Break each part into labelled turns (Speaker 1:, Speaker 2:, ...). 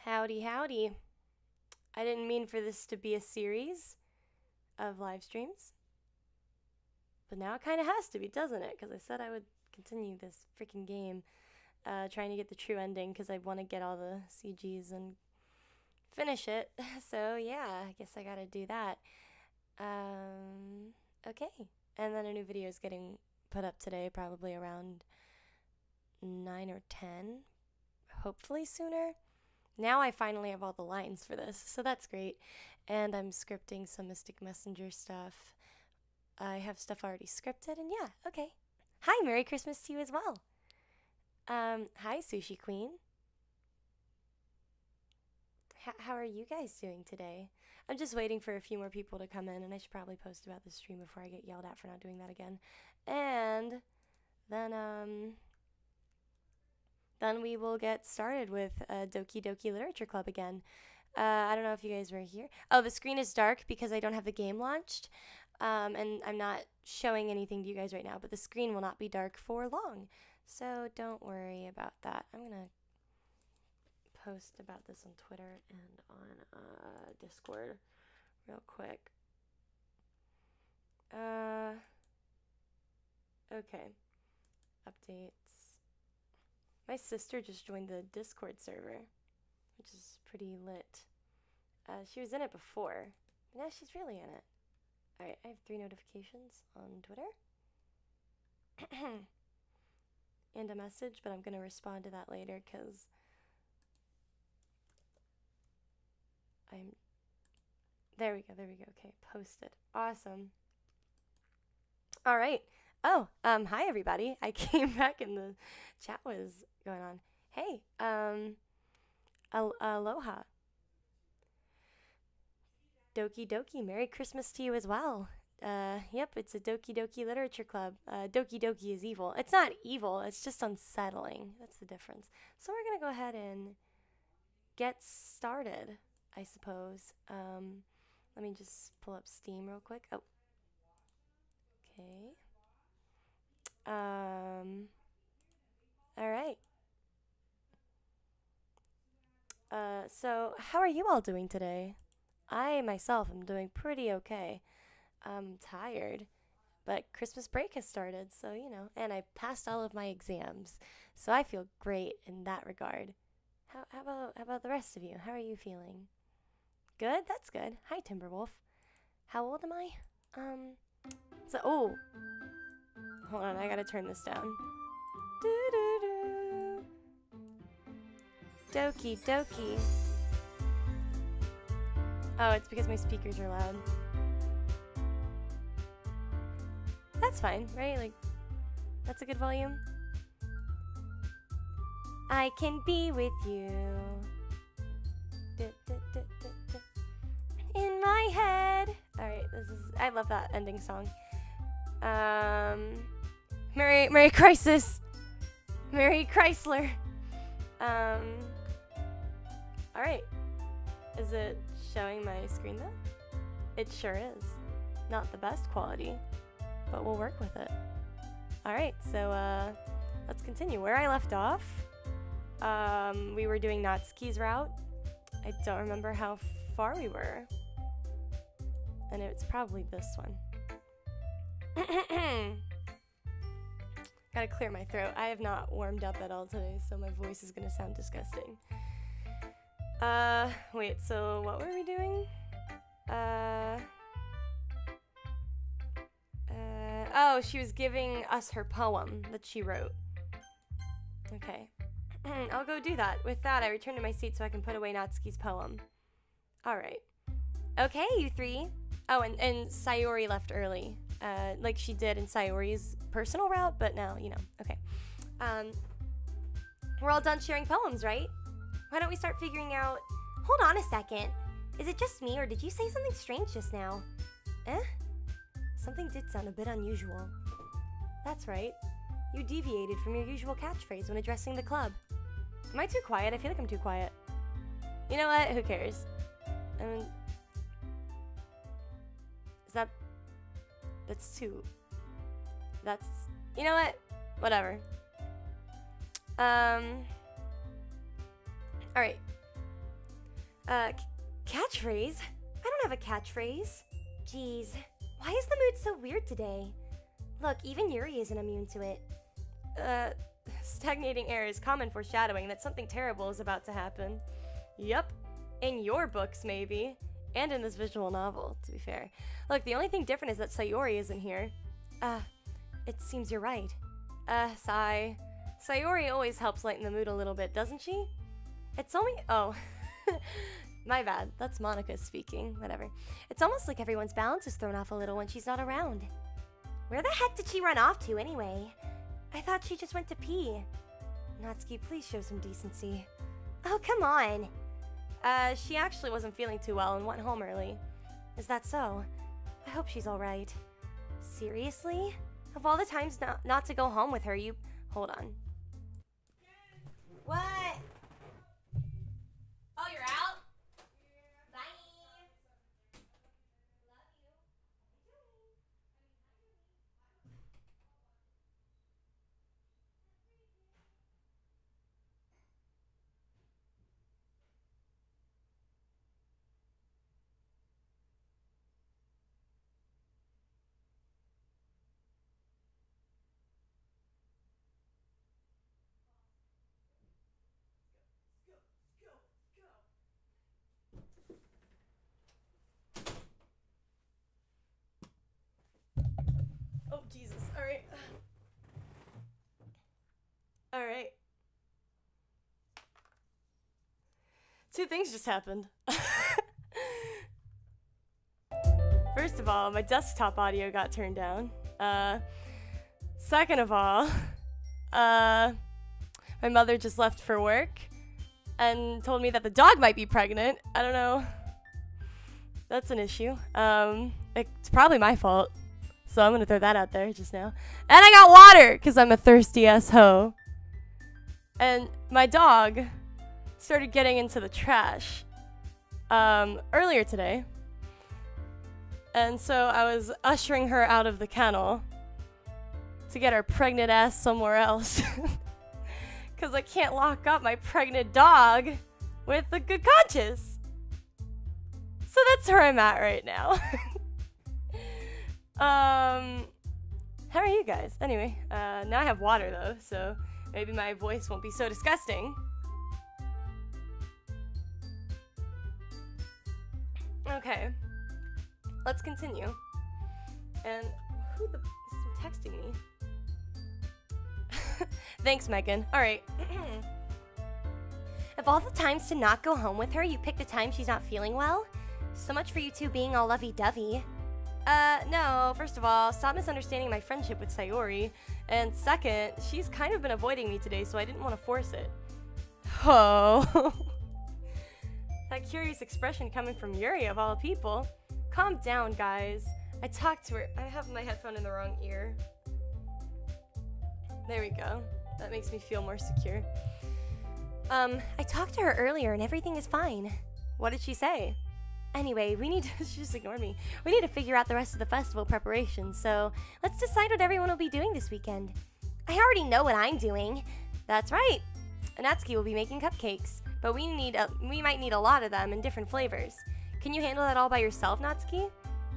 Speaker 1: Howdy, howdy. I didn't mean for this to be a series of live streams, but now it kind of has to be, doesn't it? Because I said I would continue this freaking game, trying to get the true ending because I want to get all the CGs and finish it. So yeah, I guess I gotta do that. Okay. And then a new video is getting put up today, probably around 9 or 10, hopefully sooner. Now I finally have all the lines for this, so that's great. And I'm scripting some Mystic Messenger stuff. I have stuff already scripted, and yeah, okay. Hi, Merry Christmas to you as well. Hi, Sushi Queen. How are you guys doing today? I'm just waiting for a few more people to come in, and I should probably post about the stream before I get yelled at for not doing that again. And then we will get started with Doki Literature Club again. I don't know if you guys were here. Oh, the screen is dark because I don't have the game launched, and I'm not showing anything to you guys right now, but the screen will not be dark for long, so don't worry about that. I'm going to post about this on Twitter and on Discord real quick. Okay. Updates. My sister just joined the Discord server, which is pretty lit. She was in it before, but now she's really in it. Alright, I have 3 notifications on Twitter. And a message, but I'm going to respond to that later because there we go. Okay, posted. Awesome. All right. Oh, hi everybody. I came back and the chat was going on. Hey, aloha. Doki, Merry Christmas to you as well. Yep, it's a Doki Literature Club. Doki is evil. It's not evil, it's just unsettling. That's the difference. So we're gonna go ahead and get started, I suppose. Let me just pull up Steam real quick. Oh. Okay. All right. So how are you all doing today? I myself am doing pretty okay. I'm tired, but Christmas break has started, so you know, and I passed all of my exams, so I feel great in that regard. How about the rest of you? How are you feeling? Good? That's good. Hi, Timberwolf. How old am I? Oh. Hold on, I gotta turn this down. Doo-doo-doo. Doki. Oh, it's because my speakers are loud. That's fine, right? Like, that's a good volume. I can be with you. In my head. Alright, I love that ending song. Merry Crisis. Merry Chrysler. Alright. Is it showing my screen though? It sure is. Not the best quality, but we'll work with it. Alright, so let's continue. Where I left off, we were doing Natsuki's route. I don't remember how far we were. And it's probably this one. Gotta clear my throat. I have not warmed up at all today, so my voice is gonna sound disgusting. Wait, so what were we doing? Oh, she was giving us her poem that she wrote. Okay. I'll go do that. With that, I return to my seat so I can put away Natsuki's poem. Alright. Okay, you 3. Oh, and Sayori left early. Like she did in Sayori's personal route, but now, you know, okay. We're all done sharing poems, right? Why don't we start figuring out... Hold on a second. Is it just me, or did you say something strange just now? Something did sound a bit unusual. That's right. You deviated from your usual catchphrase when addressing the club. Am I too quiet? I feel like I'm too quiet. You know what? Who cares? I mean... That's... You know what? Whatever. Alright. Catchphrase? I don't have a catchphrase. Jeez, why is the mood so weird today? Look, even Yuri isn't immune to it. Stagnating air is common foreshadowing that something terrible is about to happen. Yup. In your books, maybe. And in this visual novel, to be fair. Look, the only thing different is that Sayori isn't here. It seems you're right. Sayori always helps lighten the mood a little bit, doesn't she? It's only— oh. My bad. That's Monika speaking. Whatever. It's almost like everyone's balance is thrown off a little when she's not around. Where the heck did she run off to, anyway? I thought she just went to pee. Natsuki, please show some decency. Oh, come on. She actually wasn't feeling too well and went home early. Is that so? I hope she's alright. Seriously? Of all the times not to go home with her, you— hold on. What? Oh, you're out? Bye. Oh, Jesus. Alright. Alright. Two things just happened. First of all, my desktop audio got turned down. Second of all, my mother just left for work and told me that the dog might be pregnant. I don't know. That's an issue. It's probably my fault. So I'm gonna throw that out there just now. And I got water, because I'm a thirsty ass hoe. And my dog started getting into the trash earlier today. And so I was ushering her out of the kennel to get her pregnant ass somewhere else. Because I can't lock up my pregnant dog with a good conscience. So that's where I'm at right now. How are you guys? Anyway, now I have water though, so maybe my voice won't be so disgusting. Okay, let's continue. And who the is texting me? Thanks, Megan. Alright. Of all the times to not go home with her, you picked a time she's not feeling well? So much for you two being all lovey-dovey. No, first of all, stop misunderstanding my friendship with Sayori. And second, she's kind of been avoiding me today, so I didn't want to force it. Oh. That curious expression coming from Yuri, of all people. Calm down, guys. I talked to her. I have my headphone in the wrong ear. There we go. That makes me feel more secure. I talked to her earlier and everything is fine. What did she say? Anyway, we need to— she just ignored me. We need to figure out the rest of the festival preparations, so let's decide what everyone will be doing this weekend. I already know what I'm doing. That's right. Natsuki will be making cupcakes, but we might need a lot of them in different flavors. Can you handle that all by yourself, Natsuki?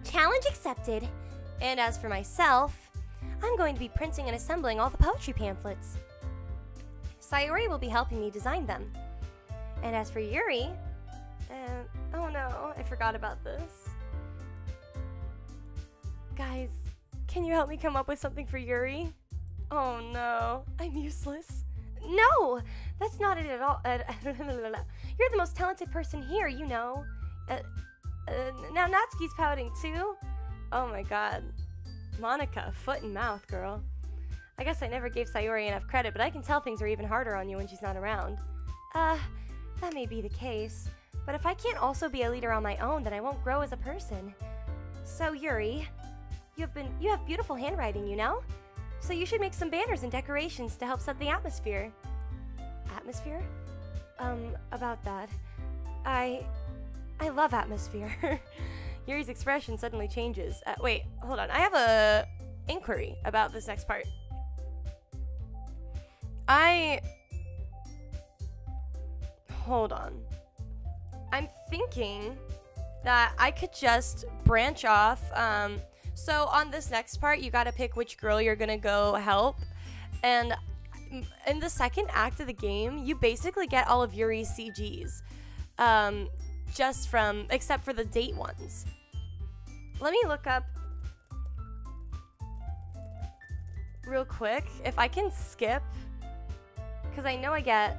Speaker 1: Challenge accepted. And as for myself, I'm going to be printing and assembling all the poetry pamphlets. Sayori will be helping me design them. And as for Yuri, oh no, I forgot about this. Guys, can you help me come up with something for Yuri? Oh no, I'm useless. No, that's not it at all. You're the most talented person here, you know. Now Natsuki's pouting too? Oh my god. Monika, foot and mouth, girl. I guess I never gave Sayori enough credit, but I can tell things are even harder on you when she's not around. That may be the case. But if I can't also be a leader on my own, then I won't grow as a person. So Yuri, you have beautiful handwriting, you know? So you should make some banners and decorations to help set the atmosphere. Atmosphere? About that. I love atmosphere. Yuri's expression suddenly changes. Wait, hold on. I have a inquiry about this next part. Hold on. I'm thinking that I could just branch off. So on this next part, you gotta pick which girl you're gonna go help. And in the second act of the game, you basically get all of Yuri's CGs. Just from, except for the date ones. Let me look up real quick if I can skip, because I know I get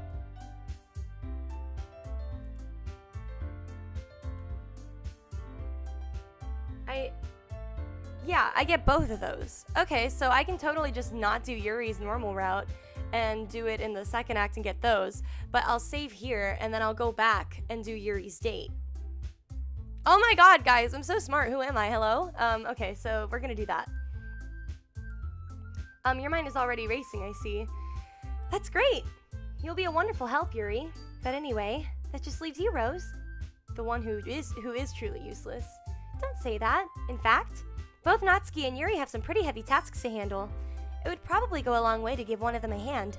Speaker 1: I get both of those. Okay, so I can totally just not do Yuri's normal route and do it in the second act and get those, but I'll save here and then I'll go back and do Yuri's date. Oh my god, guys, I'm so smart. Who am I? Hello? Okay, so we're gonna do that. Your mind is already racing, I see. That's great. You'll be a wonderful help, Yuri. But anyway, that just leaves you, Rose. The one who is truly useless. Don't say that. In fact, both Natsuki and Yuri have some pretty heavy tasks to handle. It would probably go a long way to give one of them a hand.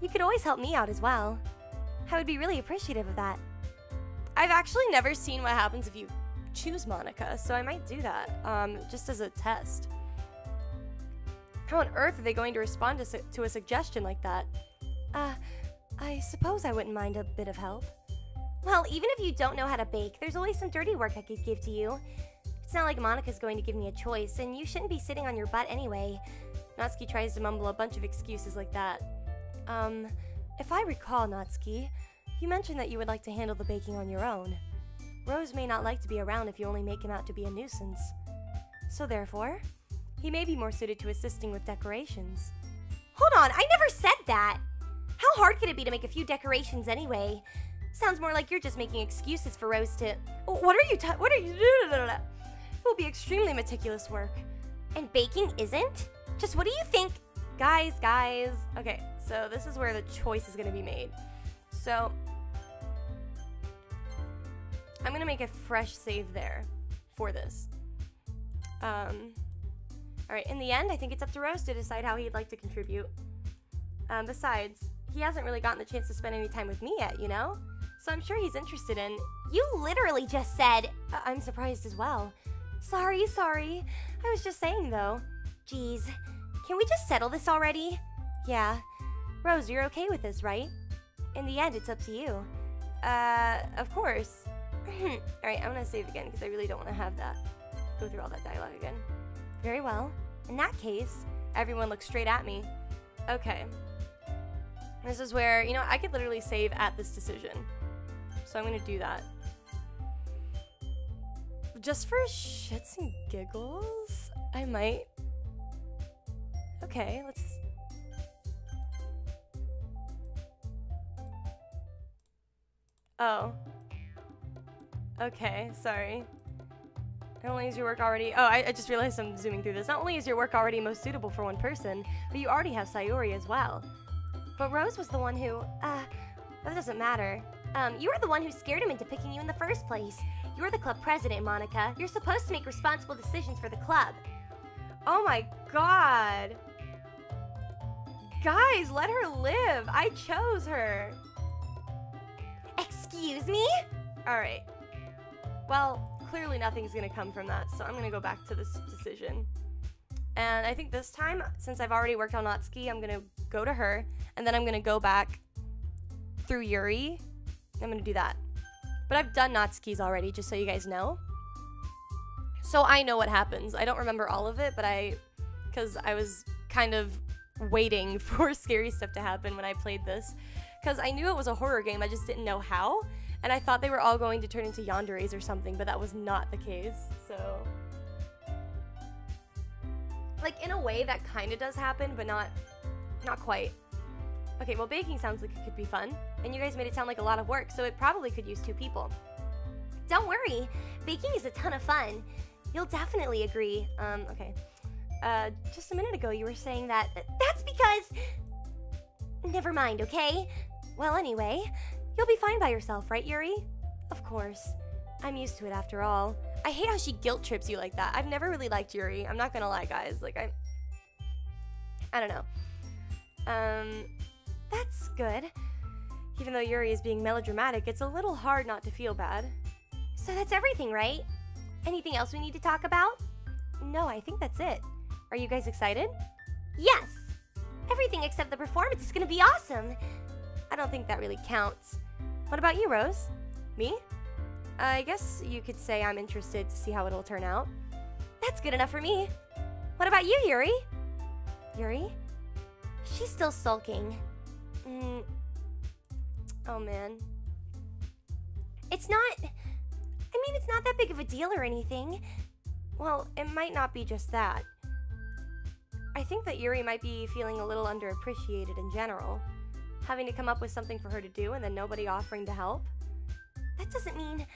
Speaker 1: You could always help me out as well. I would be really appreciative of that. I've actually never seen what happens if you choose Monika, so I might do that, just as a test. How on earth are they going to respond to a suggestion like that? I suppose I wouldn't mind a bit of help. Well, even if you don't know how to bake, there's always some dirty work I could give to you. It's not like Monika's going to give me a choice, and you shouldn't be sitting on your butt anyway. Natsuki tries to mumble a bunch of excuses like that. If I recall, Natsuki, you mentioned that you would like to handle the baking on your own. Rose may not like to be around if you only make him out to be a nuisance. So therefore, he may be more suited to assisting with decorations. Hold on, I never said that! How hard could it be to make a few decorations anyway? Sounds more like you're just making excuses for Rose to... What are you... It will be extremely meticulous work. And baking isn't? Just what do you think? Guys. Okay, so this is where the choice is going to be made. So, I'm going to make a fresh save there for this. Alright, in the end, I think it's up to Rose to decide how he'd like to contribute. Besides, he hasn't really gotten the chance to spend any time with me yet, you know? So I'm sure he's interested in... You literally just said... I'm surprised as well. Sorry. I was just saying, though. Jeez. Can we just settle this already? Yeah. Rose, you're okay with this, right? In the end, it's up to you. Of course. Alright, I'm gonna save again, because I really don't want to have that. Go through all that dialogue again. Very well. In that case, everyone looks straight at me. Okay. This is where, you know, I could literally save at this decision. So I'm gonna do that. Just for shits and giggles, I might... Okay, let's... Oh. Okay, sorry. Not only is your work already... Oh, I just realized I'm zooming through this. Not only is your work already most suitable for one person, but you already have Sayori as well. But Rose was the one who... that doesn't matter. You were the one who scared him into picking you in the first place. You're the club president, Monika. You're supposed to make responsible decisions for the club. Oh my god. Guys, let her live. I chose her. Excuse me? Alright. Well, clearly nothing's gonna come from that, so I'm gonna go back to this decision. And I think this time, since I've already worked on Natsuki, I'm gonna go to her, and then I'm gonna go back through Yuri. I'm gonna do that. But I've done Natsuki's already, just so you guys know. So I know what happens. I don't remember all of it, but because I was kind of waiting for scary stuff to happen when I played this. Because I knew it was a horror game, I just didn't know how. And I thought they were all going to turn into yanderes or something, but that was not the case, so... Like, in a way, that kind of does happen, but not quite. Okay, well, baking sounds like it could be fun. And you guys made it sound like a lot of work, so it probably could use 2 people. Don't worry, baking is a ton of fun. You'll definitely agree. Okay. Just a minute ago you were saying that... That's because... Never mind, okay? Well, anyway, you'll be fine by yourself, right, Yuri? Of course. I'm used to it after all. I hate how she guilt trips you like that. I've never really liked Yuri. I'm not gonna lie, guys. Like, I don't know. That's good. Even though Yuri is being melodramatic, it's a little hard not to feel bad.
Speaker 2: So that's everything, right? Anything else we need to talk about?
Speaker 1: No, I think that's it. Are you guys excited?
Speaker 2: Yes! Everything except the performance is gonna be awesome!
Speaker 1: I don't think that really counts. What about you, Rose? Me? I guess you could say I'm interested to see how it'll turn out.
Speaker 2: That's good enough for me. What about you, Yuri?
Speaker 1: Yuri?
Speaker 2: She's still sulking.
Speaker 1: Oh man.
Speaker 2: It's not that big of a deal or anything.
Speaker 1: Well, it might not be just that. I think that Yuri might be feeling a little underappreciated in general. Having to come up with something for her to do and then nobody offering to help.
Speaker 2: That doesn't mean...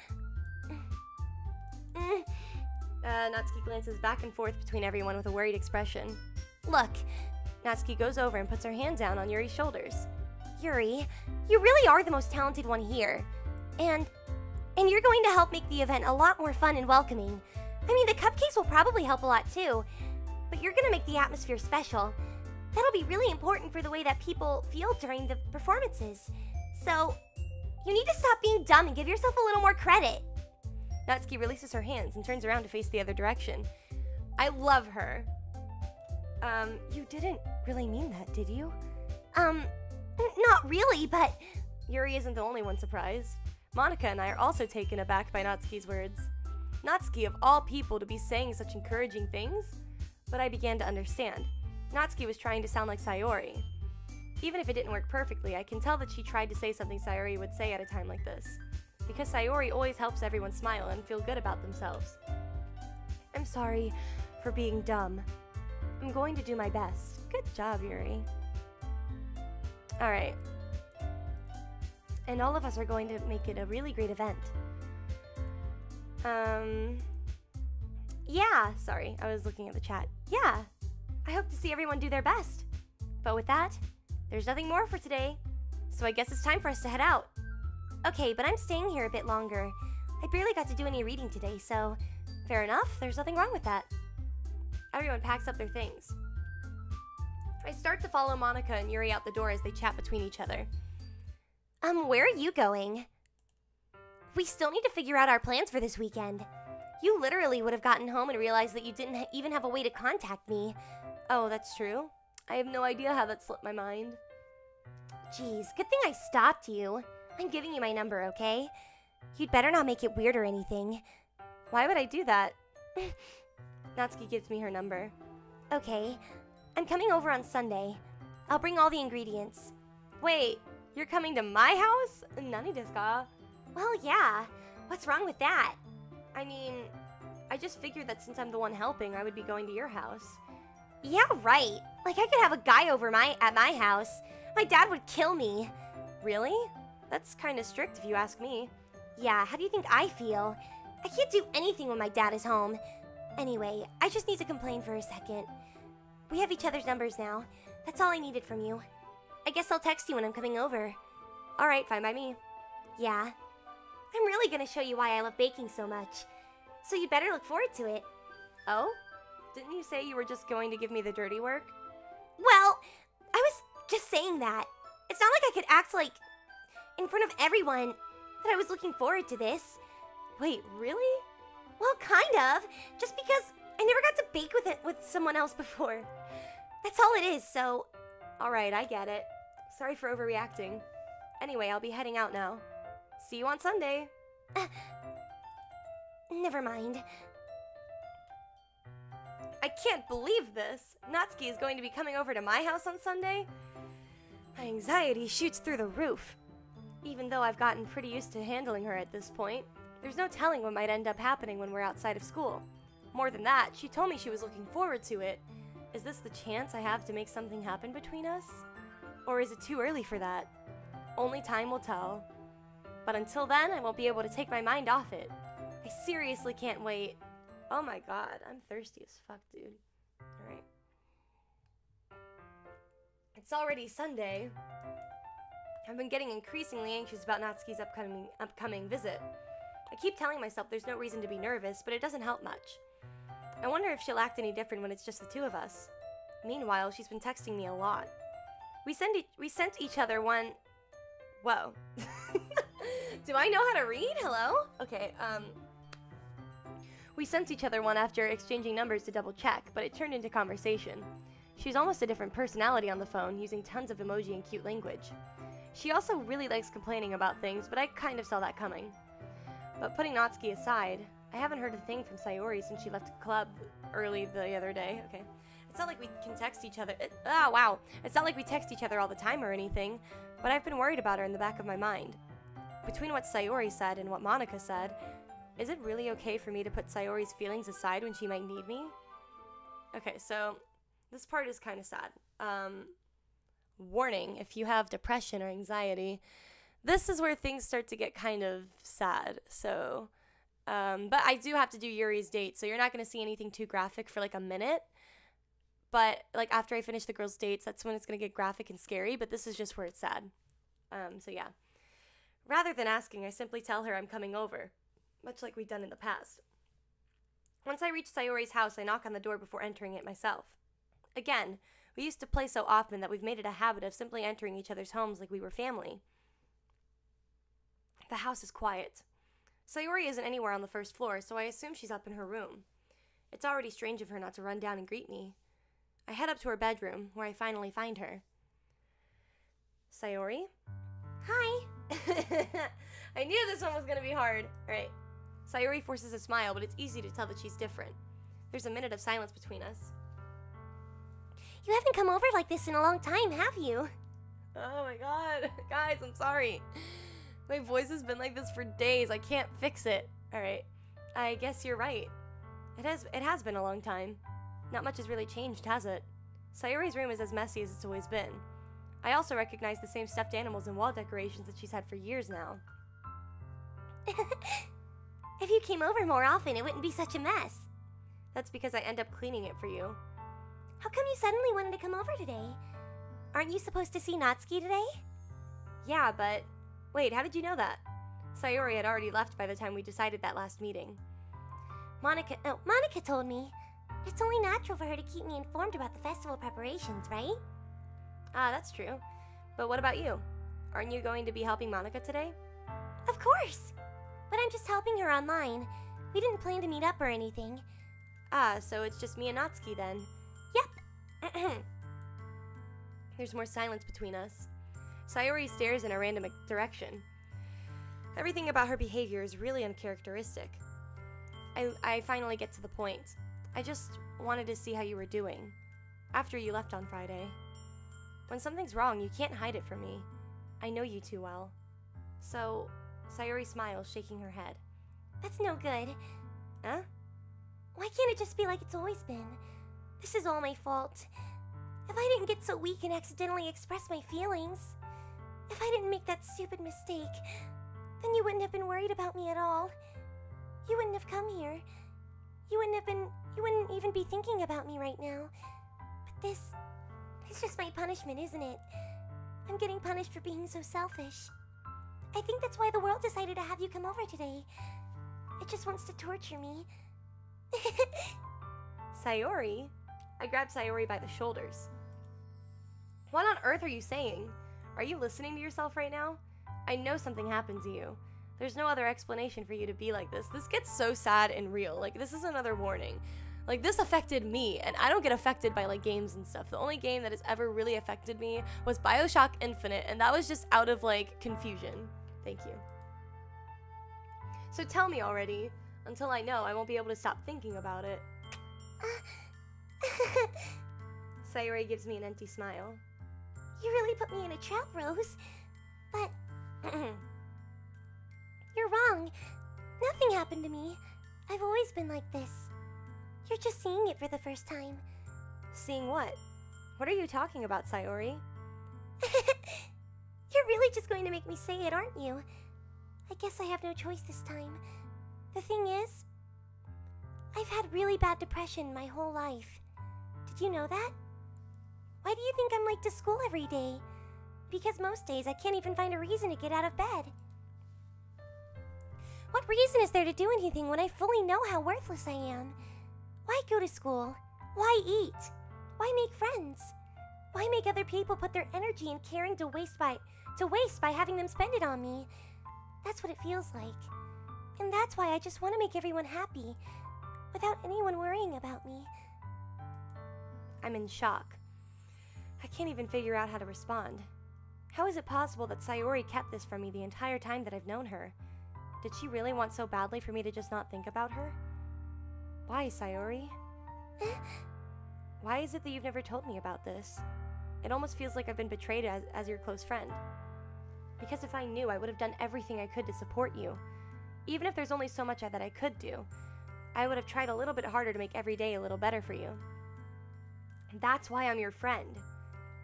Speaker 1: Natsuki glances back and forth between everyone with a worried expression.
Speaker 2: Look.
Speaker 1: Natsuki goes over and puts her hand down on Yuri's shoulders.
Speaker 2: Yuri, you really are the most talented one here. And you're going to help make the event a lot more fun and welcoming. I mean, the cupcakes will probably help a lot too. But you're gonna make the atmosphere special. That'll be really important for the way that people feel during the performances. So, you need to stop being dumb and give yourself a little more credit.
Speaker 1: Natsuki releases her hands and turns around to face the other direction. I love her. You didn't really mean that, did you?
Speaker 2: Not really, but...
Speaker 1: Yuri isn't the only one surprised. Monika and I are also taken aback by Natsuki's words. Natsuki, of all people, to be saying such encouraging things? But I began to understand. Natsuki was trying to sound like Sayori. Even if it didn't work perfectly, I can tell that she tried to say something Sayori would say at a time like this. Because Sayori always helps everyone smile and feel good about themselves. I'm sorry for being dumb. I'm going to do my best. Good job, Yuri. Alright. And all of us are going to make it a really great event. Yeah, sorry, I was looking at the chat. Yeah, I hope to see everyone do their best. But with that, there's nothing more for today. So I guess it's time for us to head out.
Speaker 2: Okay, but I'm staying here a bit longer. I barely got to do any reading today, so...
Speaker 1: Fair enough, there's nothing wrong with that. Everyone packs up their things. I start to follow Monika and Yuri out the door as they chat between each other.
Speaker 2: Where are you going? We still need to figure out our plans for this weekend. You literally would have gotten home and realized that you didn't even have a way to contact me.
Speaker 1: Oh, that's true. I have no idea how that slipped my mind.
Speaker 2: Jeez, good thing I stopped you. I'm giving you my number, okay? You'd better not make it weird or anything.
Speaker 1: Why would I do that? Natsuki gives me her number.
Speaker 2: Okay. I'm coming over on Sunday. I'll bring all the ingredients.
Speaker 1: Wait, you're coming to my house? Nani desu ka?
Speaker 2: Well, yeah. What's wrong with that?
Speaker 1: I mean, I just figured that since I'm the one helping, I would be going to your house.
Speaker 2: Yeah, right. Like I could have a guy over at my house. My dad would kill me.
Speaker 1: Really? That's kind of strict if you ask me.
Speaker 2: Yeah, how do you think I feel? I can't do anything when my dad is home. Anyway, I just need to complain for a second. We have each other's numbers now. That's all I needed from you. I guess I'll text you when I'm coming over.
Speaker 1: Alright, fine by me.
Speaker 2: Yeah. I'm really gonna show you why I love baking so much. So you better look forward to it.
Speaker 1: Oh? Didn't you say you were just going to give me the dirty work?
Speaker 2: Well, I was just saying that. It's not like I could act like, in front of everyone, that I was looking forward to this.
Speaker 1: Wait, really?
Speaker 2: Well, kind of. Just because I never got to bake with someone else before. That's all it is, so...
Speaker 1: Alright, I get it. Sorry for overreacting. Anyway, I'll be heading out now. See you on Sunday.
Speaker 2: Never mind.
Speaker 1: I can't believe this. Natsuki is going to be coming over to my house on Sunday. My anxiety shoots through the roof. Even though I've gotten pretty used to handling her at this point, there's no telling what might end up happening when we're outside of school. More than that, she told me she was looking forward to it. Is this the chance I have to make something happen between us? Or is it too early for that? Only time will tell. But until then, I won't be able to take my mind off it. I seriously can't wait. Oh my god, I'm thirsty as fuck, dude. Alright. It's already Sunday. I've been getting increasingly anxious about Natsuki's upcoming visit. I keep telling myself there's no reason to be nervous, but it doesn't help much. I wonder if she'll act any different when it's just the two of us. Meanwhile, she's been texting me a lot. We sent each other one Whoa. Do I know how to read? Hello? Okay, we sent each other one after exchanging numbers to double check, but it turned into conversation. She's almost a different personality on the phone, using tons of emoji and cute language. She also really likes complaining about things, but I kind of saw that coming. But putting Natsuki aside, I haven't heard a thing from Sayori since she left the club early the other day. Okay. It's not like we can text each other. Wow. It's not like we text each other all the time or anything, but I've been worried about her in the back of my mind. Between what Sayori said and what Monika said, is it really okay for me to put Sayori's feelings aside when she might need me? Okay, so this part is kind of sad. Warning, if you have depression or anxiety, this is where things start to get kind of sad. So, but I do have to do Yuri's date, so you're not going to see anything too graphic for like a minute. But like after I finish the girls' dates, that's when it's going to get graphic and scary, but this is just where it's sad. So yeah. Rather than asking, I simply tell her I'm coming over, much like we've done in the past. Once I reach Sayori's house, I knock on the door before entering it myself. Again, we used to play so often that we've made it a habit of simply entering each other's homes like we were family. The house is quiet. Sayori isn't anywhere on the first floor, so I assume she's up in her room. It's already strange of her not to run down and greet me. I head up to her bedroom, where I finally find her. Sayori?
Speaker 2: Hi.
Speaker 1: I knew this one was going to be hard. Alright. Sayori forces a smile, but it's easy to tell that she's different. There's a minute of silence between us.
Speaker 2: You haven't come over like this in a long time, have you?
Speaker 1: Oh my god. Guys, I'm sorry. My voice has been like this for days. I can't fix it. Alright. I guess you're right. It has been a long time. Not much has really changed, has it? Sayori's room is as messy as it's always been. I also recognize the same stuffed animals and wall decorations that she's had for years now.
Speaker 2: If you came over more often, it wouldn't be such a mess.
Speaker 1: That's because I end up cleaning it for you.
Speaker 2: How come you suddenly wanted to come over today? Aren't you supposed to see Natsuki today?
Speaker 1: Yeah, but... Wait, how did you know that? Sayori had already left by the time we decided that last meeting.
Speaker 2: Monika told me. It's only natural for her to keep me informed about the festival preparations, right?
Speaker 1: Ah, that's true. But what about you? Aren't you going to be helping Monika today?
Speaker 2: Of course! But I'm just helping her online. We didn't plan to meet up or anything.
Speaker 1: Ah, so it's just me and Natsuki then.
Speaker 2: Yep.
Speaker 1: There's more silence between us. Sayori stares in a random direction. Everything about her behavior is really uncharacteristic. I finally get to the point. I just wanted to see how you were doing. After you left on Friday. When something's wrong, you can't hide it from me. I know you too well. So, Sayori smiles, shaking her head.
Speaker 2: That's no good.
Speaker 1: Huh?
Speaker 2: Why can't it just be like it's always been? This is all my fault. If I didn't get so weak and accidentally express my feelings, if I didn't make that stupid mistake, then you wouldn't have been worried about me at all. You wouldn't have come here. You wouldn't even be thinking about me right now. But it's just my punishment, isn't it? I'm getting punished for being so selfish. I think that's why the world decided to have you come over today. It just wants to torture me.
Speaker 1: Sayori? I grab Sayori by the shoulders. What on earth are you saying? Are you listening to yourself right now? I know something happened to you. There's no other explanation for you to be like this. This gets so sad and real. Like, this is another warning. Like, this affected me, and I don't get affected by, like, games and stuff. The only game that has ever really affected me was BioShock Infinite, and that was just out of, like, confusion. Thank you. So tell me already. Until I know, I won't be able to stop thinking about it. Sayori gives me an empty smile.
Speaker 2: You really put me in a trap, Rose. But... You're wrong. Nothing happened to me. I've always been like this. You're just seeing it for the first time.
Speaker 1: Seeing what? What are you talking about, Sayori?
Speaker 2: You're really just going to make me say it, aren't you? I guess I have no choice this time. The thing is, I've had really bad depression my whole life. Did you know that? Why do you think I'm late to school every day? Because most days I can't even find a reason to get out of bed. What reason is there to do anything when I fully know how worthless I am? Why go to school? Why eat? Why make friends? Why make other people put their energy and caring to waste to waste by having them spend it on me. That's what it feels like. And that's why I just want to make everyone happy, without anyone worrying about me.
Speaker 1: I'm in shock. I can't even figure out how to respond. How is it possible that Sayori kept this from me the entire time that I've known her? Did she really want so badly for me to just not think about her? Why, Sayori? Why is it that you've never told me about this? It almost feels like I've been betrayed as your close friend. Because if I knew, I would have done everything I could to support you. Even if there's only so much that I could do, I would have tried a little bit harder to make every day a little better for you. That's why I'm your friend.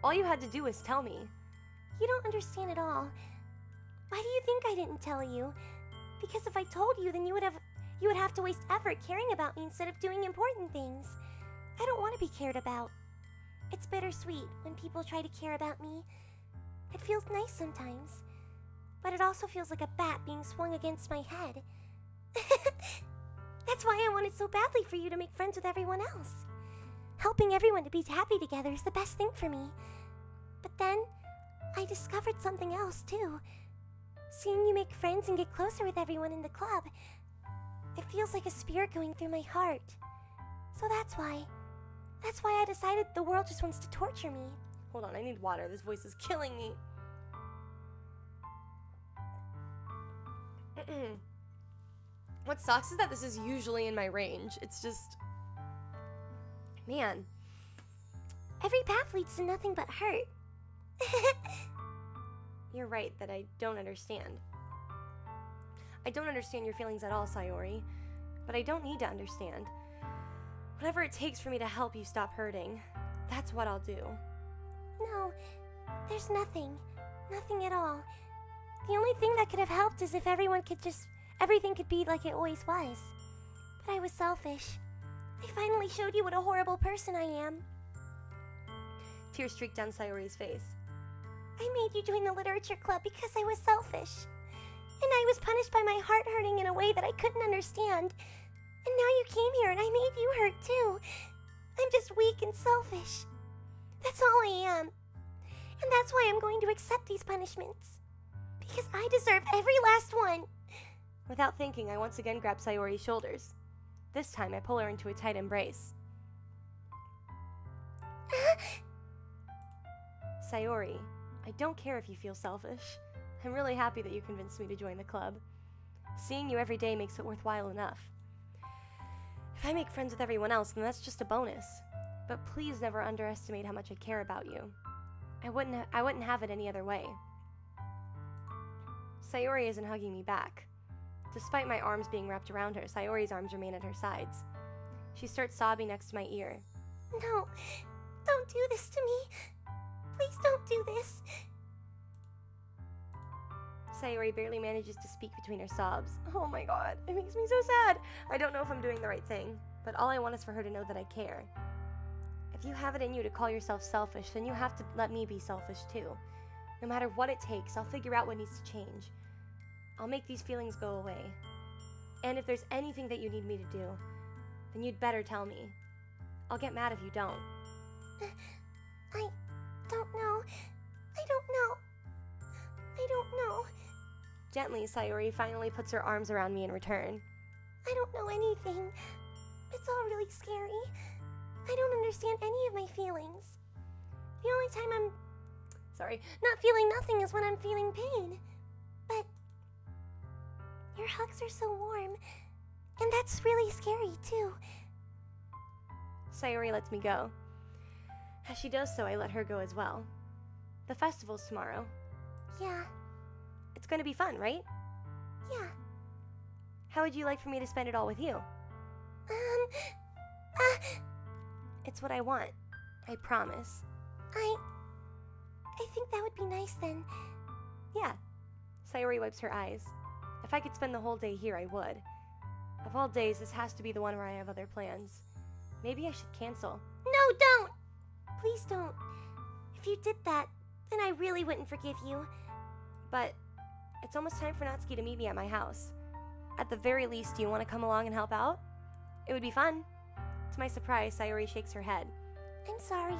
Speaker 1: All you had to do was tell me.
Speaker 2: You don't understand at all. Why do you think I didn't tell you? Because if I told you, then you would have to waste effort caring about me instead of doing important things. I don't want to be cared about. It's bittersweet when people try to care about me. It feels nice sometimes, but it also feels like a bat being swung against my head. That's why I wanted so badly for you to make friends with everyone else. Helping everyone to be happy together is the best thing for me. But then, I discovered something else too. Seeing you make friends and get closer with everyone in the club, it feels like a spirit going through my heart. So that's why I decided the world just wants to torture me.
Speaker 1: Hold on, I need water. This voice is killing me. What sucks is that this is usually in my range. It's just... Man.
Speaker 2: Every path leads to nothing but hurt.
Speaker 1: You're right that I don't understand. I don't understand your feelings at all, Sayori. But I don't need to understand. Whatever it takes for me to help you stop hurting, that's what I'll do.
Speaker 2: No, there's nothing. Nothing at all. The only thing that could have helped is if everything could be like it always was. But I was selfish. I finally showed you what a horrible person I am.
Speaker 1: Tears streaked down Sayori's face.
Speaker 2: I made you join the literature club because I was selfish. And I was punished by my heart hurting in a way that I couldn't understand. And now you came here and I made you hurt too. I'm just weak and selfish. That's all I am. And that's why I'm going to accept these punishments. Because I deserve every last one.
Speaker 1: Without thinking, I once again grab Sayori's shoulders. This time, I pull her into a tight embrace. Sayori, I don't care if you feel selfish. I'm really happy that you convinced me to join the club. Seeing you every day makes it worthwhile enough. If I make friends with everyone else, then that's just a bonus. But please never underestimate how much I care about you. I wouldn't have it any other way. Sayori isn't hugging me back. Despite my arms being wrapped around her, Sayori's arms remain at her sides. She starts sobbing next to my ear.
Speaker 2: No, don't do this to me. Please don't do this.
Speaker 1: Sayori barely manages to speak between her sobs. Oh my god, it makes me so sad. I don't know if I'm doing the right thing, but all I want is for her to know that I care. If you have it in you to call yourself selfish, then you have to let me be selfish too. No matter what it takes, I'll figure out what needs to change. I'll make these feelings go away. And if there's anything that you need me to do, then you'd better tell me. I'll get mad if you don't.
Speaker 2: I don't know. I don't know.
Speaker 1: Gently, Sayori finally puts her arms around me in return.
Speaker 2: I don't know anything. It's all really scary. I don't understand any of my feelings. The only time I'm not feeling nothing is when I'm feeling pain. But your hugs are so warm, and that's really scary too.
Speaker 1: Sayori lets me go. As she does so, I let her go as well. The festival's tomorrow.
Speaker 2: Yeah.
Speaker 1: It's gonna be fun, right?
Speaker 2: Yeah.
Speaker 1: How would you like for me to spend it all with you? It's what I want. I promise.
Speaker 2: I think that would be nice then.
Speaker 1: Yeah. Sayori wipes her eyes. If I could spend the whole day here, I would. Of all days, this has to be the one where I have other plans. Maybe I should cancel.
Speaker 2: No, don't! Please don't. If you did that, then I really wouldn't forgive you.
Speaker 1: But it's almost time for Natsuki to meet me at my house. At the very least, do you want to come along and help out? It would be fun. To my surprise, Sayori shakes her head.
Speaker 2: I'm sorry.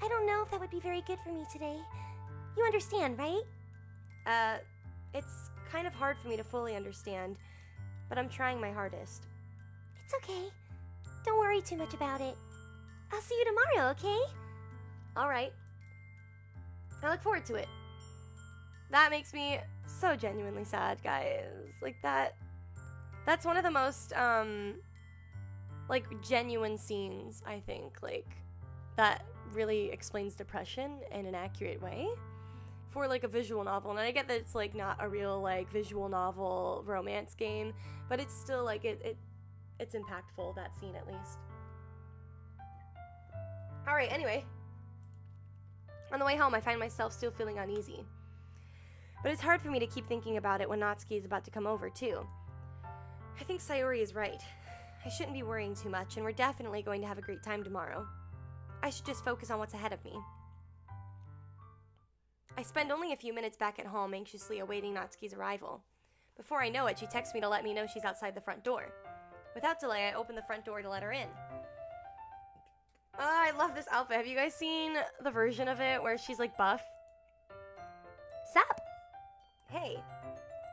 Speaker 2: I don't know if that would be very good for me today. You understand, right?
Speaker 1: It's kind of hard for me to fully understand, but I'm trying my hardest.
Speaker 2: It's okay. Don't worry too much about it. I'll see you tomorrow, okay?
Speaker 1: Alright. I look forward to it. That makes me so genuinely sad, guys. Like, that's one of the most, like, genuine scenes, I think, like, that really explains depression in an accurate way for, like, a visual novel. And I get that it's, like, not a real, like, visual novel romance game, but it's still, like, it's impactful, that scene, at least. Alright, anyway. On the way home, I find myself still feeling uneasy. But it's hard for me to keep thinking about it when Natsuki is about to come over, too. I think Sayori is right. I shouldn't be worrying too much, and we're definitely going to have a great time tomorrow. I should just focus on what's ahead of me. I spend only a few minutes back at home, anxiously awaiting Natsuki's arrival. Before I know it, she texts me to let me know she's outside the front door. Without delay, I open the front door to let her in. Oh, I love this outfit. Have you guys seen the version of it where she's, like, buff?
Speaker 2: Sup?
Speaker 1: Hey.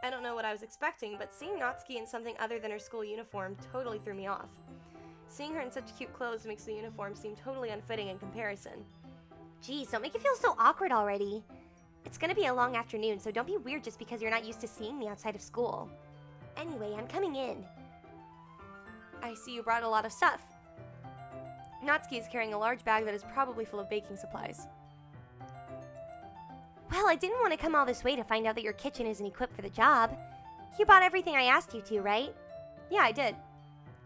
Speaker 1: I don't know what I was expecting, but seeing Natsuki in something other than her school uniform totally threw me off. Seeing her in such cute clothes makes the uniform seem totally unfitting in comparison.
Speaker 2: Geez, don't make it feel so awkward already. It's gonna be a long afternoon, so don't be weird just because you're not used to seeing me outside of school. Anyway, I'm coming in.
Speaker 1: I see you brought a lot of stuff. Natsuki is carrying a large bag that is probably full of baking supplies.
Speaker 2: Well, I didn't want to come all this way to find out that your kitchen isn't equipped for the job. You bought everything I asked you to, right?
Speaker 1: Yeah, I did.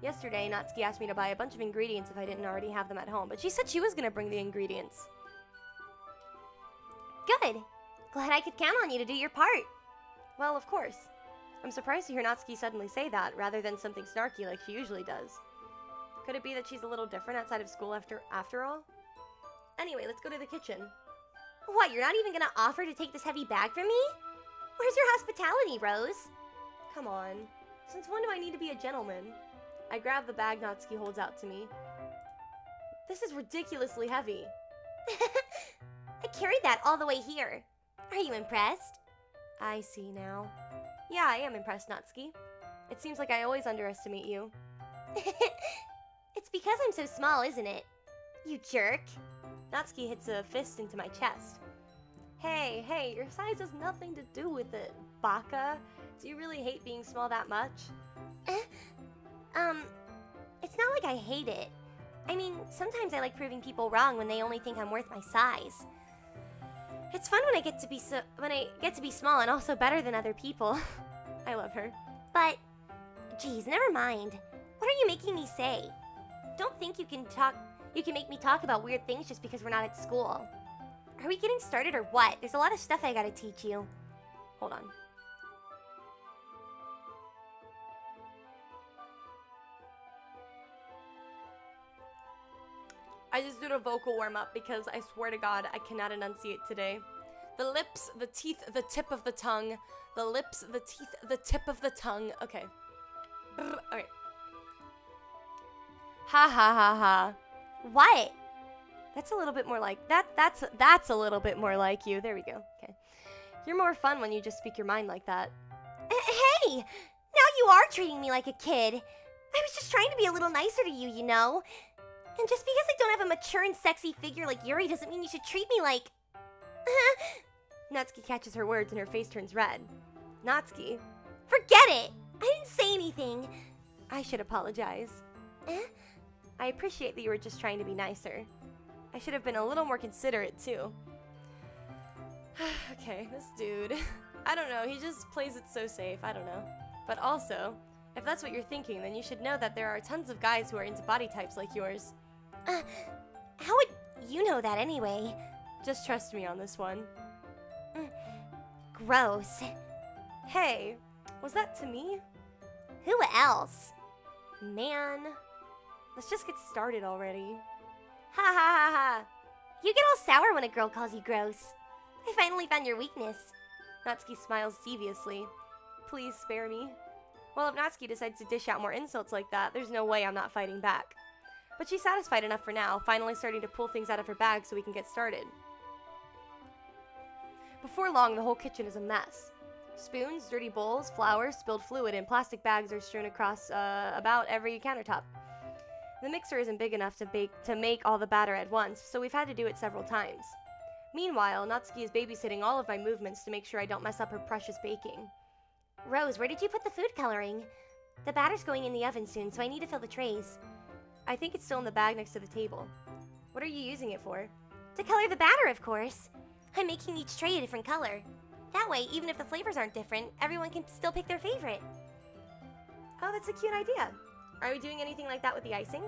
Speaker 1: Yesterday, Natsuki asked me to buy a bunch of ingredients if I didn't already have them at home, but she said she was going to bring the ingredients.
Speaker 2: Good. Glad I could count on you to do your part.
Speaker 1: Well, of course. I'm surprised to hear Natsuki suddenly say that, rather than something snarky like she usually does. Could it be that she's a little different outside of school after all? Anyway, let's go to the kitchen.
Speaker 2: What, you're not even gonna offer to take this heavy bag from me? Where's your hospitality, Rose?
Speaker 1: Come on. Since when do I need to be a gentleman? I grab the bag Natsuki holds out to me. This is ridiculously heavy.
Speaker 2: I carried that all the way here. Are you impressed?
Speaker 1: I see now. Yeah, I am impressed, Natsuki. It seems like I always underestimate you.
Speaker 2: It's because I'm so small, isn't it? You jerk.
Speaker 1: Natsuki hits a fist into my chest. Hey, your size has nothing to do with it, baka. Do you really hate being small that much?
Speaker 2: It's not like I hate it. I mean, sometimes I like proving people wrong when they only think I'm worth my size. It's fun when I get to be small and also better than other people.
Speaker 1: I love her.
Speaker 2: But, geez, never mind. What are you making me say? Don't think you can make me talk about weird things just because we're not at school. Are we getting started or what? There's a lot of stuff I gotta teach you.
Speaker 1: Hold on. I just did a vocal warm-up because I swear to God, I cannot enunciate today. The lips, the teeth, the tip of the tongue. The lips, the teeth, the tip of the tongue. Okay. Okay. Ha ha ha ha.
Speaker 2: What?
Speaker 1: That's a little bit more like that's a little bit more like you. There we go. Okay. You're more fun when you just speak your mind like that.
Speaker 2: Hey! Now you are treating me like a kid. I was just trying to be a little nicer to you, you know? And just because I don't have a mature and sexy figure like Yuri doesn't mean you should treat me like...
Speaker 1: Natsuki catches her words and her face turns red. Natsuki.
Speaker 2: Forget it! I didn't say anything.
Speaker 1: I should apologize. I appreciate that you were just trying to be nicer. I should have been a little more considerate, too. Okay, this dude. I don't know, he just plays it so safe, I don't know. But also, if that's what you're thinking, then you should know that there are tons of guys who are into body types like yours.
Speaker 2: How would you know that anyway?
Speaker 1: Just trust me on this one.
Speaker 2: Gross.
Speaker 1: Hey, was that to me?
Speaker 2: Who else?
Speaker 1: Man. Let's just get started already.
Speaker 2: Ha ha ha ha. You get all sour when a girl calls you gross. I finally found your weakness.
Speaker 1: Natsuki smiles deviously. Please spare me. Well, if Natsuki decides to dish out more insults like that, there's no way I'm not fighting back. But she's satisfied enough for now, finally starting to pull things out of her bag so we can get started. Before long, the whole kitchen is a mess. Spoons, dirty bowls, flowers, spilled fluid, and plastic bags are strewn across about every countertop. The mixer isn't big enough to make all the batter at once, so we've had to do it several times. Meanwhile, Natsuki is babysitting all of my movements to make sure I don't mess up her precious baking.
Speaker 2: Rose, where did you put the food coloring? The batter's going in the oven soon, so I need to fill the trays.
Speaker 1: I think it's still in the bag next to the table. What are you using it for?
Speaker 2: To color the batter, of course. I'm making each tray a different color. That way, even if the flavors aren't different, everyone can still pick their favorite.
Speaker 1: Oh, that's a cute idea. Are we doing anything like that with the icing?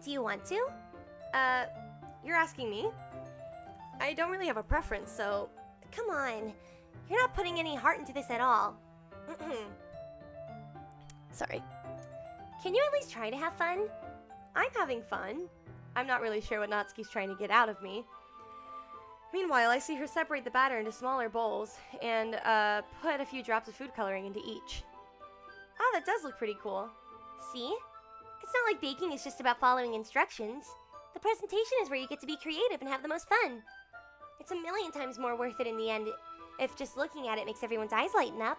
Speaker 2: Do you want to?
Speaker 1: You're asking me? I don't really have a preference, so...
Speaker 2: Come on. You're not putting any heart into this at all.
Speaker 1: Sorry.
Speaker 2: Can you at least try to have fun?
Speaker 1: I'm having fun. I'm not really sure what Natsuki's trying to get out of me. Meanwhile, I see her separate the batter into smaller bowls and put a few drops of food coloring into each. Oh, that does look pretty cool.
Speaker 2: See? It's not like baking is just about following instructions. The presentation is where you get to be creative and have the most fun. It's a million times more worth it in the end if just looking at it makes everyone's eyes lighten up.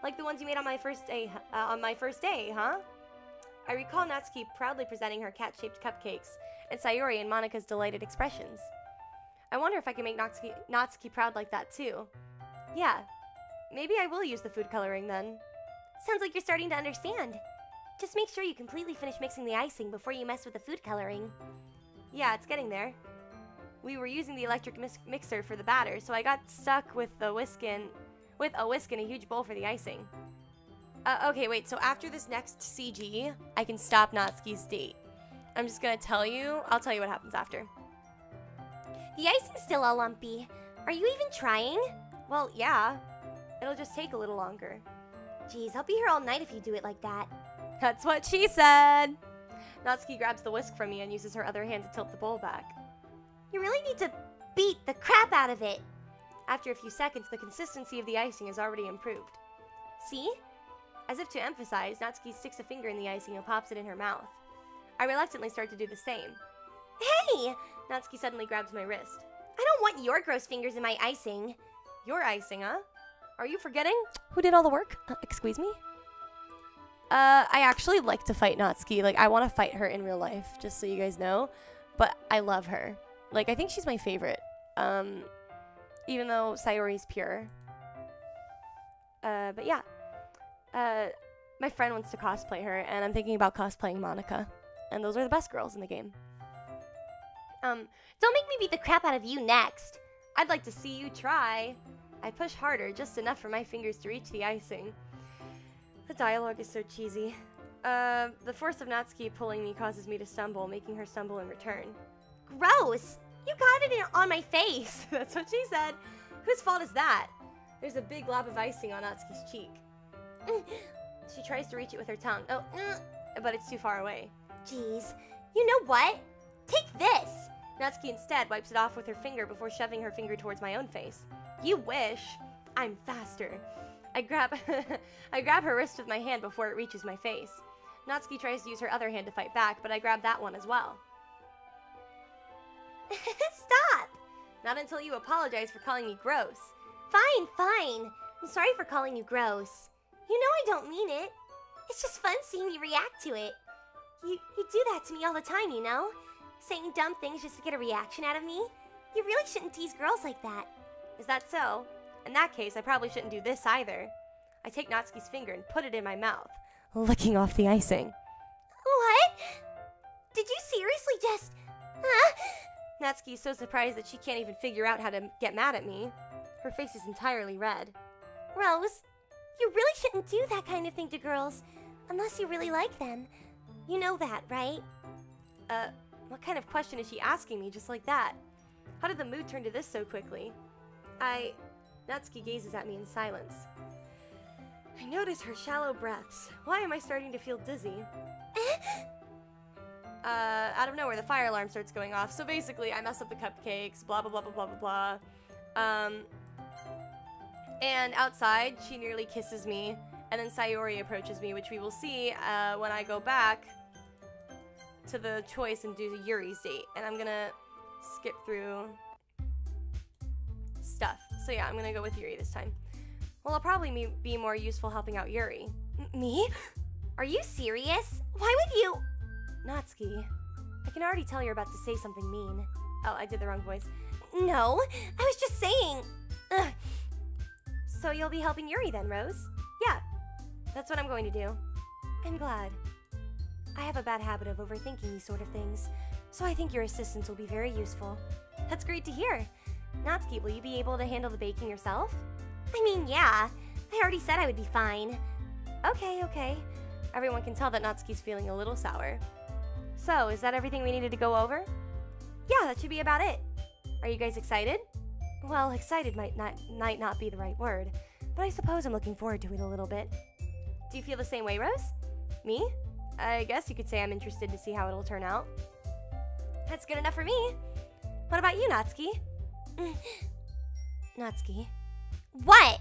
Speaker 1: Like the ones you made on my first day, huh? I recall Natsuki proudly presenting her cat-shaped cupcakes, and Sayori and Monika's delighted expressions. I wonder if I can make Natsuki proud like that too. Yeah, maybe I will use the food coloring then.
Speaker 2: Sounds like you're starting to understand. Just make sure you completely finish mixing the icing before you mess with the food coloring.
Speaker 1: Yeah, it's getting there. We were using the electric mixer for the batter, so I got stuck with a whisk in a huge bowl for the icing. Okay, wait, so after this next CG, I can stop Natsuki's date. I'm just gonna tell you, I'll tell you what happens after.
Speaker 2: The icing's still all lumpy. Are you even trying?
Speaker 1: Well, yeah. It'll just take a little longer.
Speaker 2: Geez, I'll be here all night if you do it like that.
Speaker 1: That's what she said! Natsuki grabs the whisk from me and uses her other hand to tilt the bowl back.
Speaker 2: You really need to beat the crap out of it.
Speaker 1: After a few seconds, the consistency of the icing has already improved.
Speaker 2: See?
Speaker 1: As if to emphasize, Natsuki sticks a finger in the icing and pops it in her mouth. I reluctantly start to do the same.
Speaker 2: Hey!
Speaker 1: Natsuki suddenly grabs my wrist.
Speaker 2: I don't want your gross fingers in my icing.
Speaker 1: Your icing, huh? Are you forgetting? Who did all the work? Excuse me? I actually like to fight Natsuki. Like, I want to fight her in real life, just so you guys know. But I love her. Like, I think she's my favorite. Even though Sayori's pure. But yeah. My friend wants to cosplay her, and I'm thinking about cosplaying Monika. And those are the best girls in the game.
Speaker 2: Don't make me beat the crap out of you next.
Speaker 1: I'd like to see you try. I push harder, just enough for my fingers to reach the icing. The dialogue is so cheesy. The force of Natsuki pulling me causes me to stumble, making her stumble in return.
Speaker 2: Gross! You got it on my face.
Speaker 1: That's what she said. Whose fault is that? There's a big glob of icing on Natsuki's cheek. She tries to reach it with her tongue. Oh, but it's too far away.
Speaker 2: Jeez. You know what? Take this!
Speaker 1: Natsuki instead wipes it off with her finger before shoving her finger towards my own face. You wish. I'm faster. I grab her wrist with my hand before it reaches my face. Natsuki tries to use her other hand to fight back, but I grab that one as well.
Speaker 2: Stop!
Speaker 1: Not until you apologize for calling me gross.
Speaker 2: Fine, fine. I'm sorry for calling you gross. You know I don't mean it. It's just fun seeing you react to it. You do that to me all the time, you know? Saying dumb things just to get a reaction out of me. You really shouldn't tease girls like that.
Speaker 1: Is that so? In that case, I probably shouldn't do this either. I take Natsuki's finger and put it in my mouth, licking off the icing.
Speaker 2: What? Did you seriously just... Huh?
Speaker 1: Natsuki is so surprised that she can't even figure out how to get mad at me. Her face is entirely red.
Speaker 2: Rose, you really shouldn't do that kind of thing to girls, unless you really like them. You know that, right?
Speaker 1: What kind of question is she asking me just like that? How did the mood turn to this so quickly? Natsuki gazes at me in silence. I notice her shallow breaths. Why am I starting to feel dizzy? Out of nowhere, the fire alarm starts going off. So basically, I mess up the cupcakes, blah, blah, blah, blah, blah, blah, blah. And outside, she nearly kisses me. And then Sayori approaches me, which we will see when I go back to the choice and do Yuri's date. And I'm gonna skip through stuff. So yeah, I'm gonna go with Yuri this time. Well, I'll probably be more useful helping out Yuri.
Speaker 2: Me? Are you serious? Why would you?
Speaker 1: Natsuki, I can already tell you're about to say something mean. Oh, I did the wrong voice.
Speaker 2: No, I was just saying. Ugh.
Speaker 1: So you'll be helping Yuri then, Rose? Yeah, that's what I'm going to do. I'm glad. I have a bad habit of overthinking these sort of things, so I think your assistance will be very useful. That's great to hear. Natsuki, will you be able to handle the baking yourself?
Speaker 2: I mean, yeah. I already said I would be fine.
Speaker 1: Okay. Everyone can tell that Natsuki's feeling a little sour. So, is that everything we needed to go over? Yeah, that should be about it. Are you guys excited? Well, excited might not be the right word, but I suppose I'm looking forward to it a little bit. Do you feel the same way, Rose? Me? I guess you could say I'm interested to see how it'll turn out. That's good enough for me. What about you, Natsuki? Natsuki.
Speaker 2: What?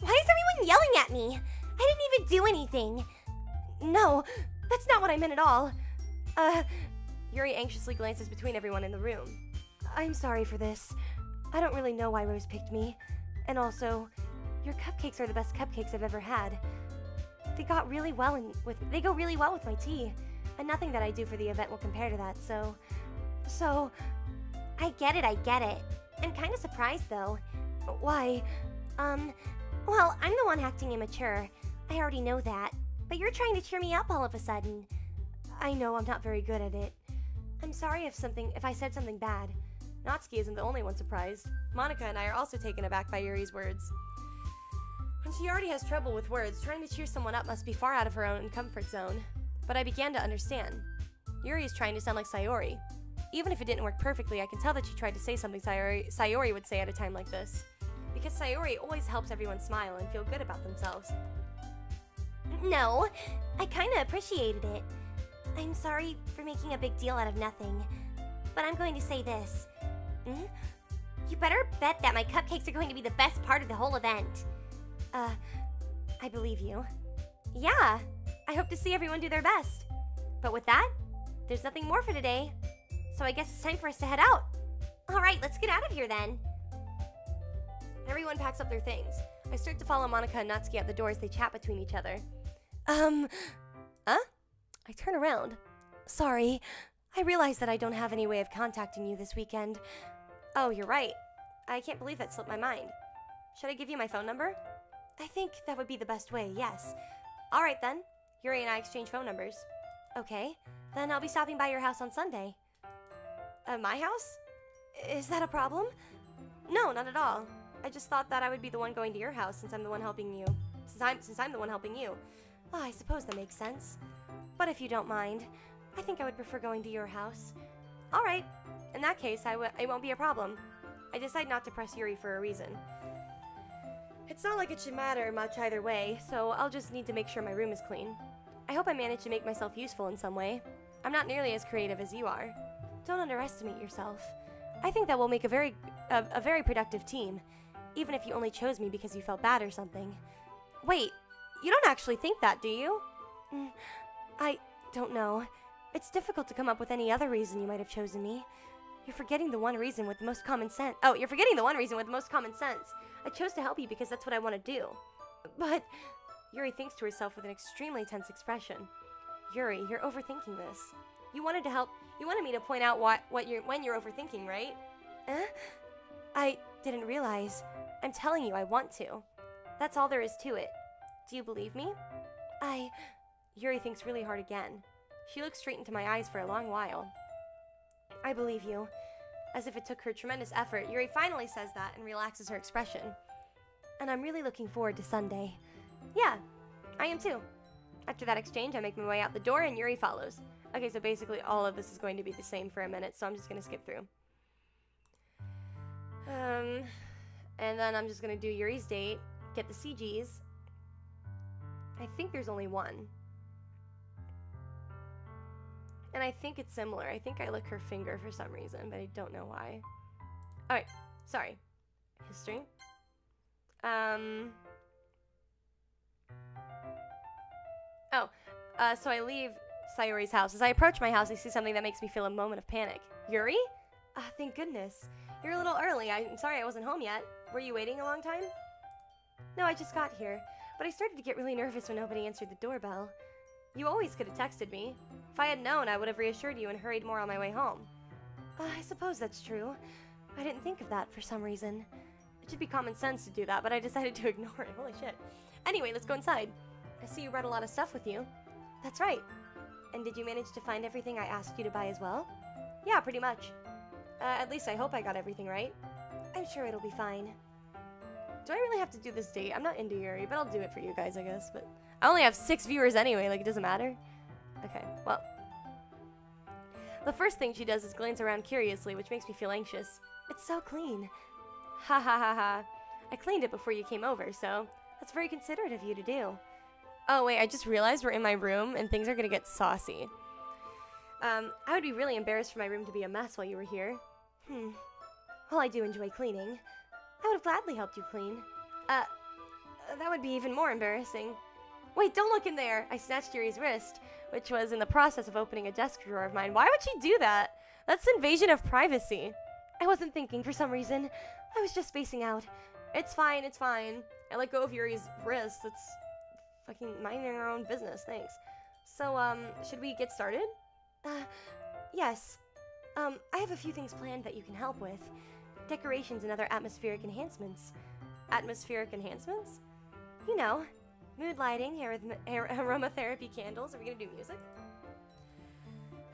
Speaker 2: Why is everyone yelling at me? I didn't even do anything.
Speaker 1: No, that's not what I meant at all. Yuri anxiously glances between everyone in the room. I'm sorry for this. I don't really know why Rose picked me. And also, your cupcakes are the best cupcakes I've ever had. They go really well with my tea. And nothing that I do for the event will compare to that, so...
Speaker 2: I get it. I'm kind of surprised, though.
Speaker 1: Why?
Speaker 2: Well, I'm the one acting immature. I already know that. But you're trying to cheer me up all of a sudden.
Speaker 1: I know I'm not very good at it. I'm sorry if I said something bad. Natsuki isn't the only one surprised. Monika and I are also taken aback by Yuri's words. When she already has trouble with words, trying to cheer someone up must be far out of her own comfort zone. But I began to understand. Yuri is trying to sound like Sayori. Even if it didn't work perfectly, I can tell that she tried to say something Sayori would say at a time like this. Because Sayori always helps everyone smile and feel good about themselves.
Speaker 2: No, I kind of appreciated it. I'm sorry for making a big deal out of nothing. But I'm going to say this. You better bet that my cupcakes are going to be the best part of the whole event.
Speaker 1: I believe you.
Speaker 2: Yeah, I hope to see everyone do their best. But with that, there's nothing more for today. So I guess it's time for us to head out. Alright, let's get out of here then.
Speaker 1: Everyone packs up their things. I start to follow Monika and Natsuki out the door as they chat between each other. I turn around. Sorry, I realize that I don't have any way of contacting you this weekend. Oh, you're right. I can't believe that slipped my mind. Should I give you my phone number? I think that would be the best way, yes. Alright then. Yuri and I exchange phone numbers. Okay, then I'll be stopping by your house on Sunday. My house? Is that a problem? No, not at all. I just thought that I would be the one going to your house since I'm the one helping you. Since I'm the one helping you. Oh, I suppose that makes sense. But if you don't mind, I think I would prefer going to your house. Alright, in that case, it won't be a problem. I decide not to press Yuri for a reason. It's not like it should matter much either way, so I'll just need to make sure my room is clean. I hope I manage to make myself useful in some way. I'm not nearly as creative as you are. Don't underestimate yourself. I think that we'll make a very productive team, even if you only chose me because you felt bad or something. Wait, you don't actually think that, do you? I don't know. It's difficult to come up with any other reason you might have chosen me. You're forgetting the one reason with the most common sense. Oh, you're forgetting the one reason with the most common sense. I chose to help you because that's what I want to do. But Yuri thinks to herself with an extremely tense expression. Yuri, you're overthinking this. You wanted me to point out when you're overthinking, right? I didn't realize. I'm telling you, I want to. That's all there is to it. Do you believe me? Yuri thinks really hard again. She looks straight into my eyes for a long while. I believe you. As if it took her tremendous effort, Yuri finally says that and relaxes her expression. And I'm really looking forward to Sunday. Yeah, I am too. After that exchange, I make my way out the door and Yuri follows. Okay, so basically all of this is going to be the same for a minute, so I'm just going to skip through. And then I'm just going to do Yuri's date, get the CGs. I think there's only one. And I think it's similar. I think I lick her finger for some reason, but I don't know why. Alright, sorry. History. So I leave Sayori's house. As I approach my house, I see something that makes me feel a moment of panic. Yuri? Thank goodness. You're a little early. I'm sorry I wasn't home yet. Were you waiting a long time? No, I just got here, but I started to get really nervous when nobody answered the doorbell. You always could have texted me. If I had known, I would have reassured you and hurried more on my way home. I suppose that's true. I didn't think of that for some reason. It should be common sense to do that, but I decided to ignore it. Holy shit. Anyway, let's go inside. I see you brought a lot of stuff with you. That's right. And did you manage to find everything I asked you to buy as well? Yeah, pretty much. At least I hope I got everything right. I'm sure it'll be fine. Do I really have to do this date? I'm not into Yuri, but I'll do it for you guys, I guess. But I only have 6 viewers anyway, like it doesn't matter. Okay, well. The first thing she does is glance around curiously, which makes me feel anxious. It's so clean. Ha ha ha ha. I cleaned it before you came over, so that's very considerate of you to do. Oh wait, I just realized we're in my room and things are gonna get saucy. I would be really embarrassed for my room to be a mess while you were here. Well, I do enjoy cleaning. I would have gladly helped you clean. That would be even more embarrassing. Wait, don't look in there! I snatched Yuri's wrist, which was in the process of opening a desk drawer of mine. Why would she do that? That's invasion of privacy. I wasn't thinking for some reason. I was just spacing out. It's fine, it's fine. I let go of Yuri's wrist. It's fucking minding our own business, thanks. So, should we get started? Yes. I have a few things planned that you can help with. Decorations and other atmospheric enhancements. Atmospheric enhancements? You know, mood lighting, aromatherapy candles. Are we gonna do music?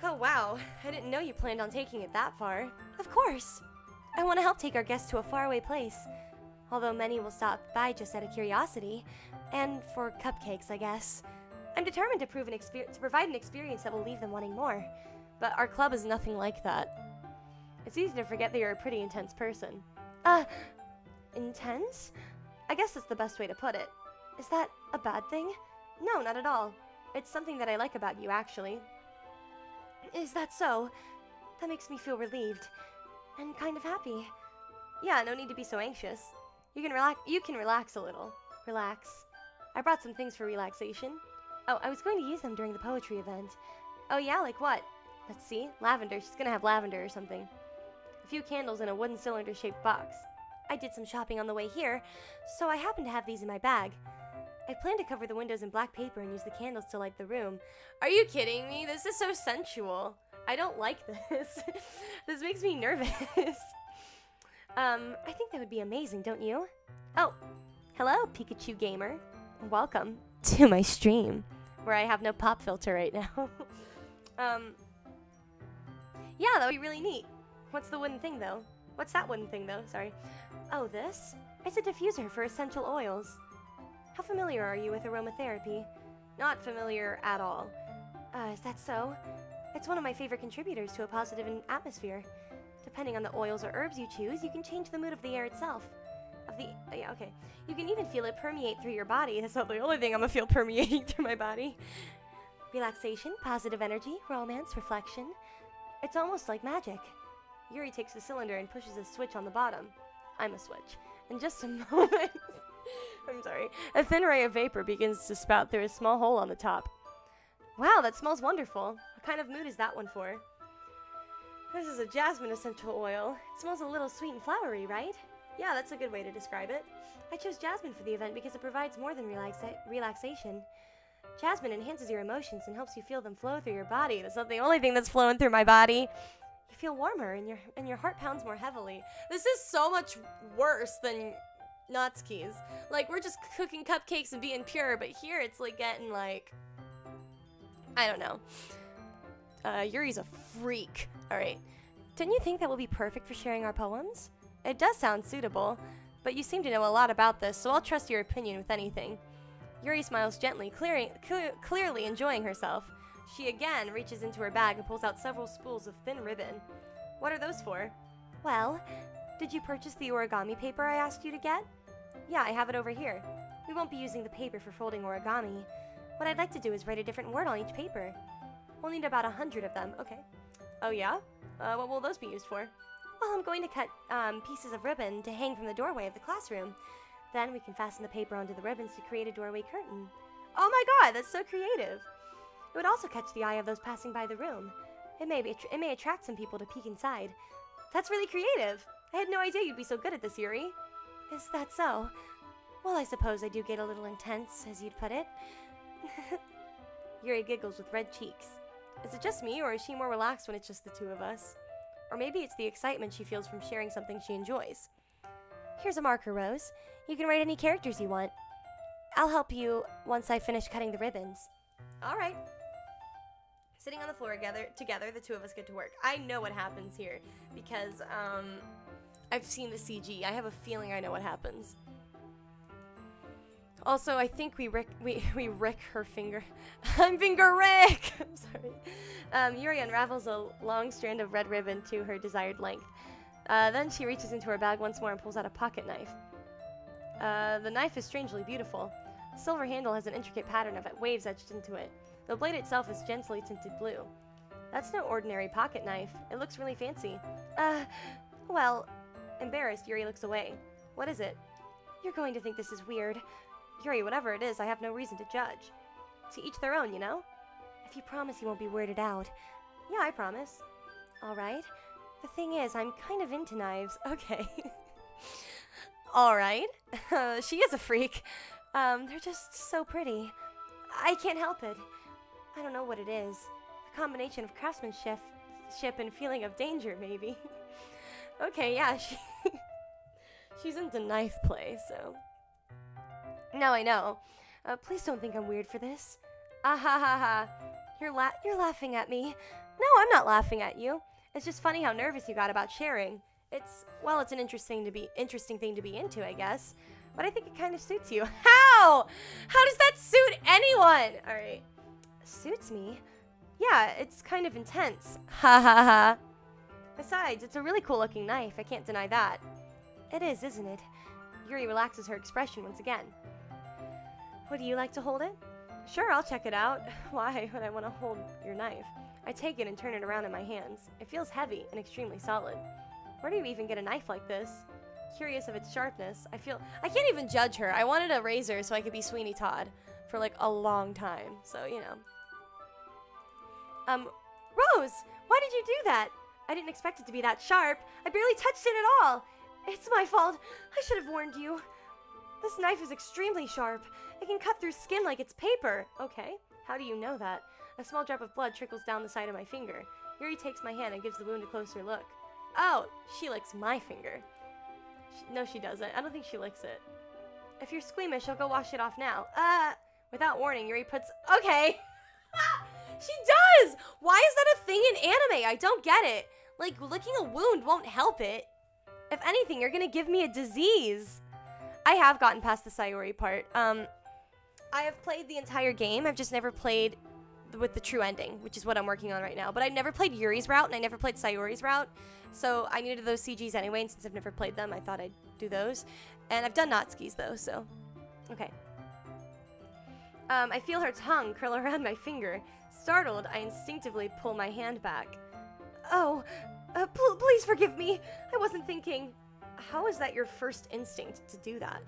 Speaker 1: Oh wow, I didn't know you planned on taking it that far. Of course. I want to help take our guests to a faraway place. Although many will stop by just out of curiosity. And for cupcakes, I guess. I'm determined to provide an experience that will leave them wanting more. But our club is nothing like that. It's easy to forget that you're a pretty intense person. Intense? I guess that's the best way to put it. Is that a bad thing? No, not at all. It's something that I like about you, actually. Is that so? That makes me feel relieved. And kind of happy. Yeah, no need to be so anxious. You can relax a little. Relax. I brought some things for relaxation. Oh, I was going to use them during the poetry event. Oh yeah, like what? Let's see. Lavender. She's gonna have lavender or something. A few candles in a wooden cylinder-shaped box. I did some shopping on the way here, so I happen to have these in my bag. I plan to cover the windows in black paper and use the candles to light the room. Are you kidding me? This is so sensual. I don't like this. This makes me nervous. I think that would be amazing, don't you? Oh, hello, Pikachu Gamer. Welcome to my stream, where I have no pop filter right now. Yeah, that would be really neat. What's the wooden thing, though? What's that wooden thing, though? Sorry. Oh, this? It's a diffuser for essential oils. How familiar are you with aromatherapy? Not familiar at all. Is that so? It's one of my favorite contributors to a positive atmosphere. Depending on the oils or herbs you choose, you can change the mood of the air itself. Yeah, okay. You can even feel it permeate through your body. That's not the only thing I'm gonna feel permeating through my body. Relaxation, positive energy, romance, reflection. It's almost like magic. Yuri takes the cylinder and pushes a switch on the bottom. I'm a switch. In just a moment, I'm sorry, a thin ray of vapor begins to spout through a small hole on the top. Wow, that smells wonderful. What kind of mood is that one for? This is a jasmine essential oil. It smells a little sweet and flowery, right? Yeah, that's a good way to describe it. I chose jasmine for the event because it provides more than relaxation. Jasmine enhances your emotions and helps you feel them flow through your body. That's not the only thing that's flowing through my body. You feel warmer and your heart pounds more heavily. This is so much worse than Natsuki's. Like, we're just cooking cupcakes and being pure, but here it's like getting like, I don't know. Yuri's a freak. Alright. Don't you think that will be perfect for sharing our poems? It does sound suitable, but you seem to know a lot about this, so I'll trust your opinion with anything. Yuri smiles gently, clearly enjoying herself. She again reaches into her bag and pulls out several spools of thin ribbon. What are those for? Well, did you purchase the origami paper I asked you to get? Yeah, I have it over here. We won't be using the paper for folding origami. What I'd like to do is write a different word on each paper. We'll need about 100 of them, okay. Oh yeah? What will those be used for? Well, I'm going to cut pieces of ribbon to hang from the doorway of the classroom. Then we can fasten the paper onto the ribbons to create a doorway curtain. Oh my god, that's so creative! It would also catch the eye of those passing by the room. It may attract some people to peek inside. That's really creative! I had no idea you'd be so good at this, Yuri. Is that so? Well, I suppose I do get a little intense, as you'd put it. Yuri giggles with red cheeks. Is it just me, or is she more relaxed when it's just the two of us? Or maybe it's the excitement she feels from sharing something she enjoys. Here's a marker, Rose. You can write any characters you want. I'll help you once I finish cutting the ribbons. Alright. Sitting on the floor together, the two of us get to work. I know what happens here, because, I've seen the CG. I have a feeling I know what happens. Also, I think we rick her finger. I'm finger Rick! I'm sorry. Yuri unravels a long strand of red ribbon to her desired length. Then she reaches into her bag once more and pulls out a pocket knife. The knife is strangely beautiful. The silver handle has an intricate pattern of waves etched into it. The blade itself is gently tinted blue. That's no ordinary pocket knife. It looks really fancy. Well... Embarrassed, Yuri looks away. What is it? You're going to think this is weird. Yuri, whatever it is, I have no reason to judge. To each their own, you know? If you promise you won't be weirded out. Yeah, I promise. Alright. The thing is, I'm kind of into knives. Okay. Alright. She is a freak. They're just so pretty. I can't help it. I don't know what it is. A combination of craftsmanship and feeling of danger, maybe. Okay, yeah, she's into knife play, so... Now I know. Please don't think I'm weird for this. Ah ha ha ha. You're laughing at me. No, I'm not laughing at you. It's just funny how nervous you got about sharing. It's an interesting thing to be into, I guess. But I think it kind of suits you. How? How does that suit anyone? Alright. Suits me? Yeah, it's kind of intense. Ha ha ha. Besides, it's a really cool looking knife. I can't deny that. It is, isn't it? Yuri relaxes her expression once again. Would you like to hold it? Sure, I'll check it out. Why would I want to hold your knife? I take it and turn it around in my hands. It feels heavy and extremely solid. Where do you even get a knife like this? Curious of its sharpness, I can't even judge her. I wanted a razor so I could be Sweeney Todd for like a long time. So, you know. Rose, why did you do that? I didn't expect it to be that sharp. I barely touched it at all. It's my fault. I should have warned you. This knife is extremely sharp. It can cut through skin like it's paper. Okay, how do you know that? A small drop of blood trickles down the side of my finger. Yuri takes my hand and gives the wound a closer look. Oh, she licks my finger. No, she doesn't. I don't think she licks it. If you're squeamish, I'll go wash it off now. Without warning, Yuri puts... Okay. She does! Why is that a thing in anime? I don't get it. Like, licking a wound won't help it. If anything, you're gonna give me a disease. I have gotten past the Sayori part. I have played the entire game. I've just never played with the true ending, which is what I'm working on right now. But I never played Yuri's route, and I never played Sayori's route. So I needed those CGs anyway, and since I've never played them, I thought I'd do those. And I've done Natsuki's, though, so... Okay. I feel her tongue curl around my finger. Startled, I instinctively pull my hand back. Oh, please forgive me. I wasn't thinking. How is that your first instinct to do that?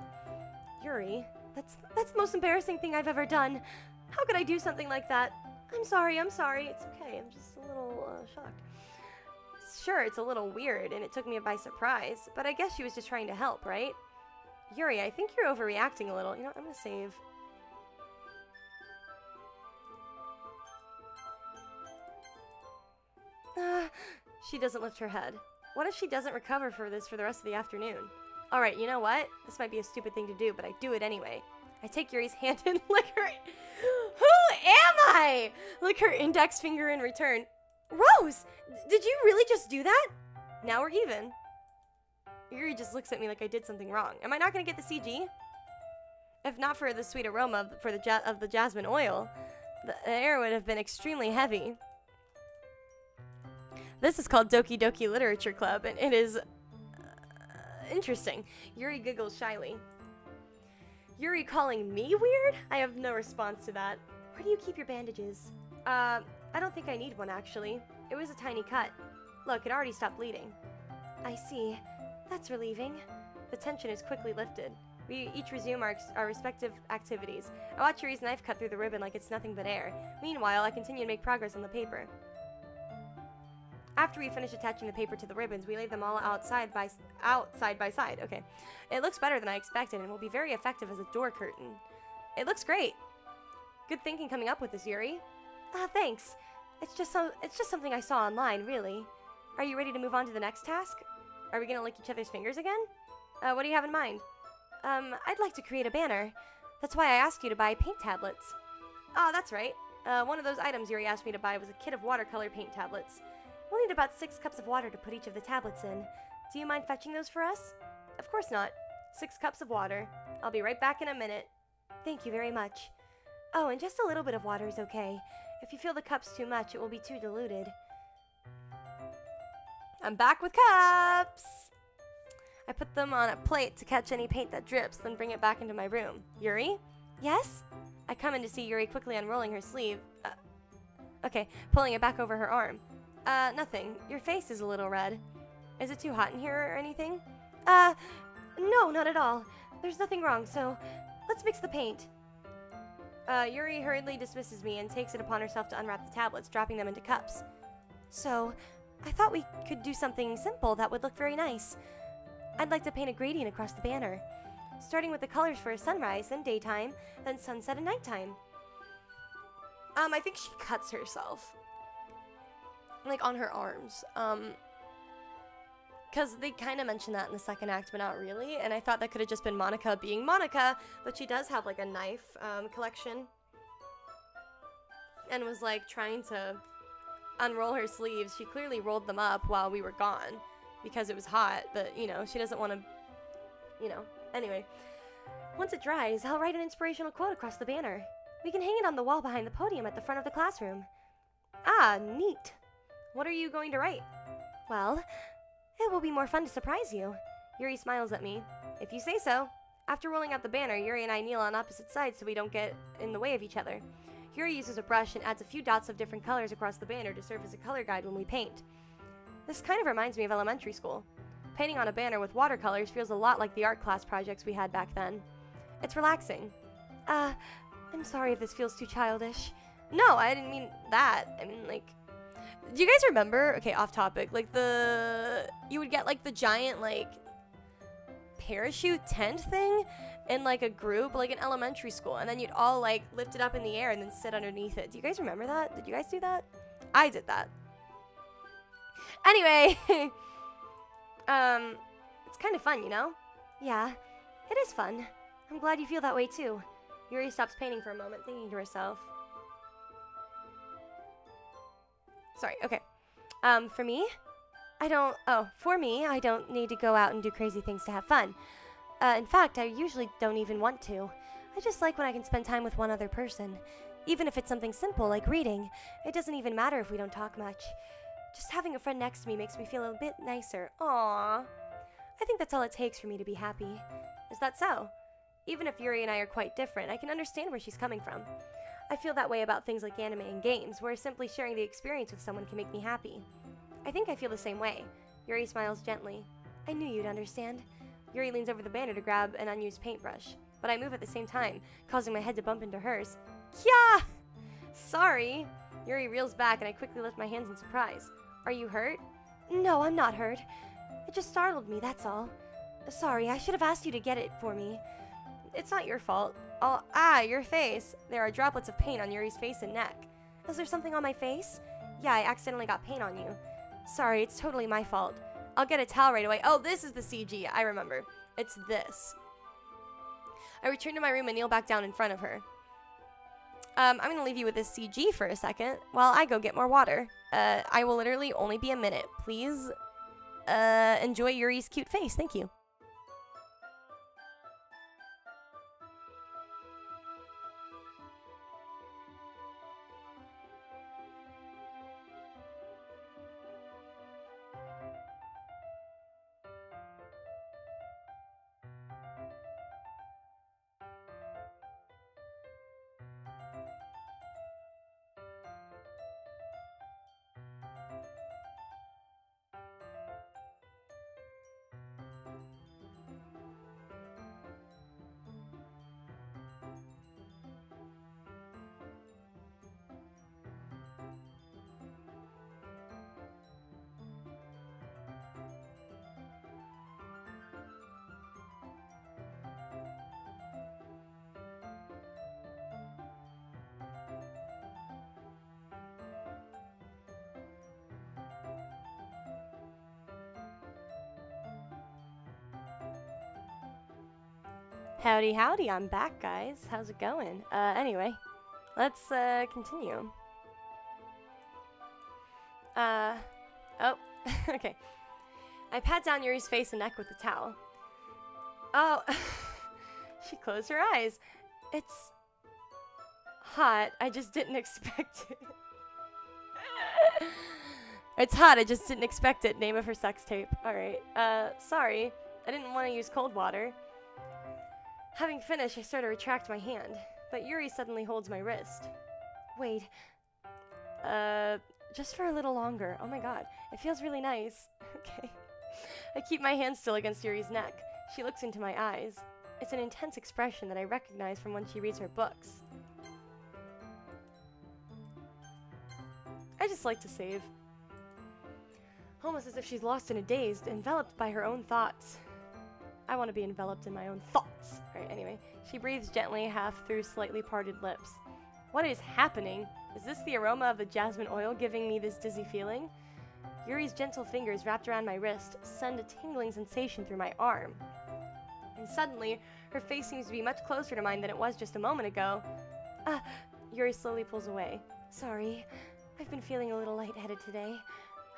Speaker 1: Yuri, that's the most embarrassing thing I've ever done. How could I do something like that? I'm sorry. It's okay. I'm just a little shocked. Sure, it's a little weird, and it took me by surprise, but I guess she was just trying to help, right? Yuri, I think you're overreacting a little. You know, I'm gonna save... She doesn't lift her head. What if she doesn't recover for this for the rest of the afternoon? Alright, you know what? This might be a stupid thing to do, but I do it anyway. I take Yuri's hand and lick her... Who am I? Lick her index finger in return. Rose! Did you really just do that? Now we're even. Yuri just looks at me like I did something wrong. Am I not gonna get the CG? If not for the sweet aroma of the jasmine oil, the air would have been extremely heavy. This is called Doki Doki Literature Club, and it is interesting. Yuri giggles shyly. Yuri calling me weird? I have no response to that. Where do you keep your bandages? I don't think I need one, actually. It was a tiny cut. Look, it already stopped bleeding. I see. That's relieving. The tension is quickly lifted. We each resume our respective activities. I watch Yuri's knife cut through the ribbon like it's nothing but air. Meanwhile, I continue to make progress on the paper. After we finish attaching the paper to the ribbons, we lay them all out side by side. Okay. It looks better than I expected and will be very effective as a door curtain. It looks great. Good thinking coming up with this, Yuri.
Speaker 2: Thanks. It's just something I saw online, really.
Speaker 1: Are you ready to move on to the next task? Are we gonna lick each other's fingers again? What do you have in mind?
Speaker 2: I'd like to create a banner. That's why I asked you to buy paint tablets.
Speaker 1: Oh, that's right. One of those items Yuri asked me to buy was a kit of watercolor paint tablets.
Speaker 2: We'll need about 6 cups of water to put each of the tablets in. Do you mind fetching those for us?
Speaker 1: Of course not. 6 cups of water. I'll be right back in a minute.
Speaker 2: Thank you very much. Oh, and just a little bit of water is okay. If you feel the cups too much, it will be too diluted.
Speaker 1: I'm back with cups! I put them on a plate to catch any paint that drips, then bring it back into my room. Yuri?
Speaker 2: Yes?
Speaker 1: I come in to see Yuri quickly unrolling her sleeve. Okay, pulling it back over her arm. Nothing. Your face is a little red. Is it too hot in here or anything?
Speaker 2: No, not at all. There's nothing wrong, so let's mix the paint.
Speaker 1: Yuri hurriedly dismisses me and takes it upon herself to unwrap the tablets, dropping them into cups.
Speaker 2: So, I thought we could do something simple that would look very nice. I'd like to paint a gradient across the banner, starting with the colors for a sunrise, then daytime, then sunset and nighttime.
Speaker 1: I think she cuts herself. Like, on her arms. Because they kind of mentioned that in the second act, but not really. And I thought that could have just been Monika being Monika, but she does have, like, a knife collection. And was, like, trying to unroll her sleeves. She clearly rolled them up while we were gone because it was hot, but, you know, she doesn't want to, you know. Anyway,
Speaker 2: once it dries, I'll write an inspirational quote across the banner. We can hang it on the wall behind the podium at the front of the classroom.
Speaker 1: Ah, neat. What are you going to write?
Speaker 2: Well, it will be more fun to surprise you.
Speaker 1: Yuri smiles at me. If you say so. After rolling out the banner, Yuri and I kneel on opposite sides so we don't get in the way of each other. Yuri uses a brush and adds a few dots of different colors across the banner to serve as a color guide when we paint. This kind of reminds me of elementary school. Painting on a banner with watercolors feels a lot like the art class projects we had back then. It's relaxing.
Speaker 2: I'm sorry if this feels too childish.
Speaker 1: No, I didn't mean that. I mean, like, do you guys remember, okay, off topic, like you would get like the giant like parachute tent thing in like a group, like in elementary school, and then you'd all like lift it up in the air and then sit underneath it. Do you guys remember that? Did you guys do that? I did that. Anyway, it's kind of fun, you know?
Speaker 2: Yeah, it is fun. I'm glad you feel that way too.
Speaker 1: Yuri stops painting for a moment, thinking to herself. Sorry, okay.
Speaker 2: For me, I don't need to go out and do crazy things to have fun. In fact, I usually don't even want to. I just like when I can spend time with one other person. Even if it's something simple like reading, it doesn't even matter if we don't talk much. Just having a friend next to me makes me feel a bit nicer. Aww. I think that's all it takes for me to be happy.
Speaker 1: Is that so? Even if Yuri and I are quite different, I can understand where she's coming from. I feel that way about things like anime and games, where simply sharing the experience with someone can make me happy. I think I feel the same way. Yuri smiles gently.
Speaker 2: I knew you'd understand.
Speaker 1: Yuri leans over the banner to grab an unused paintbrush, but I move at the same time, causing my head to bump into hers. Kya! Sorry! Yuri reels back and I quickly lift my hands in surprise. Are you hurt?
Speaker 2: No, I'm not hurt. It just startled me, that's all. Sorry, I should have asked you to get it for me.
Speaker 1: It's not your fault. Your face. There are droplets of paint on Yuri's face and neck.
Speaker 2: Is there something on my face?
Speaker 1: Yeah, I accidentally got paint on you. Sorry, it's totally my fault. I'll get a towel right away. Oh, this is the CG. I remember. It's this. I return to my room and kneel back down in front of her. I'm going to leave you with this CG for a second while I go get more water. I will literally only be a minute. Please enjoy Yuri's cute face. Thank you. Howdy, howdy, I'm back, guys. How's it going? Anyway, let's, continue. Oh, okay. I pat down Yuri's face and neck with the towel. Oh, she closed her eyes. It's hot, I just didn't expect it. It's hot, I just didn't expect it. Name of her sex tape. Alright, sorry. I didn't want to use cold water. Having finished, I start to retract my hand, but Yuri suddenly holds my wrist. Wait. Just for a little longer. Oh my god. It feels really nice. Okay. I keep my hand still against Yuri's neck. She looks into my eyes. It's an intense expression that I recognize from when she reads her books. I just like to save. Almost as if she's lost in a daze, enveloped by her own thoughts. I want to be enveloped in my own thoughts. Alright, anyway. She breathes gently, half through slightly parted lips. What is happening? Is this the aroma of the jasmine oil giving me this dizzy feeling? Yuri's gentle fingers wrapped around my wrist send a tingling sensation through my arm. And suddenly, her face seems to be much closer to mine than it was just a moment ago. Yuri slowly pulls away. Sorry, I've been feeling a little lightheaded today.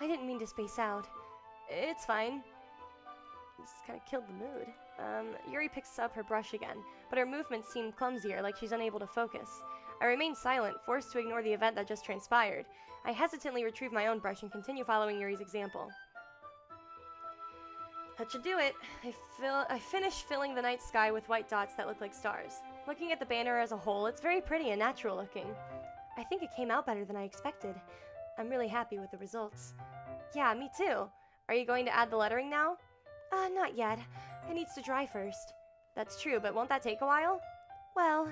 Speaker 1: I didn't mean to space out. It's fine. Just kind of killed the mood. Yuri picks up her brush again, but her movements seem clumsier, like she's unable to focus. I remain silent, forced to ignore the event that just transpired. I hesitantly retrieve my own brush and continue following Yuri's example. That should do it. I finish filling the night sky with white dots that look like stars. Looking at the banner as a whole, it's very pretty and natural looking. I think it came out better than I expected. I'm really happy with the results. Yeah, me too. Are you going to add the lettering now? Not yet. It needs to dry first. That's true, but won't that take a while? Well,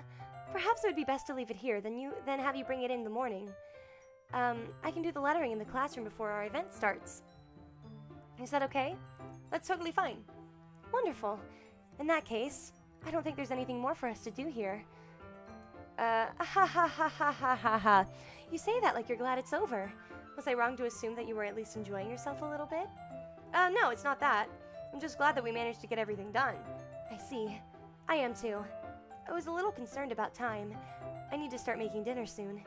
Speaker 1: perhaps it would be best to leave it here, then have you bring it in the morning. I can do the lettering in the classroom before our event starts. Is that okay? That's totally fine. Wonderful. In that case, I don't think there's anything more for us to do here. Ha ha ha ha ha ha ha. You say that like you're glad it's over. Was I wrong to assume that you were at least enjoying yourself a little bit? No, it's not that. I'm just glad that we managed to get everything done. I see. I am too. I was a little concerned about time. I need to start making dinner soon.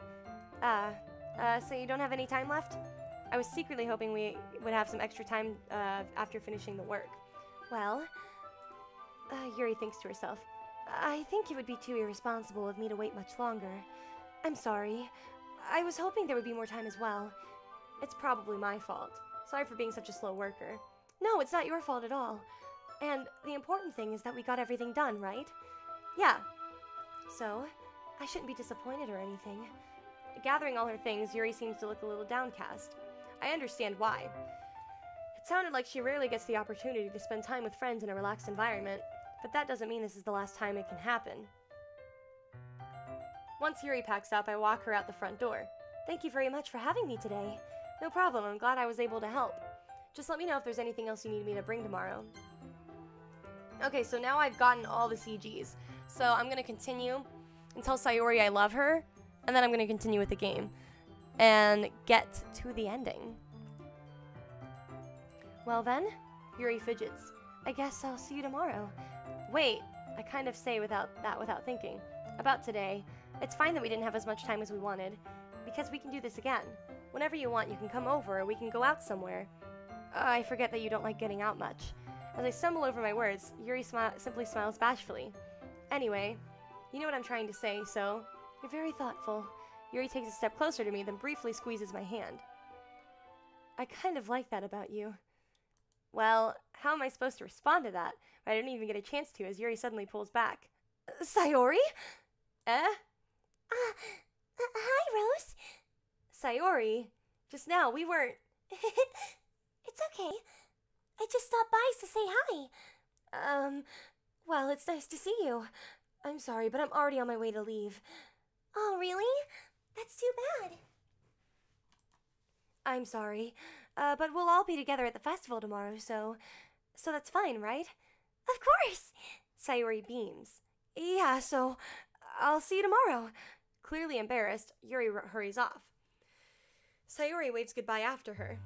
Speaker 1: So you don't have any time left? I was secretly hoping we would have some extra time, after finishing the work. Well, Yuri thinks to herself. I think it would be too irresponsible of me to wait much longer. I'm sorry. I was hoping there would be more time as well. It's probably my fault. Sorry for being such a slow worker. No, it's not your fault at all. And the important thing is that we got everything done, right? Yeah. So, I shouldn't be disappointed or anything. Gathering all her things, Yuri seems to look a little downcast. I understand why. It sounded like she rarely gets the opportunity to spend time with friends in a relaxed environment, but that doesn't mean this is the last time it can happen. Once Yuri packs up, I walk her out the front door. Thank you very much for having me today. No problem, I'm glad I was able to help. Just let me know if there's anything else you need me to bring tomorrow. Okay, so now I've gotten all the CGs. So I'm going to continue and tell Sayori I love her, and then I'm going to continue with the game and get to the ending. Well then, Yuri fidgets. I guess I'll see you tomorrow. Wait, I kind of say without thinking. About today, it's fine that we didn't have as much time as we wanted, because we can do this again. Whenever you want, you can come over, or we can go out somewhere. I forget that you don't like getting out much. As I stumble over my words, Yuri simply smiles bashfully. Anyway, you know what I'm trying to say, so you're very thoughtful. Yuri takes a step closer to me, then briefly squeezes my hand. I kind of like that about you. Well, how am I supposed to respond to that? I didn't even get a chance to, as Yuri suddenly pulls back. Sayori? Eh?
Speaker 2: Hi, Rose.
Speaker 1: Sayori? Just now, we weren't...
Speaker 2: It's okay. I just stopped by to say hi.
Speaker 1: Well, it's nice to see you. I'm sorry, but I'm already on my way to leave.
Speaker 2: Oh, really? That's too bad.
Speaker 1: I'm sorry, but we'll all be together at the festival tomorrow, so that's fine, right?
Speaker 2: Of course.
Speaker 1: Sayori beams. Yeah, so I'll see you tomorrow. Clearly embarrassed, Yuri hurries off. Sayori waves goodbye after her.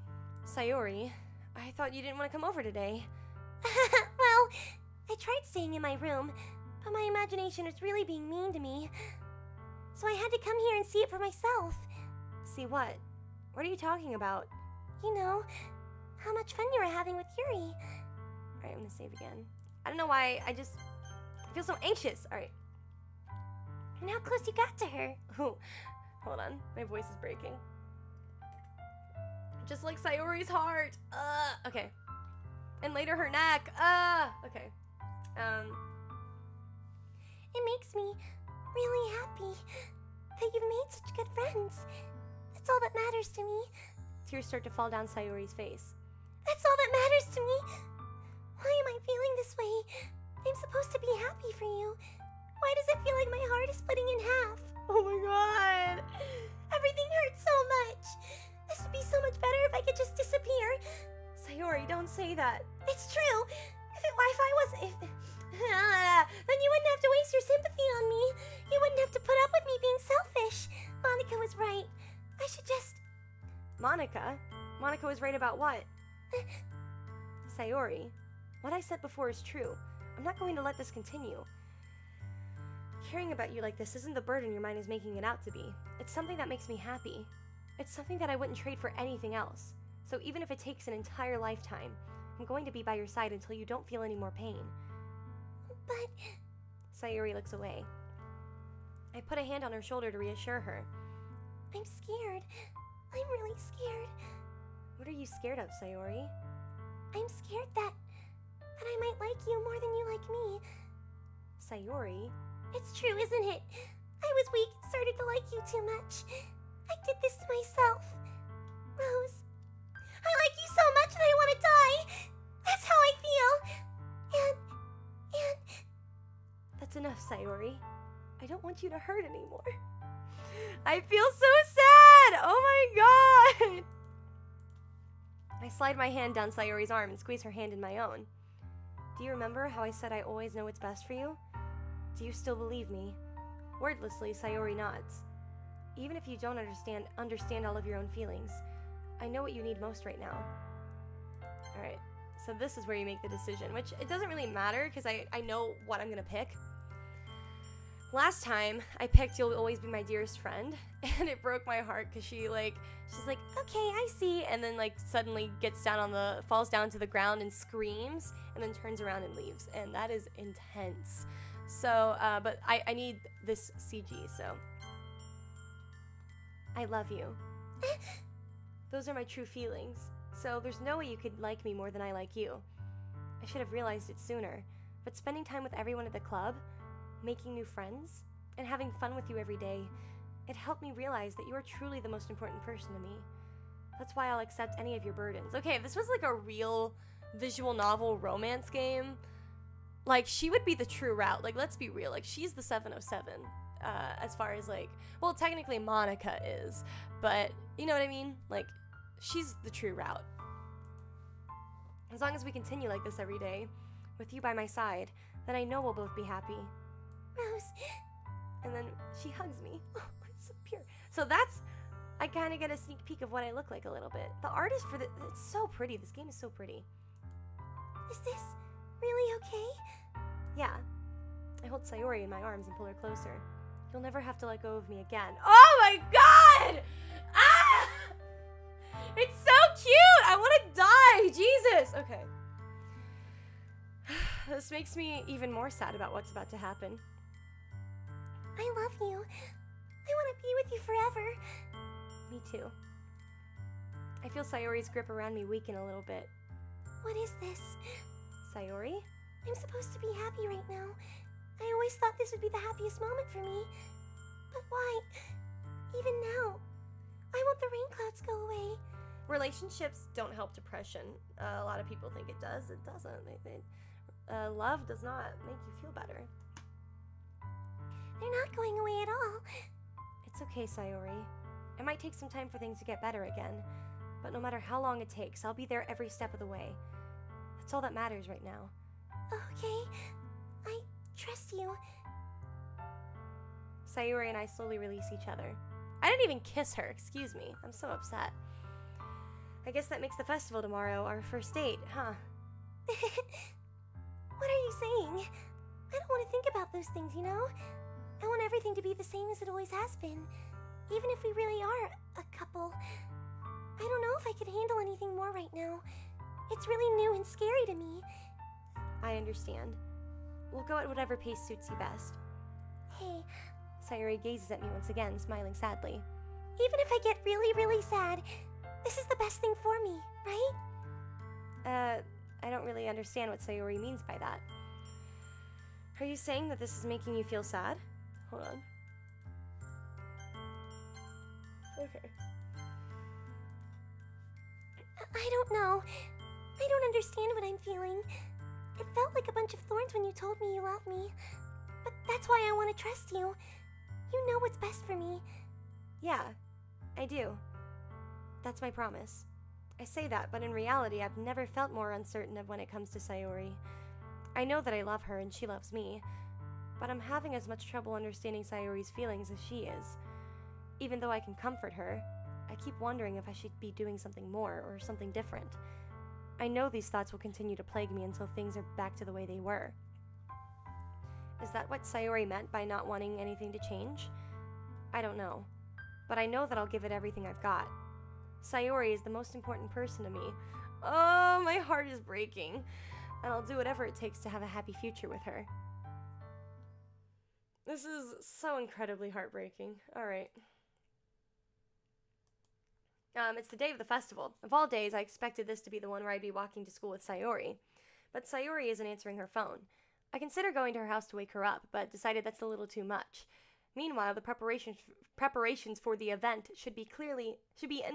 Speaker 1: Sayori, I thought you didn't want to come over today.
Speaker 2: Well, I tried staying in my room, but my imagination was really being mean to me. So I had to come here and see it for myself.
Speaker 1: See what? What are you talking about?
Speaker 2: You know, how much fun you were having with Yuri.
Speaker 1: Alright, I'm gonna save again. I don't know why, I feel so anxious. Alright.
Speaker 2: And how close you got to her.
Speaker 1: Ooh, hold on, my voice is breaking. Just like Sayori's heart. Okay. And later her neck. Okay.
Speaker 2: It makes me really happy that you've made such good friends. That's all that matters to me.
Speaker 1: Tears start to fall down Sayori's face.
Speaker 2: That's all that matters to me. Why am I feeling this way? I'm supposed to be happy for you. Why does it feel like my heart is splitting in half?
Speaker 1: Oh my god.
Speaker 2: Everything hurts so much. This would be so much better if I could just disappear.
Speaker 1: Sayori, don't say that.
Speaker 2: It's true. If I wasn't... then you wouldn't have to waste your sympathy on me. You wouldn't have to put up with me being selfish. Monika was right. I should just...
Speaker 1: Monika? Monika was right about what? Sayori, what I said before is true. I'm not going to let this continue. Caring about you like this isn't the burden your mind is making it out to be. It's something that makes me happy. It's something that I wouldn't trade for anything else. So even if it takes an entire lifetime, I'm going to be by your side until you don't feel any more pain.
Speaker 2: But...
Speaker 1: Sayori looks away. I put a hand on her shoulder to reassure her.
Speaker 2: I'm scared. I'm really scared.
Speaker 1: What are you scared of, Sayori?
Speaker 2: I'm scared that I might like you more than you like me.
Speaker 1: Sayori?
Speaker 2: It's true, isn't it? I was weak and started to like you too much. I did this to myself. Rose, I like you so much that I want to die. That's how I feel. And...
Speaker 1: That's enough, Sayori. I don't want you to hurt anymore. I feel so sad! Oh my god! I slide my hand down Sayori's arm and squeeze her hand in my own. Do you remember how I said I always know what's best for you? Do you still believe me? Wordlessly, Sayori nods. Even if you don't understand all of your own feelings, I know what you need most right now. Alright, so this is where you make the decision, which it doesn't really matter because I know what I'm gonna pick. Last time, I picked You'll Always Be My Dearest Friend, and it broke my heart because she's like, okay, I see, and then like suddenly falls down to the ground and screams, and then turns around and leaves, and that is intense. So, but I need this CG, so. I love you. Those are my true feelings, so there's no way you could like me more than I like you. I should have realized it sooner, but spending time with everyone at the club, making new friends, and having fun with you every day, it helped me realize that you are truly the most important person to me. That's why I'll accept any of your burdens. Okay, if this was like a real visual novel romance game, like, she would be the true route. Like, let's be real. Like, she's the 707. As far as, like... Well, technically, Monika is. But, you know what I mean? Like, she's the true route. As long as we continue like this every day, with you by my side, then I know we'll both be happy.
Speaker 2: Rose.
Speaker 1: And then she hugs me. Oh, it's so pure. So that's... I kind of get a sneak peek of what I look like a little bit. The art is for the... It's so pretty. This game is so pretty.
Speaker 2: Is this really okay?
Speaker 1: Yeah. I hold Sayori in my arms and pull her closer. You'll never have to let go of me again. Oh my god! Ah! It's so cute! I want to die! Jesus! Okay. This makes me even more sad about what's about to happen.
Speaker 2: I love you. I want to be with you forever.
Speaker 1: Me too. I feel Sayori's grip around me weaken a little bit.
Speaker 2: What is this?
Speaker 1: Sayori?
Speaker 2: I'm supposed to be happy right now. I always thought this would be the happiest moment for me. But why? Even now. Why won't the rain clouds go away?
Speaker 1: Relationships don't help depression. A lot of people think it does. It doesn't. Love does not make you feel better.
Speaker 2: They're not going away at all.
Speaker 1: It's okay, Sayori. It might take some time for things to get better again. But no matter how long it takes, I'll be there every step of the way. That's all that matters right now.
Speaker 2: Okay. I trust you.
Speaker 1: Sayori and I slowly release each other. I didn't even kiss her, excuse me. I'm so upset. I guess that makes the festival tomorrow our first date, huh?
Speaker 2: What are you saying? I don't want to think about those things, you know? I want everything to be the same as it always has been. Even if we really are a couple. I don't know if I could handle anything more right now. It's really new and scary to me.
Speaker 1: I understand. We'll go at whatever pace suits you best.
Speaker 2: Hey,
Speaker 1: Sayori gazes at me once again, smiling sadly.
Speaker 2: even if I get really, really sad, this is the best thing for me, right?
Speaker 1: I don't really understand what Sayori means by that. Are you saying that this is making you feel sad? Hold on. Okay.
Speaker 2: I don't know. I don't understand what I'm feeling. It felt like a bunch of thorns when you told me you love me. But that's why I want to trust you. You know what's best for me.
Speaker 1: Yeah, I do. That's my promise. I say that, but in reality, I've never felt more uncertain of when it comes to Sayori. I know that I love her and she loves me, but I'm having as much trouble understanding Sayori's feelings as she is. Even though I can comfort her, I keep wondering if I should be doing something more or something different. I know these thoughts will continue to plague me until things are back to the way they were. Is that what Sayori meant by not wanting anything to change? I don't know, but I know that I'll give it everything I've got. Sayori is the most important person to me. Oh, my heart is breaking, and I'll do whatever it takes to have a happy future with her. This is so incredibly heartbreaking. Alright. It's the day of the festival. Of all days, I expected this to be the one where I'd be walking to school with Sayori. But Sayori isn't answering her phone. I considered going to her house to wake her up, but decided that's a little too much. Meanwhile, the preparations for the event should be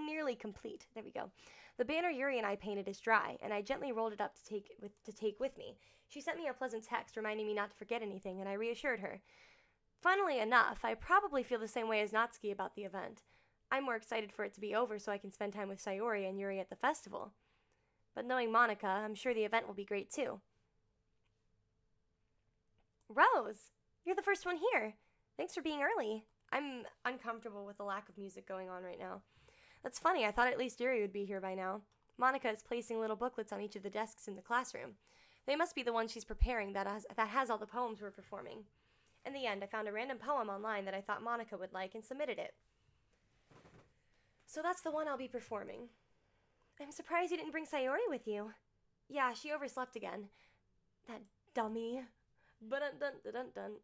Speaker 1: nearly complete. There we go. The banner Yuri and I painted is dry, and I gently rolled it up to take with me. She sent me a pleasant text reminding me not to forget anything, and I reassured her. Funnily enough, I probably feel the same way as Natsuki about the event. I'm more excited for it to be over so I can spend time with Sayori and Yuri at the festival. But knowing Monika, I'm sure the event will be great too. Rose, you're the first one here. Thanks for being early. I'm uncomfortable with the lack of music going on right now. That's funny, I thought at least Yuri would be here by now. Monika is placing little booklets on each of the desks in the classroom. They must be the ones she's preparing that has all the poems we're performing. In the end, I found a random poem online that I thought Monika would like and submitted it. So that's the one I'll be performing. I'm surprised you didn't bring Sayori with you. Yeah, she overslept again. That dummy. Dun.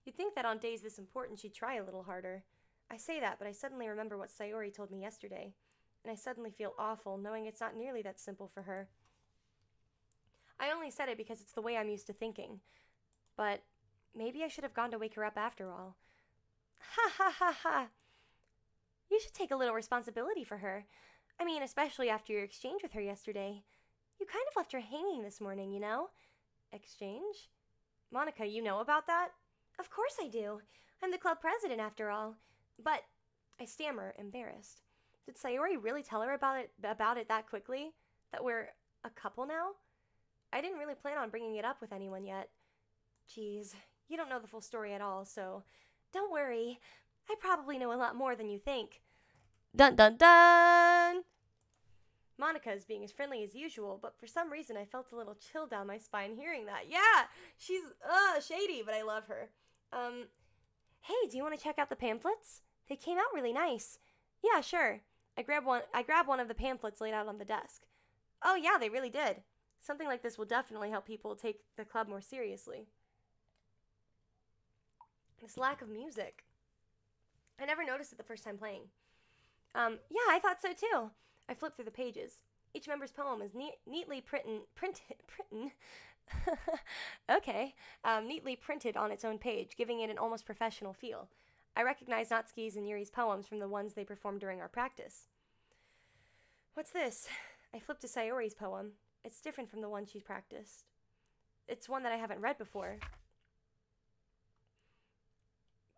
Speaker 1: You'd think that on days this important she'd try a little harder. I say that, but I suddenly remember what Sayori told me yesterday, and I suddenly feel awful knowing it's not nearly that simple for her. I only said it because it's the way I'm used to thinking, but maybe I should have gone to wake her up after all. Ha ha ha ha! You should take a little responsibility for her. I mean, especially after your exchange with her yesterday. You kind of left her hanging this morning, you know? Exchange? Monika, you know about that? Of course I do. I'm the club president after all. But, I stammer, embarrassed. Did Sayori really tell her about it that quickly? That we're a couple now? I didn't really plan on bringing it up with anyone yet. Geez, you don't know the full story at all, so don't worry. I probably know a lot more than you think. Dun dun dun! Monika is being as friendly as usual, but for some reason I felt a little chill down my spine hearing that. Yeah, she's shady, but I love her. Hey, do you want to check out the pamphlets? They came out really nice. Yeah, sure. I grabbed one of the pamphlets laid out on the desk. Oh yeah, they really did. Something like this will definitely help people take the club more seriously. This lack of music. I never noticed it the first time playing. Yeah, I thought so too. I flipped through the pages. Each member's poem is neatly printed on its own page, giving it an almost professional feel. I recognized Natsuki's and Yuri's poems from the ones they performed during our practice. What's this? I flipped to Sayori's poem. It's different from the one she's practiced. It's one that I haven't read before.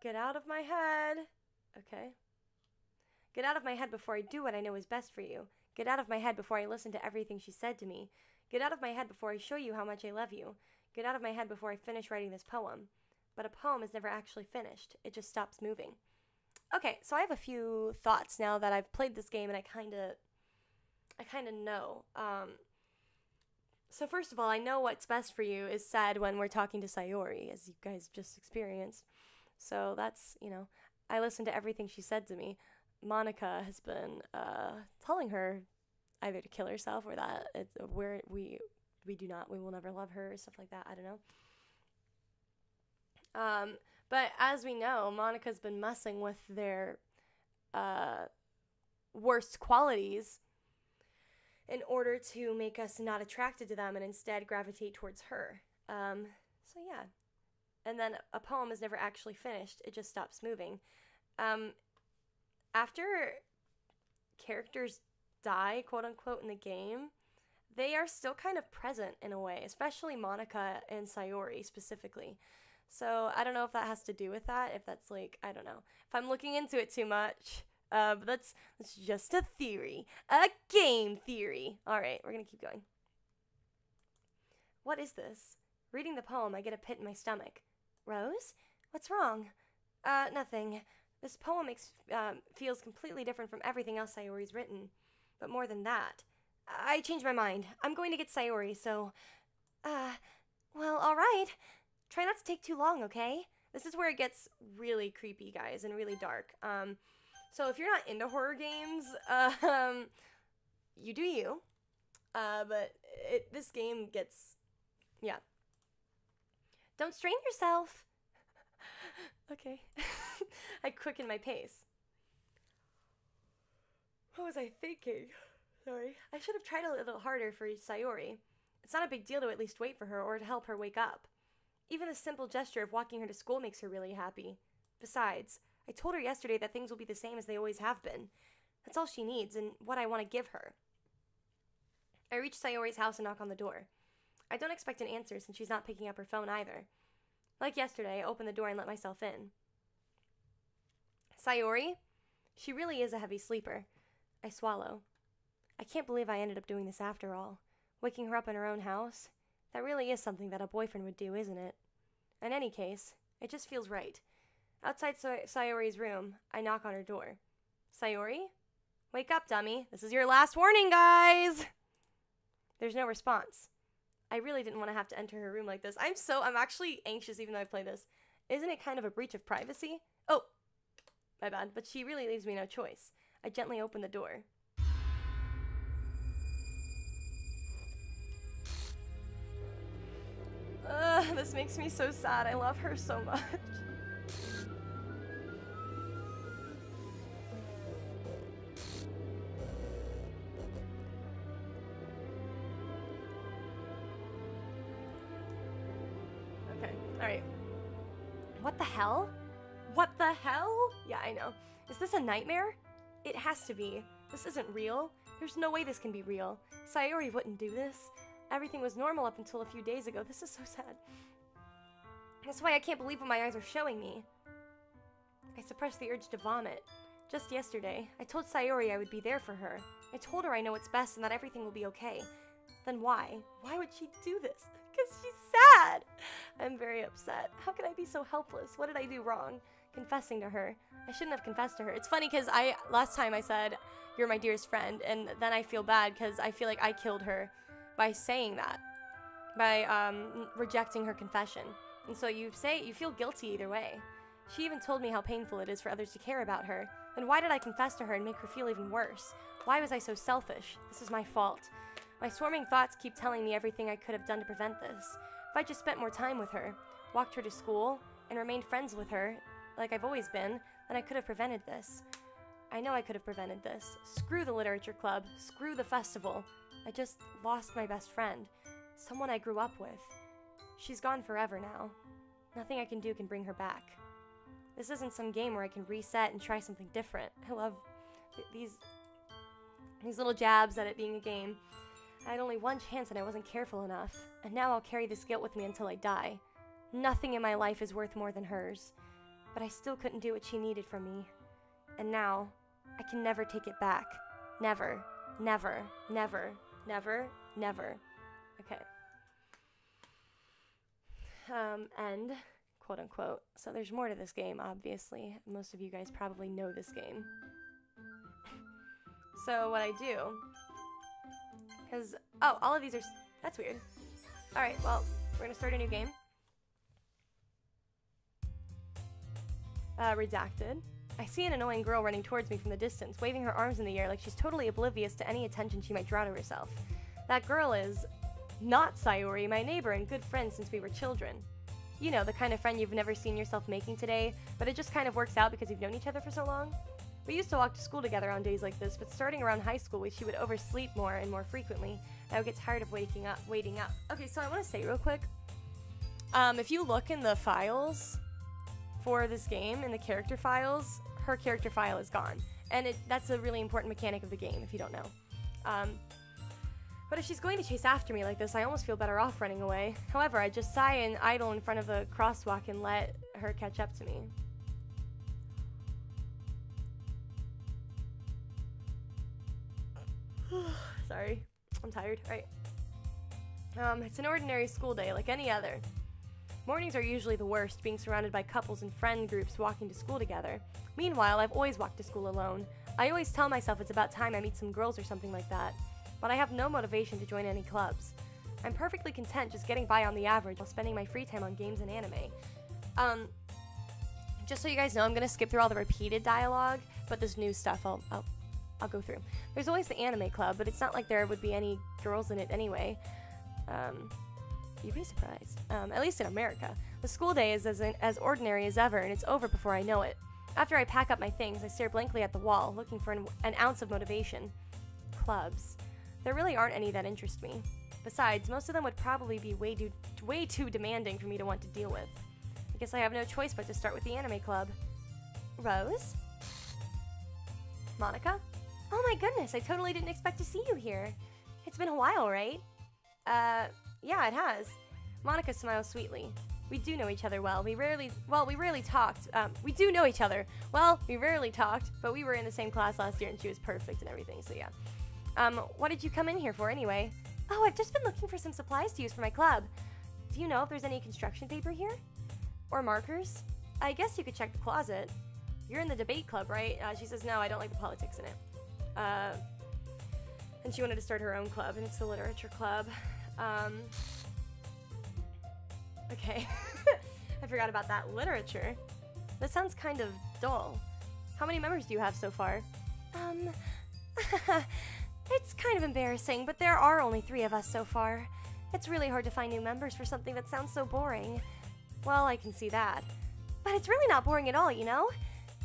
Speaker 1: Get out of my head. Okay. Get out of my head before I do what I know is best for you. Get out of my head before I listen to everything she said to me. Get out of my head before I show you how much I love you. Get out of my head before I finish writing this poem. But a poem is never actually finished. It just stops moving. Okay, so I have a few thoughts now that I've played this game and I kind of know. So first of all, I know what's best for you is said when we're talking to Sayori, as you guys just experienced. So that's, I listened to everything she said to me. Monika has been telling her either to kill herself or that we will never love her or stuff like that. I don't know. But as we know, Monika's been messing with their worst qualities in order to make us not attracted to them and instead gravitate towards her. So yeah. And then a poem is never actually finished. It just stops moving. After characters die, quote unquote, in the game, they are still kind of present in a way, especially Monika and Sayori specifically. So I don't know if that has to do with that, if that's like, I don't know. If I'm looking into it too much, but that's just a theory. A game theory. Alright, we're gonna keep going. What is this? Reading the poem, I get a pit in my stomach. Rose? What's wrong? Nothing. This poem feels completely different from everything else Sayori's written. But more than that, I changed my mind. I'm going to get Sayori, so... well, alright. Try not to take too long, okay? This is where it gets really creepy, guys, and really dark. So if you're not into horror games, you do you. But this game gets... yeah. Don't strain yourself. Okay. I quicken my pace. What was I thinking? Sorry. I should have tried a little harder for Sayori. It's not a big deal to at least wait for her or to help her wake up. Even the simple gesture of walking her to school makes her really happy. Besides, I told her yesterday that things will be the same as they always have been. That's all she needs and what I want to give her. I reach Sayori's house and knock on the door. I don't expect an answer since she's not picking up her phone either. Like yesterday, I open the door and let myself in. Sayori? She really is a heavy sleeper. I swallow. I can't believe I ended up doing this after all. Waking her up in her own house. That really is something that a boyfriend would do, isn't it? In any case, it just feels right. Outside Sayori's room, I knock on her door. Sayori? Wake up, dummy. This is your last warning, guys! There's no response. I really didn't want to have to enter her room like this. I'm actually anxious even though I play this. Isn't it kind of a breach of privacy? Oh, my bad. But she really leaves me no choice. I gently open the door. This makes me so sad. I love her so much. Okay, alright. What the hell? What the hell? Yeah, I know. Is this a nightmare? It has to be. This isn't real. There's no way this can be real. Sayori wouldn't do this. Everything was normal up until a few days ago. This is so sad. That's why I can't believe what my eyes are showing me. I suppressed the urge to vomit. Just yesterday, I told Sayori I would be there for her. I told her I know what's best and that everything will be okay. Then why? Why would she do this? Because she's sad! I'm very upset. How could I be so helpless? What did I do wrong? Confessing to her. I shouldn't have confessed to her. It's funny because last time I said, you're my dearest friend, and then I feel bad because I feel like I killed her by saying that. By rejecting her confession. And so you feel guilty either way. She even told me how painful it is for others to care about her. Then why did I confess to her and make her feel even worse? Why was I so selfish? This is my fault. My swarming thoughts keep telling me everything I could have done to prevent this. If I just spent more time with her, walked her to school, and remained friends with her, like I've always been, then I could have prevented this. I know I could have prevented this. Screw the literature club. Screw the festival. I just lost my best friend. Someone I grew up with. She's gone forever now. Nothing I can do can bring her back. This isn't some game where I can reset and try something different. I love these little jabs at it being a game. I had only one chance and I wasn't careful enough. And now I'll carry this guilt with me until I die. Nothing in my life is worth more than hers. But I still couldn't do what she needed from me. And now, I can never take it back. Never. Never. Never. Never. Never. Okay. End, quote unquote. So there's more to this game, obviously. Most of you guys probably know this game. So what I do, because, oh, all of these are, That's weird. Alright, well, we're gonna start a new game. Redacted. I see an annoying girl running towards me from the distance, waving her arms in the air like she's totally oblivious to any attention she might draw to herself. That girl is not Sayori, my neighbor and good friend since we were children. You know, the kind of friend you've never seen yourself making today, but it just kind of works out because you've known each other for so long. We used to walk to school together on days like this, but starting around high school, she would oversleep more and more frequently, and I would get tired of waiting up. Okay, so I want to say real quick, if you look in the files for this game, in the character files, her character file is gone. And that's a really important mechanic of the game, if you don't know. But if she's going to chase after me like this, I almost feel better off running away. However, I just sigh and idle in front of the crosswalk and let her catch up to me. Sorry, I'm tired. Alright. It's an ordinary school day, like any other. Mornings are usually the worst, being surrounded by couples and friend groups walking to school together. Meanwhile, I've always walked to school alone. I always tell myself it's about time I meet some girls or something like that. But I have no motivation to join any clubs. I'm perfectly content just getting by on the average while spending my free time on games and anime. Just so you guys know, I'm gonna skip through all the repeated dialogue, but this new stuff I'll go through. There's always the anime club, but it's not like there would be any girls in it anyway. You'd be surprised. At least in America. The school day is as ordinary as ever, and it's over before I know it. After I pack up my things, I stare blankly at the wall, looking for an ounce of motivation. Clubs. There really aren't any that interest me. Besides, most of them would probably be way too demanding for me to want to deal with. I guess I have no choice but to start with the anime club. Rose? Monika? Oh my goodness, I totally didn't expect to see you here. It's been a while, right? Yeah, it has. Monika smiles sweetly. We do know each other well. We rarely talked. We do know each other. Well, we rarely talked, but we were in the same class last year and she was perfect and everything, so yeah. What did you come in here for anyway? Oh, I've just been looking for some supplies to use for my club. Do you know if there's any construction paper here? Or markers? I guess you could check the closet. You're in the debate club, right? She says, no, I don't like the politics in it. And she wanted to start her own club, and it's the literature club. Okay. I forgot about that. Literature? That sounds kind of dull. How many members do you have so far? It's kind of embarrassing, but there are only 3 of us so far. It's really hard to find new members for something that sounds so boring. Well, I can see that. But it's really not boring at all, you know?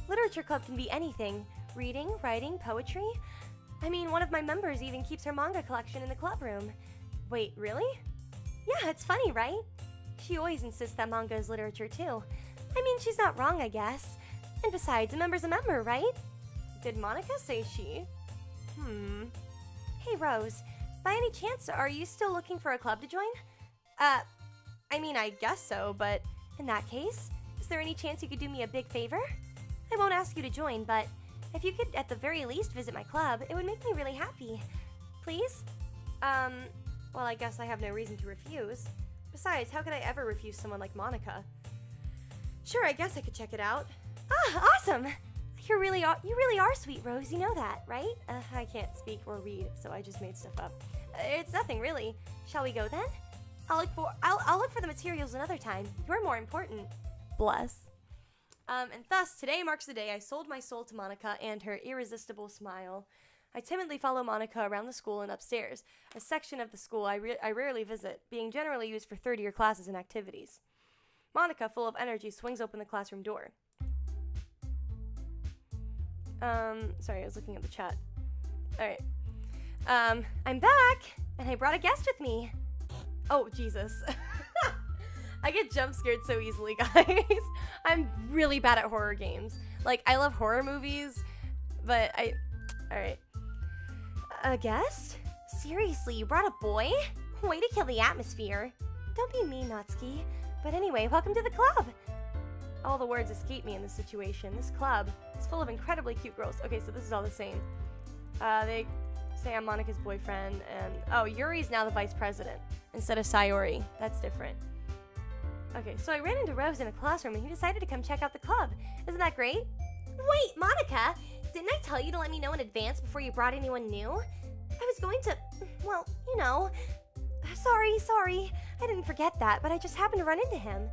Speaker 1: Literature club can be anything. Reading, writing, poetry. I mean, one of my members even keeps her manga collection in the club room. Wait, really? Yeah, it's funny, right? She always insists that manga is literature, too. I mean, she's not wrong, I guess. And besides, a member's a member, right? Did Monika say she? Hey, Rose. By any chance, are you still looking for a club to join? I mean, I guess so, but in that case, is there any chance you could do me a big favor? I won't ask you to join, but if you could at the very least visit my club, it would make me really happy. Please? Well, I guess I have no reason to refuse. Besides, how could I ever refuse someone like Monika? Sure, I guess I could check it out. Ah, awesome! You really are sweet, Rose, you know that, right? I can't speak or read, so I just made stuff up. It's nothing, really. Shall we go then? I'll look for the materials another time. You're more important. Bless. And thus, today marks the day I sold my soul to Monika and her irresistible smile. I timidly follow Monika around the school and upstairs, a section of the school I rarely visit, being generally used for third-year classes and activities. Monika, full of energy, swings open the classroom door. Sorry, I was looking at the chat. Alright. I'm back, and I brought a guest with me. Oh, Jesus. I get jump scared so easily, guys. I'm really bad at horror games. Like, I love horror movies, but Alright. A guest? Seriously, you brought a boy? Way to kill the atmosphere. Don't be mean, Natsuki. But anyway, welcome to the club. All the words escape me in this situation. This club is full of incredibly cute girls. Okay, so this is all the same. They say I'm Monika's boyfriend, and oh, Yuri's now the vice president instead of Sayori. That's different. Okay, so I ran into Rose in a classroom, and he decided to come check out the club. Isn't that great? Wait, Monika! Didn't I tell you to let me know in advance before you brought anyone new? I was going to, well, you know,
Speaker 2: Sorry. I didn't forget that, but I just happened to run into him.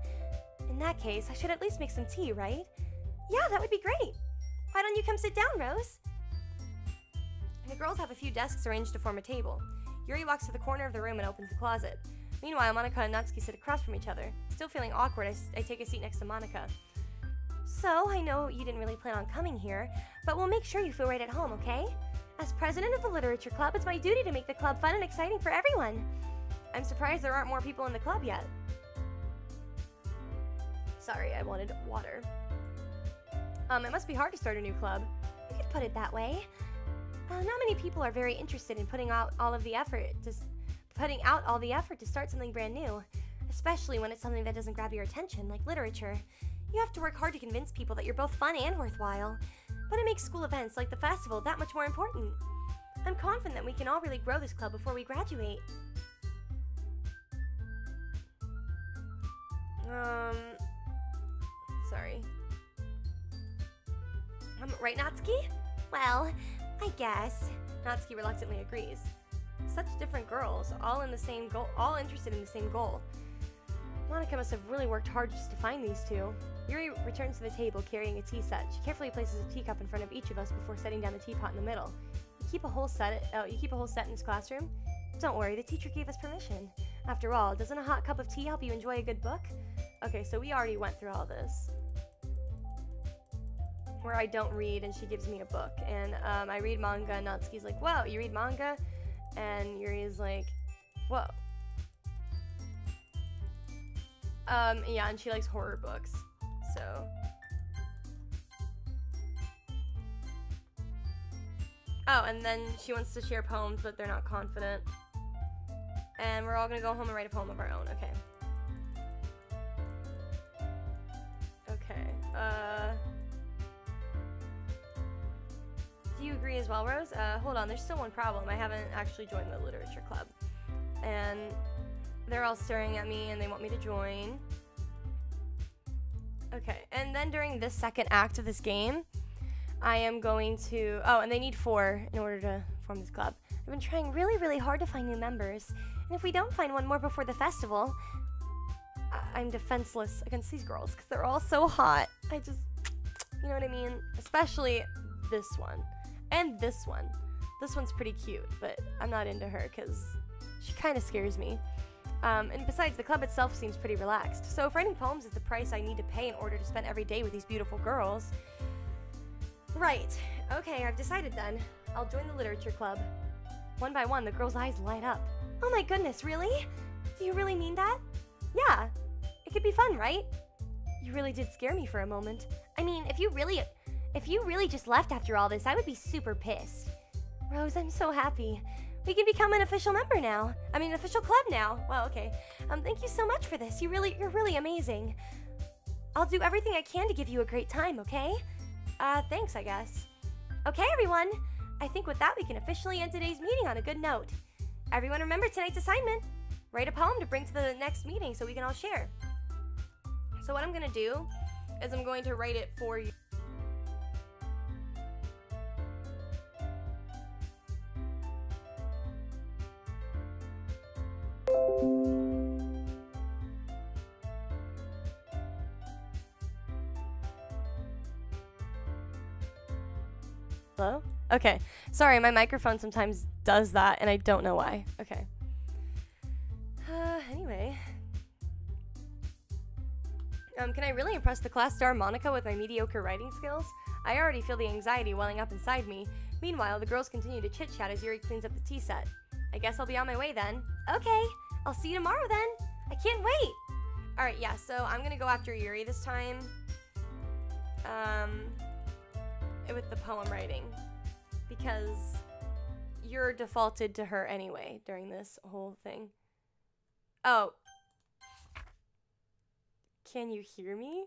Speaker 2: In that case, I should at least make some tea, right? Yeah, that would be great. Why don't you come sit down, Rose? The girls have a few desks arranged to form a table. Yuri walks to the corner of the room and opens the closet. Meanwhile, Monika and Natsuki sit across from each other. Still feeling awkward, I take a seat next to Monika. So, I know you didn't really plan on coming here, but we'll make sure you feel right at home, okay? As president of the Literature Club, it's my duty to make the club fun and exciting for everyone. I'm surprised there aren't more people in the club yet. Sorry, I wanted water. It must be hard to start a new club. You could put it that way. Not many people are very interested in putting out all the effort to start something brand new, especially when it's something that doesn't grab your attention, like literature. You have to work hard to convince people that you're both fun and worthwhile, but it makes school events like the festival that much more important. I'm confident that we can all really grow this club before we graduate.
Speaker 1: Sorry.
Speaker 2: Right, Natsuki? Well, I guess.
Speaker 1: Natsuki reluctantly agrees. Such different girls, all in the same goal, all interested in the same goal. Monika must have really worked hard just to find these two. Yuri returns to the table carrying a tea set. She carefully places a teacup in front of each of us before setting down the teapot in the middle. You keep a whole set in this classroom? Don't worry, the teacher gave us permission. After all, doesn't a hot cup of tea help you enjoy a good book? Okay, so we already went through all this. Where I don't read and she gives me a book. And I read manga and Natsuki's like, whoa, you read manga? And Yuri is like, whoa. Yeah, and she likes horror books. So. Oh, and then she wants to share poems, but they're not confident. And we're all gonna go home and write a poem of our own, okay. Okay, do you agree as well, Rose? Hold on, there's still one problem. I haven't actually joined the literature club. And they're all staring at me and they want me to join. Okay, and then during this second act of this game, I am going to... Oh, and they need 4 in order to form this club. I've been trying really, really hard to find new members. And if we don't find one more before the festival, I'm defenseless against these girls because they're all so hot. I just... You know what I mean? Especially this one. And this one. This one's pretty cute, but I'm not into her because she kind of scares me. And besides, the club itself seems pretty relaxed. So if writing poems is the price I need to pay in order to spend every day with these beautiful girls... Right. Okay, I've decided then. I'll join the literature club. One by one, the girls' eyes light up.
Speaker 2: Oh my goodness, really? Do you really mean that?
Speaker 1: Yeah. It could be fun, right? You really did scare me for a moment.
Speaker 2: I mean, if you really just left after all this, I would be super pissed.
Speaker 1: Rose, I'm so happy. We can become an official member now. I mean, official club now. Well, okay. Thank you so much for this. You're really amazing. I'll do everything I can to give you a great time, okay? Thanks, I guess.
Speaker 2: Okay, everyone. I think with that, we can officially end today's meeting on a good note. Everyone remember tonight's assignment. Write a poem to bring to the next meeting so we can all share.
Speaker 1: So what I'm gonna do is I'm going to write it for you. Hello? Okay. Sorry, my microphone sometimes does that, and I don't know why. Okay. Anyway. Can I really impress the class star Monika with my mediocre writing skills? I already feel the anxiety welling up inside me. Meanwhile, the girls continue to chit-chat as Yuri cleans up the tea set. I guess I'll be on my way then.
Speaker 2: Okay. I'll see you tomorrow then. I can't wait.
Speaker 1: Alright, yeah, so I'm gonna go after Yuri this time. With the poem writing. Because you're defaulted to her anyway during this whole thing. Oh. Can you hear me?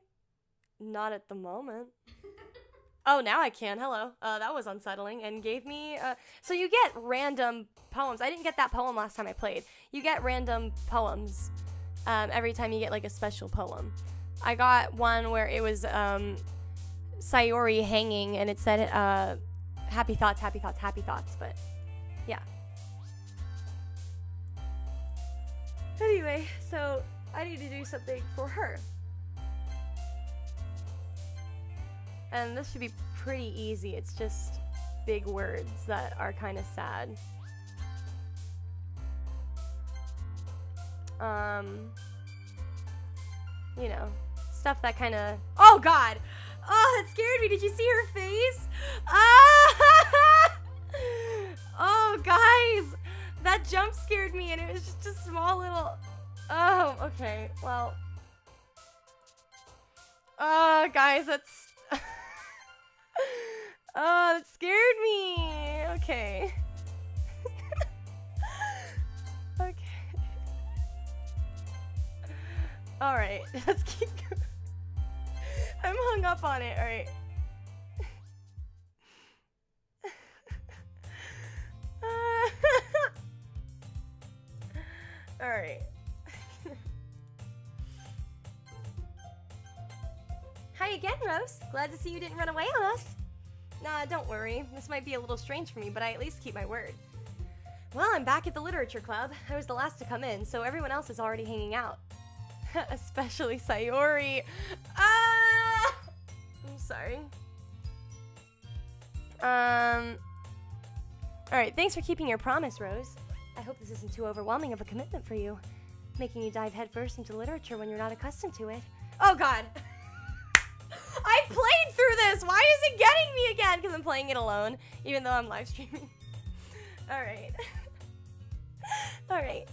Speaker 1: Not at the moment. Oh, now I can. Hello. That was unsettling and gave me... So you get random poems. I didn't get that poem last time I played. You get random poems every time you get, like, a special poem. I got one where it was Sayori hanging, and it said happy thoughts, happy thoughts, happy thoughts. But, yeah. Anyway, so I need to do something for her. And this should be pretty easy. It's just big words that are kind of sad. You know, stuff that kind of... Oh, God! Oh, that scared me. Did you see her face? Ah! Oh, guys! That jump scared me, and it was just a small little... Oh, okay. Well... Oh, guys, that's... Oh, that scared me. Okay. Okay. Alright, let's keep going. I'm hung up on it, alright. Alright. Hi again, Rose. Glad to see you didn't run away on us. Nah, don't worry. This might be a little strange for me, but I at least keep my word. Well, I'm back at the literature club. I was the last to come in, so everyone else is already hanging out. Especially Sayori. Ah! I'm sorry. Alright, thanks for keeping your promise, Rose. I hope this isn't too overwhelming of a commitment for you. Making you dive headfirst into literature when you're not accustomed to it. Oh, God! I played through this! Why is it getting me again? Because I'm playing it alone, even though I'm live streaming. Alright. Alright.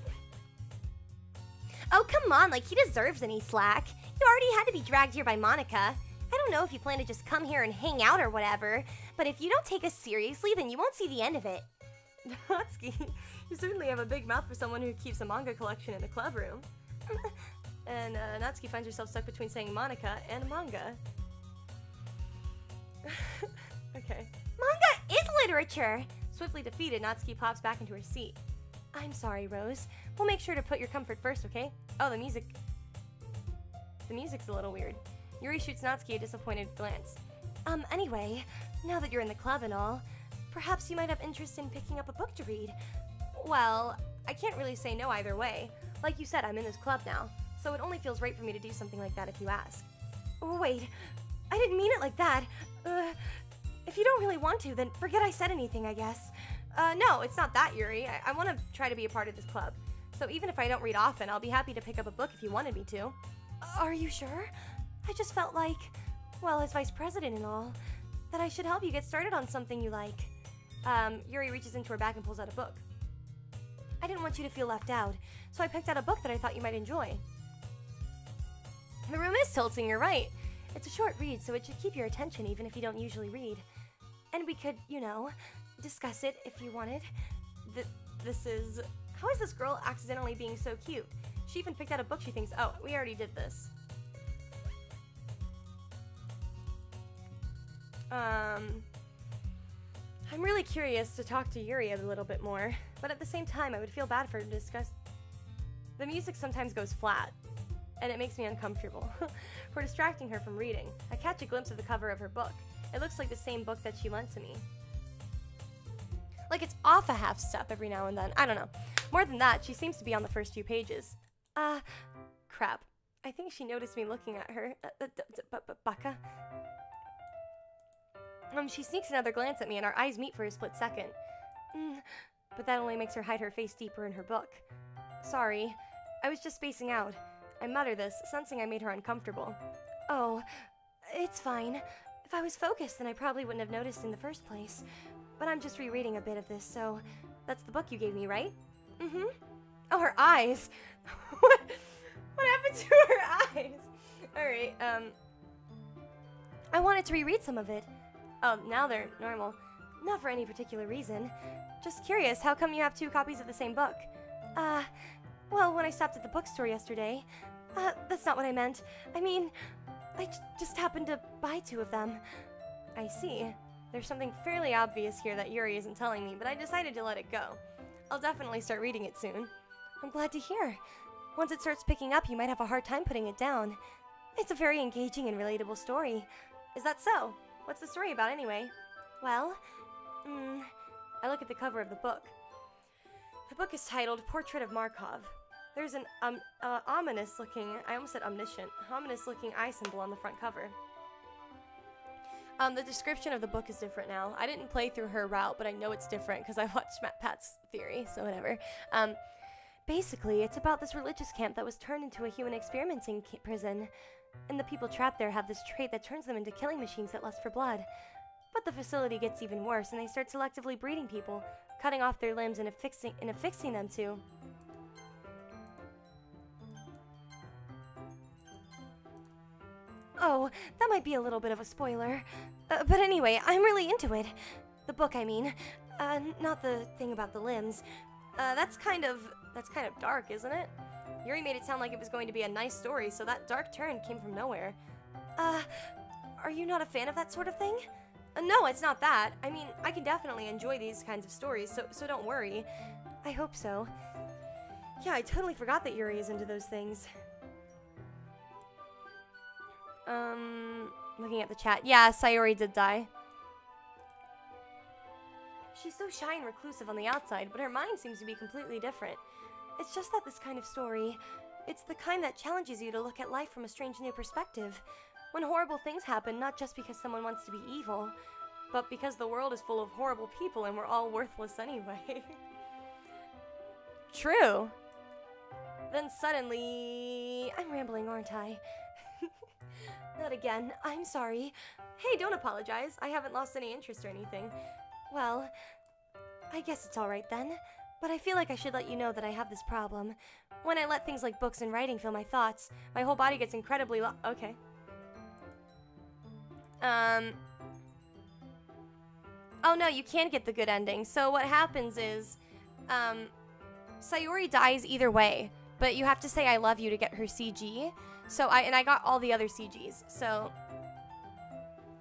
Speaker 2: Oh, come on, like he deserves any slack. You already had to be dragged here by Monika. I don't know if you plan to just come here and hang out or whatever, but if you don't take us seriously, then you won't see the end of it.
Speaker 1: Natsuki, you certainly have a big mouth for someone who keeps a manga collection in the club room. And Natsuki finds herself stuck between saying Monika and manga. Okay.
Speaker 2: Manga is literature!
Speaker 1: Swiftly defeated, Natsuki pops back into her seat. I'm sorry, Rose. We'll make sure to put your comfort first, okay? Oh, the music. The music's a little weird. Yuri shoots Natsuki a disappointed glance. Anyway, now that you're in the club and all, perhaps you might have interest in picking up a book to read. Well, I can't really say no either way. Like you said, I'm in this club now, so it only feels right for me to do something like that if you ask. Oh, wait, I didn't mean it like that. If you don't really want to, then forget I said anything, I guess. No, it's not that, Yuri. I want to try to be a part of this club. So even if I don't read often, I'll be happy to pick up a book if you wanted me to. Are you sure? I just felt like, well, as vice president and all, that I should help you get started on something you like. Yuri reaches into her bag and pulls out a book. I didn't want you to feel left out, so I picked out a book that I thought you might enjoy. The room is tilting, you're right. It's a short read, so it should keep your attention even if you don't usually read. And we could, you know, discuss it if you wanted. This is... How is this girl accidentally being so cute? She even picked out a book she thinks... Oh, we already did this. I'm really curious to talk to Yuri a little bit more, but at the same time, I would feel bad for her to discuss... The music sometimes goes flat, and it makes me uncomfortable. For distracting her from reading, I catch a glimpse of the cover of her book. It looks like the same book that she lent to me. Like it's off a half step every now and then. I don't know. More than that, she seems to be on the first few pages. Crap. I think she noticed me looking at her. Baka? She sneaks another glance at me and our eyes meet for a split second. But that only makes her hide her face deeper in her book. Sorry. I was just spacing out. I mutter this, sensing I made her uncomfortable. Oh, it's fine. If I was focused, then I probably wouldn't have noticed in the first place. But I'm just rereading a bit of this, so... That's the book you gave me, right? Mm-hmm. Oh, her eyes! What happened to her eyes? Alright, I wanted to reread some of it. Oh, now they're normal. Not for any particular reason. Just curious, how come you have 2 copies of the same book? Well, when I stopped at the bookstore yesterday... that's not what I meant. I mean, I just happened to buy 2 of them. I see. There's something fairly obvious here that Yuri isn't telling me, but I decided to let it go. I'll definitely start reading it soon. I'm glad to hear. Once it starts picking up, you might have a hard time putting it down. It's a very engaging and relatable story. Is that so? What's the story about anyway? Well, I look at the cover of the book. The book is titled Portrait of Markov. There's an ominous looking, I almost said omniscient, ominous looking eye symbol on the front cover. The description of the book is different now. I didn't play through her route, but I know it's different because I watched Pat's theory, so whatever. Basically, it's about this religious camp that was turned into a human experimenting prison. And the people trapped there have this trait that turns them into killing machines that lust for blood. But the facility gets even worse, and they start selectively breeding people, cutting off their limbs and affixing them to... Oh, that might be a little bit of a spoiler. But anyway, I'm really into it. The book, I mean. Not the thing about the limbs. That's kind of dark, isn't it? Yuri made it sound like it was going to be a nice story, so that dark turn came from nowhere. Are you not a fan of that sort of thing? No, it's not that. I mean, I can definitely enjoy these kinds of stories, so don't worry. I hope so. Yeah, I totally forgot that Yuri is into those things. Looking at the chat. Yeah, Sayori did die. She's so shy and reclusive on the outside, but her mind seems to be completely different. It's just that this kind of story, it's the kind that challenges you to look at life from a strange new perspective. When horrible things happen, not just because someone wants to be evil, but because the world is full of horrible people and we're all worthless anyway. True. Then suddenly... I'm rambling, aren't I? Not again. I'm sorry. Hey, don't apologize. I haven't lost any interest or anything. Well, I guess it's alright then. But I feel like I should let you know that I have this problem. When I let things like books and writing fill my thoughts, my whole body gets incredibly okay. Oh no, you can get the good ending. So what happens is, Sayori dies either way, but you have to say I love you to get her CG. So I got all the other CGs, so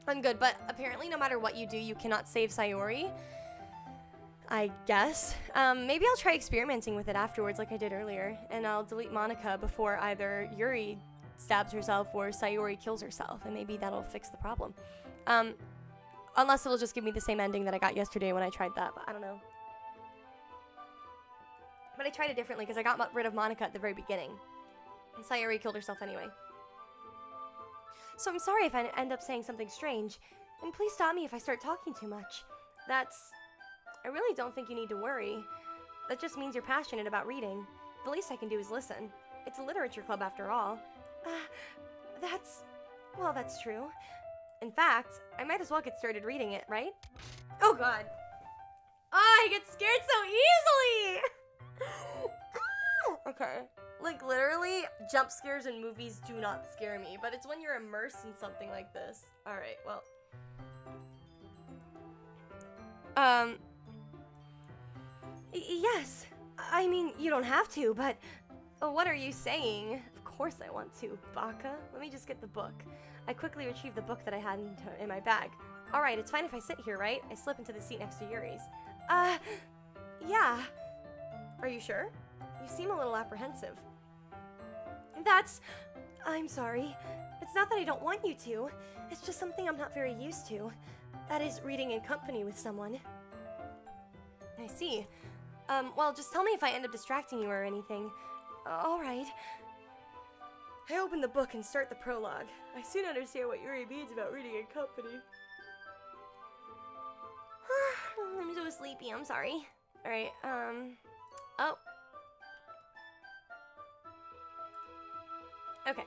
Speaker 1: I'm good. But apparently no matter what you do, you cannot save Sayori, I guess. Maybe I'll try experimenting with it afterwards like I did earlier, and I'll delete Monika before either Yuri stabs herself or Sayori kills herself, and maybe that'll fix the problem. Unless it'll just give me the same ending that I got yesterday when I tried that, but I don't know. But I tried it differently because I got rid of Monika at the very beginning. And Sayori killed herself anyway. So I'm sorry if I end up saying something strange, and please stop me if I start talking too much. I really don't think you need to worry. That just means you're passionate about reading. The least I can do is listen. It's a literature club after all. Well, that's true. In fact, I might as well get started reading it, right? Oh god. I get scared so easily! Okay. Like, literally, jump scares in movies do not scare me, but it's when you're immersed in something like this. Alright, well. Yes. I mean, you don't have to, but what are you saying? Of course I want to, Baka. Let me just get the book. I quickly retrieved the book that I had in my bag. Alright, it's fine if I sit here, right? I slip into the seat next to Yuri's. Yeah. Are you sure? You seem a little apprehensive. I'm sorry. It's not that I don't want you to. It's just something I'm not very used to. That is, reading in company with someone. I see. Well, just tell me if I end up distracting you or anything. Alright. I open the book and start the prologue. I soon understand what Yuri means about reading in company. I'm so sleepy, I'm sorry. Alright, oh. Okay.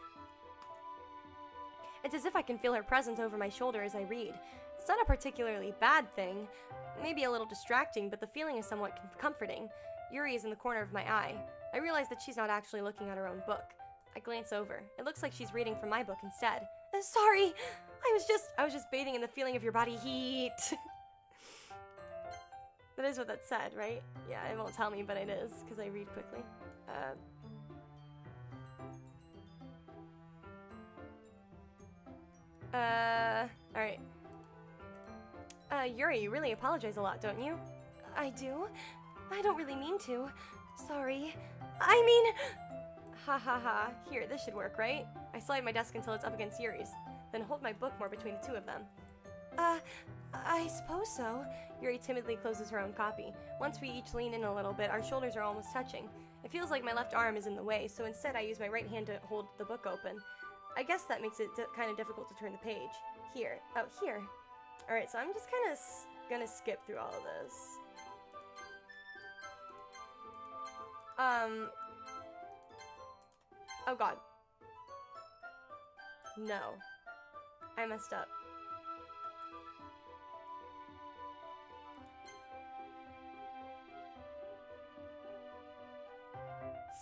Speaker 1: It's as if I can feel her presence over my shoulder as I read. It's not a particularly bad thing. Maybe a little distracting, but the feeling is somewhat comforting. Yuri is in the corner of my eye. I realize that she's not actually looking at her own book. I glance over. It looks like she's reading from my book instead. Sorry! I was just bathing in the feeling of your body heat. That is what that said, right? Yeah, it won't tell me, but it is, because I read quickly. Alright. Yuri, you really apologize a lot, don't you? I do? I don't really mean to. Sorry. I mean... Ha ha ha. Here, this should work, right? I slide my desk until it's up against Yuri's, then hold my book more between the two of them. I suppose so. Yuri timidly closes her own copy. Once we each lean in a little bit, our shoulders are almost touching. It feels like my left arm is in the way, so instead I use my right hand to hold the book open. I guess that makes it kind of difficult to turn the page. Here. Oh, here. Alright, so I'm just kind of gonna skip through all of this. Oh god. No. I messed up.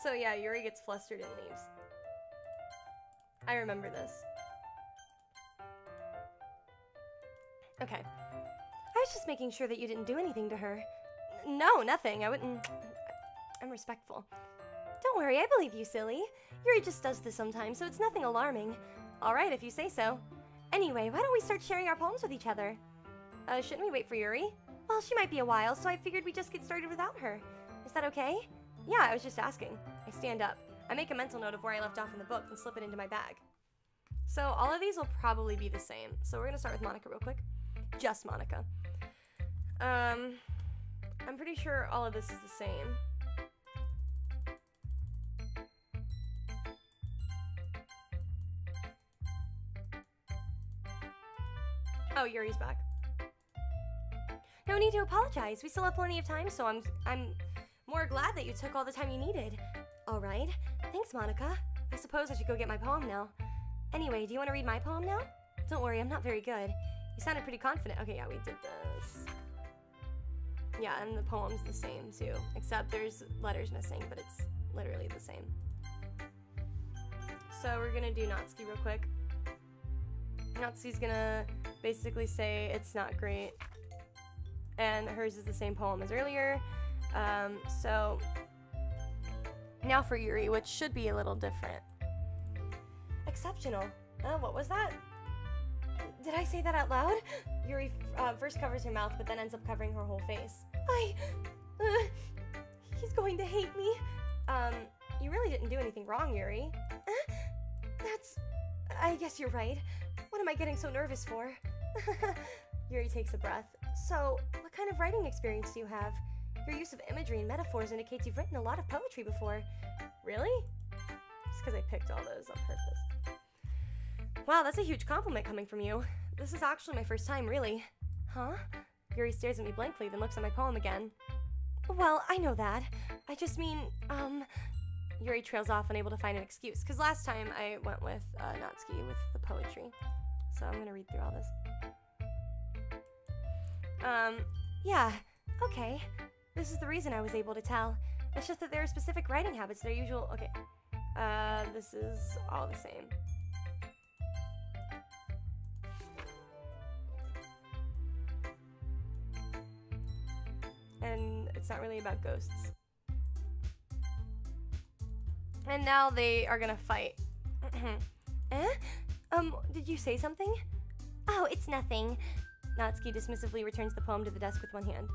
Speaker 1: So yeah, Yuri gets flustered and leaves. I remember this. Okay. I was just making sure that you didn't do anything to her. No, nothing. I wouldn't... I'm respectful. Don't worry, I believe you, silly. Yuri just does this sometimes, so it's nothing alarming. Alright, if you say so. Anyway, why don't we start sharing our poems with each other? Shouldn't we wait for Yuri? Well, she might be a while, so I figured we'd just get started without her. Is that okay? Yeah, I was just asking. I stand up. I make a mental note of where I left off in the book and slip it into my bag. So all of these will probably be the same. So we're gonna start with Monika real quick. Just Monika. I'm pretty sure all of this is the same. Oh, Yuri's back. No need to apologize. We still have plenty of time, so I'm more glad that you took all the time you needed. All right. Thanks, Monika. I suppose I should go get my poem now. Anyway, do you want to read my poem now? Don't worry, I'm not very good. You sounded pretty confident. Okay, yeah, we did this. Yeah, and the poem's the same, too. Except there's letters missing, but it's literally the same. So we're gonna do Natsuki real quick. Natsuki's gonna basically say it's not great. And hers is the same poem as earlier. So now for Yuri, which should be a little different. Exceptional. What was that? Did I say that out loud? Yuri first covers her mouth, but then ends up covering her whole face. He's going to hate me. You really didn't do anything wrong, Yuri. I guess you're right. What am I getting so nervous for? Yuri takes a breath. So, what kind of writing experience do you have? Your use of imagery and metaphors indicates you've written a lot of poetry before. Really? Just because I picked all those on purpose. Wow, that's a huge compliment coming from you. This is actually my first time, really. Huh? Yuri stares at me blankly, then looks at my poem again. Well, I know that. I just mean, Yuri trails off, unable to find an excuse, because last time I went with Natsuki with the poetry. So I'm gonna read through all this. Yeah, okay. This is the reason I was able to tell. It's just that there are specific writing habits that are usual. Okay. This is all the same. And it's not really about ghosts. And now they are gonna fight. Did you say something?
Speaker 2: Oh, it's nothing.
Speaker 1: Natsuki dismissively returns the poem to the desk with one hand.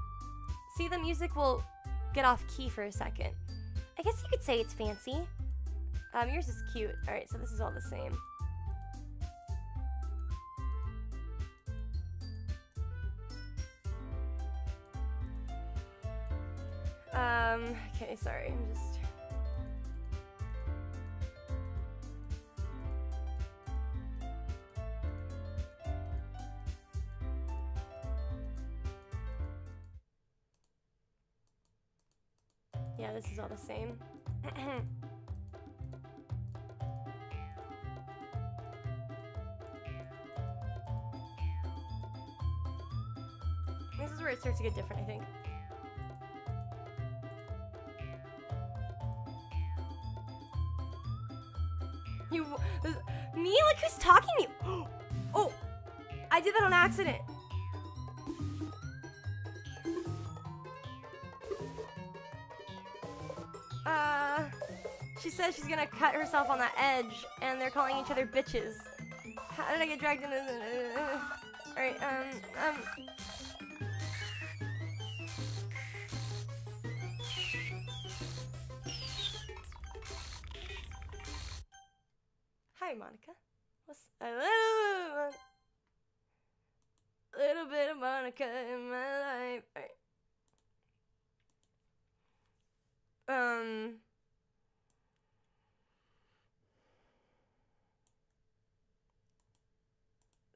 Speaker 1: See, the music will get off key for a second.
Speaker 2: I guess you could say it's fancy.
Speaker 1: Yours is cute. Alright, so this is all the same. Okay, sorry, I'm just... Yeah, this is all the same. This is where it starts to get different, I think. Me? Like, who's talking to you? Oh! I did that on accident. She says she's gonna cut herself on that edge, and they're calling each other bitches. How did I get dragged into this? Alright, Hi, Monika. What's a little bit of Monika in my life. Alright.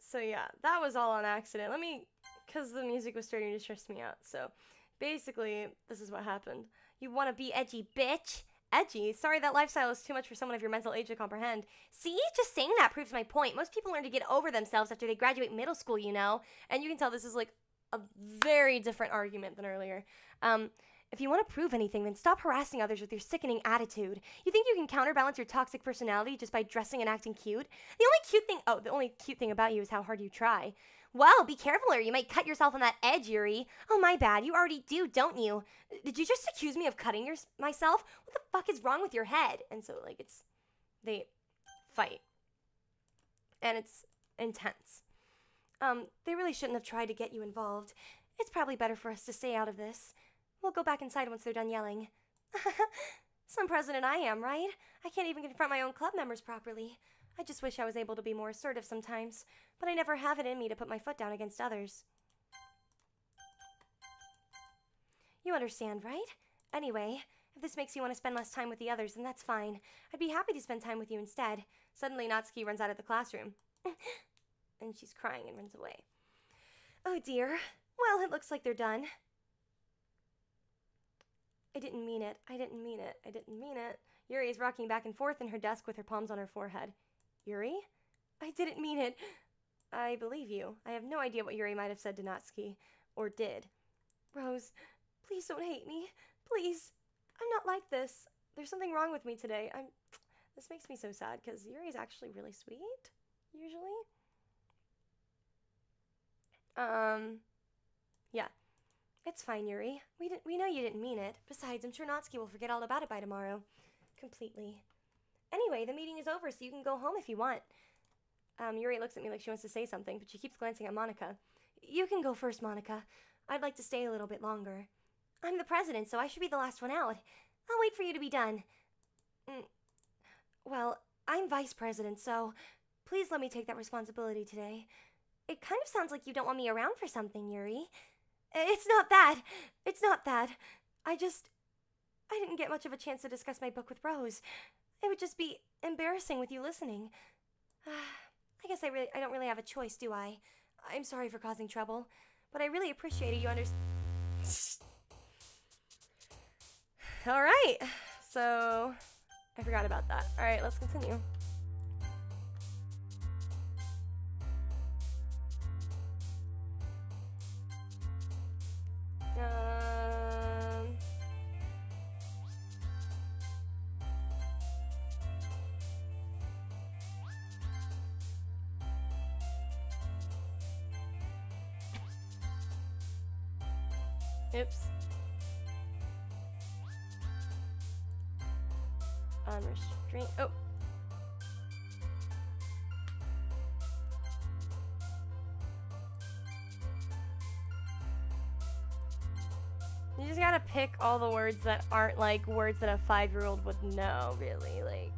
Speaker 1: So yeah, that was all on accident. Because the music was starting to stress me out. So basically, this is what happened.
Speaker 2: You want to be edgy, bitch?
Speaker 1: Edgy? Sorry, that lifestyle is too much for someone of your mental age to comprehend.
Speaker 2: See? Just saying that proves my point. Most people learn to get over themselves after they graduate middle school, you know?
Speaker 1: And you can tell this is like a very different argument than earlier. If you want to prove anything, then stop harassing others with your sickening attitude. You think you can counterbalance your toxic personality just by dressing and acting cute? The only cute thing about you is how hard you try.
Speaker 2: Well, be careful or you might cut yourself on that edge, Yuri. Oh, my bad. You already do, don't you?
Speaker 1: Did you just accuse me of cutting myself? What the fuck is wrong with your head? And so, like, they fight. And it's intense. They really shouldn't have tried to get you involved. It's probably better for us to stay out of this. We'll go back inside once they're done yelling. Some president I am, right? I can't even confront my own club members properly. I just wish I was able to be more assertive sometimes, but I never have it in me to put my foot down against others. You understand, right? Anyway, if this makes you want to spend less time with the others, then that's fine. I'd be happy to spend time with you instead. Suddenly, Natsuki runs out of the classroom. And she's crying and runs away. Oh dear. Well, it looks like they're done. I didn't mean it. I didn't mean it. I didn't mean it. Yuri is rocking back and forth in her desk with her palms on her forehead. Yuri? I didn't mean it. I believe you. I have no idea what Yuri might have said to Natsuki. Or did. Rose, please don't hate me. Please. I'm not like this. There's something wrong with me today. This makes me so sad because Yuri's actually really sweet, usually. Yeah. It's fine, Yuri. We know you didn't mean it. Besides, I'm sure Natsuki will forget all about it by tomorrow. Completely. Anyway, the meeting is over, so you can go home if you want. Yuri looks at me like she wants to say something, but she keeps glancing at Monika. You can go first, Monika. I'd like to stay a little bit longer. I'm the president, so I should be the last one out. I'll wait for you to be done. Well, I'm vice president, so please let me take that responsibility today. It kind of sounds like you don't want me around for something, Yuri. It's not that. It's not that. I didn't get much of a chance to discuss my book with Rose. It would just be embarrassing with you listening. I guess I don't really have a choice, do I? I'm sorry for causing trouble, but I really appreciate it. You understand? All right. So, I forgot about that. All right, let's continue. Oops. Unrestrained. Oh. You just gotta pick all the words that aren't like words that a 5-year-old would know, really. Like.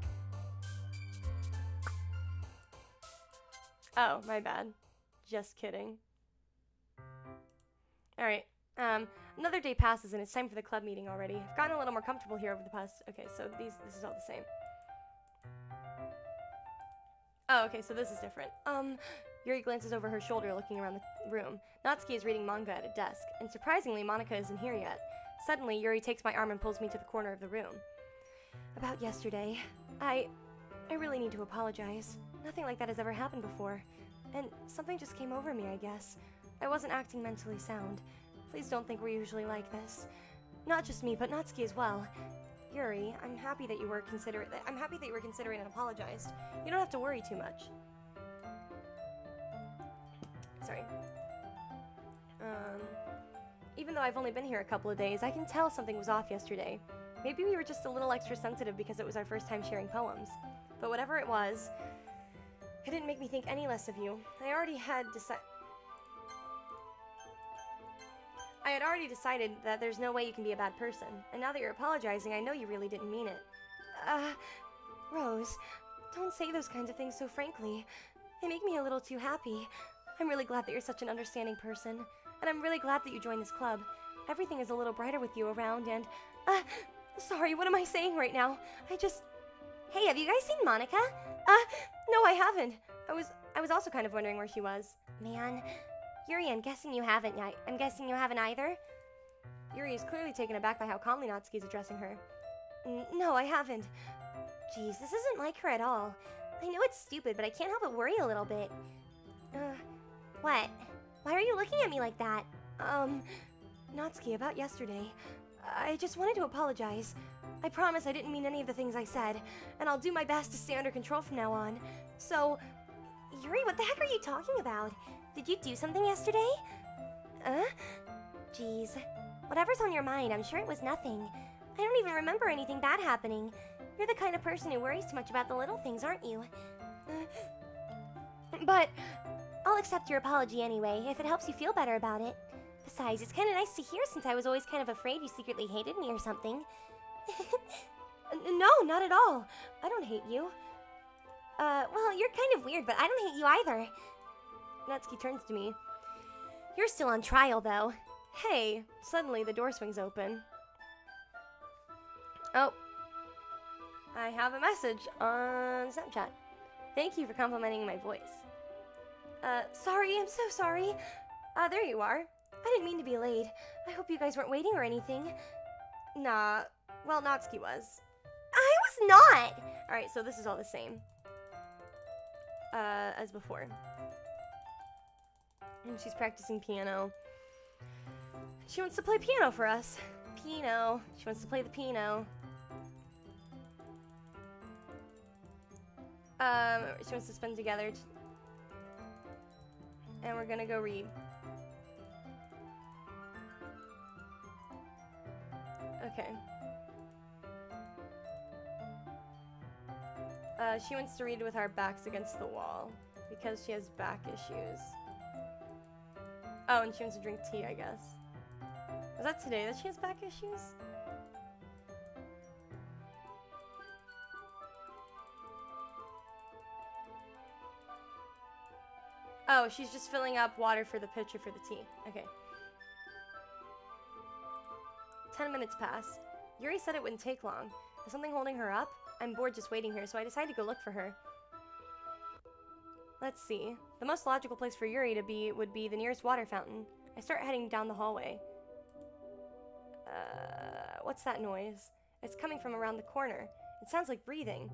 Speaker 1: Oh, my bad. Just kidding. Alright. Another day passes and it's time for the club meeting already. I've gotten a little more comfortable here over the past... Okay, so this is all the same. Oh, okay, so this is different. Yuri glances over her shoulder looking around the room. Natsuki is reading manga at a desk, and surprisingly, Monika isn't here yet. Suddenly, Yuri takes my arm and pulls me to the corner of the room. About yesterday, I really need to apologize. Nothing like that has ever happened before. And something just came over me, I guess. I wasn't acting mentally sound. Please don't think we're usually like this. Not just me, but Natsuki as well. Yuri, I'm happy that you were considerate. I'm happy that you were considerate and apologized. You don't have to worry too much. Sorry. Even though I've only been here a couple of days, I can tell something was off yesterday. Maybe we were just a little extra sensitive because it was our first time sharing poems. But whatever it was, it didn't make me think any less of you. I had already decided that there's no way you can be a bad person. And now that you're apologizing, I know you really didn't mean it. Rose, don't say those kinds of things so frankly. They make me a little too happy. I'm really glad that you're such an understanding person. And I'm really glad that you joined this club. Everything is a little brighter with you around and... sorry, what am I saying right now?
Speaker 2: Hey, have you guys seen Monika?
Speaker 1: No, I haven't. I was also kind of wondering where she was.
Speaker 2: Man, Yuri, I'm guessing you haven't either.
Speaker 1: Yuri is clearly taken aback by how calmly Natsuki's addressing her.
Speaker 2: No, I haven't. Jeez, this isn't like her at all. I know it's stupid, but I can't help but worry a little bit. What? Why are you looking at me like that?
Speaker 1: Natsuki, about yesterday. I just wanted to apologize. I promise I didn't mean any of the things I said, and I'll do my best to stay under control from now on. So,
Speaker 2: Yuri, what the heck are you talking about? Did you do something yesterday? Jeez. Whatever's on your mind, I'm sure it was nothing. I don't even remember anything bad happening. You're the kind of person who worries too much about the little things, aren't you? But I'll accept your apology anyway, if it helps you feel better about it. Besides, it's kind of nice to hear since I was always kind of afraid you secretly hated me or something.
Speaker 1: No, not at all. I don't hate you.
Speaker 2: Well, you're kind of weird, but I don't hate you either.
Speaker 1: Natsuki turns to me.
Speaker 2: You're still on trial, though.
Speaker 1: Hey, suddenly the door swings open. Oh. I have a message on Snapchat. Thank you for complimenting my voice. Sorry, I'm so sorry. There you are. I didn't mean to be late. I hope you guys weren't waiting or anything. Nah, well, Natsuki was.
Speaker 2: I was not!
Speaker 1: Alright, so this is all the same. As before. And she's practicing piano. She wants to play piano for us. Piano. She wants to play the piano. She wants to spend together. And we're gonna go read. Okay. She wants to read with our backs against the wall because she has back issues. Oh, and she wants to drink tea, I guess. Was that today that she has back issues? Oh, she's just filling up water for the pitcher for the tea. Okay. 10 minutes pass. Yuri said it wouldn't take long. Is something holding her up? I'm bored just waiting here, so I decided to go look for her. Let's see. The most logical place for Yuri to be would be the nearest water fountain. I start heading down the hallway. What's that noise? It's coming from around the corner. It sounds like breathing.